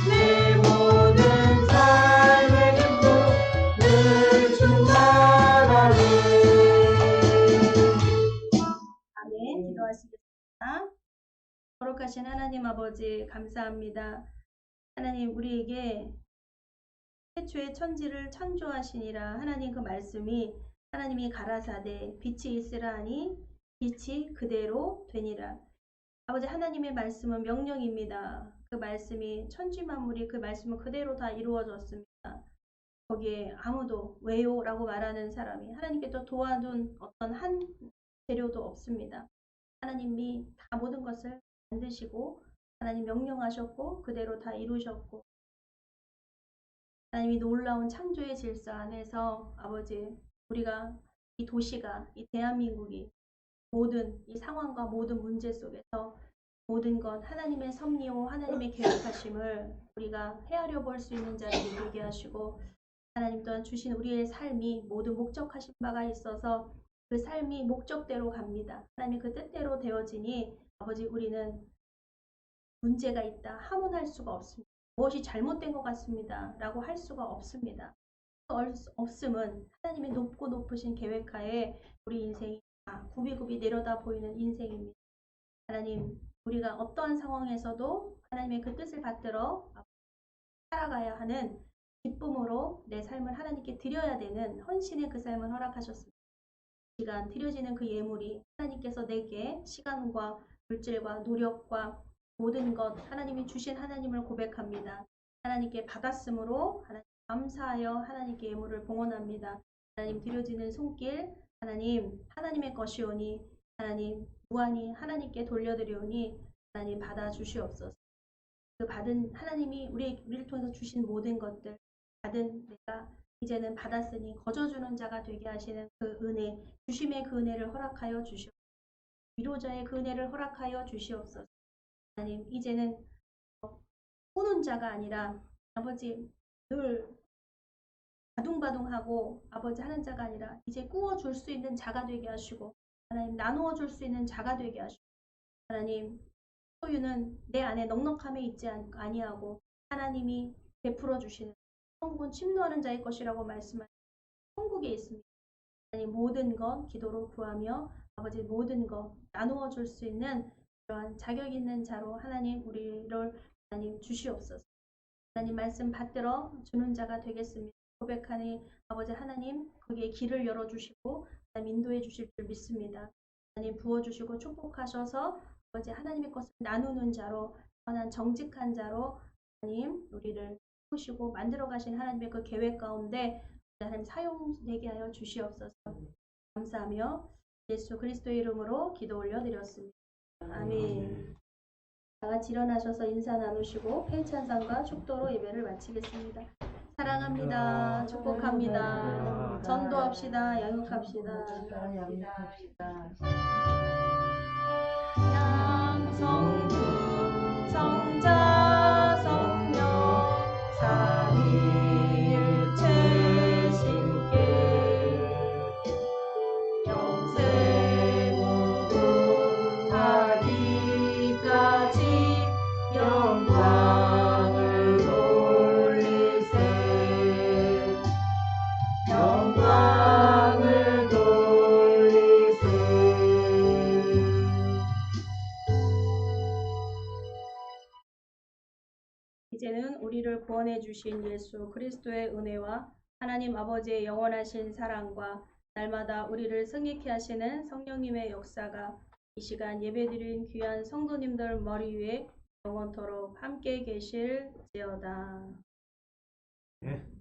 내 모든 삶의 기쁨 늘 충만하니. 아멘. 기도하시겠습니다. 거룩하신 하나님 아버지 감사합니다. 하나님 우리에게 태초에 천지를 창조하시니라. 하나님 그 말씀이 하나님이 가라사대 빛이 있으라 하니 빛이 그대로 되니라. 아버지 하나님의 말씀은 명령입니다. 그 말씀이 천지 만물이 그 말씀은 그대로 다 이루어졌습니다. 거기에 아무도 왜요라고 말하는 사람이 하나님께 또 도와둔 어떤 한 재료도 없습니다. 하나님이 다 모든 것을 만드시고 하나님 명령하셨고 그대로 다 이루셨고 하나님이 놀라운 창조의 질서 안에서 아버지 우리가 이 도시가 이 대한민국이 모든 이 상황과 모든 문제 속에서 모든 것 하나님의 섭리요 하나님의 계획하심을 우리가 헤아려 볼 수 있는 자들이 되게 하시고 하나님 또한 주신 우리의 삶이 모두 목적하신 바가 있어서 그 삶이 목적대로 갑니다. 하나님 그 뜻대로 되어지니 아버지 우리는 문제가 있다 함언할 수가 없습니다. 무엇이 잘못된 것 같습니다 라고 할 수가 없습니다. 없음은 하나님의 높고 높으신 계획하에 우리 인생이 다 굽이굽이 내려다 보이는 인생입니다. 하나님 우리가 어떠한 상황에서도 하나님의 그 뜻을 받들어 살아가야 하는 기쁨으로 내 삶을 하나님께 드려야 되는 헌신의 그 삶을 허락하셨습니다. 시간 드려지는 그 예물이 하나님께서 내게 시간과 물질과 노력과 모든 것 하나님이 주신 하나님을 고백합니다. 하나님께 받았으므로 하나님 감사하여 하나님께 예물을 봉헌합니다. 하나님 드려지는 손길 하나님의 것이오니 하나님 무한히 하나님께 돌려드리오니 하나님 받아주시옵소서. 그 받은 하나님이 우리를 통해서 주신 모든 것들 받은 내가 이제는 받았으니 거저주는 자가 되게 하시는 그 은혜 주심의 그 은혜를 허락하여 주시옵소서. 위로자의 그 은혜를 허락하여 주시옵소서. 하나님 이제는 꾸는 자가 아니라 아버지 늘 바둥바둥하고 아버지 하는 자가 아니라 이제 꾸어줄 수 있는 자가 되게 하시고 하나님 나누어 줄 수 있는 자가 되게 하시고 하나님 소유는 내 안에 넉넉함에 있지 아니하고 하나님이 베풀어 주시는 천국은 침노하는 자의 것이라고 말씀하신 천국에 있습니다. 하나님 모든 것 기도로 구하며 아버지 모든 것 나누어 줄 수 있는 그러한 자격 있는 자로 하나님 우리를 하나님 주시옵소서. 하나님 말씀 받들어 주는 자가 되겠습니다. 고백하니 아버지 하나님 거기에 길을 열어주시고 하나님 인도해 주실 줄 믿습니다. 하나님 부어주시고 축복하셔서 아버지 하나님의 것을 나누는 자로 선한 정직한 자로 하나님 우리를 보시고 만들어 가신 하나님의 그 계획 가운데 하나님 사용되게 하여 주시옵소서. 감사하며 예수 그리스도의 이름으로 기도 올려드렸습니다. 아멘. 다 같이 일어나셔서 인사 나누시고 팬찬상과 축도로 예배를 마치겠습니다. 사랑합니다. 축복합니다. 전도합시다. 양육합시다. 양성부 성자 성령 삼위일체 신께 영생부하기까지 영광을 돌리세 영광을 돌리세. 이제는 우리를 구원해 주신 예수 그리스도의 은혜와 하나님 아버지의 영원하신 사랑과 날마다 우리를 승리케 하시는 성령님의 역사가 이 시간 예배드린 귀한 성도님들 머리 위에 영원토록 함께 계실지어다. 예.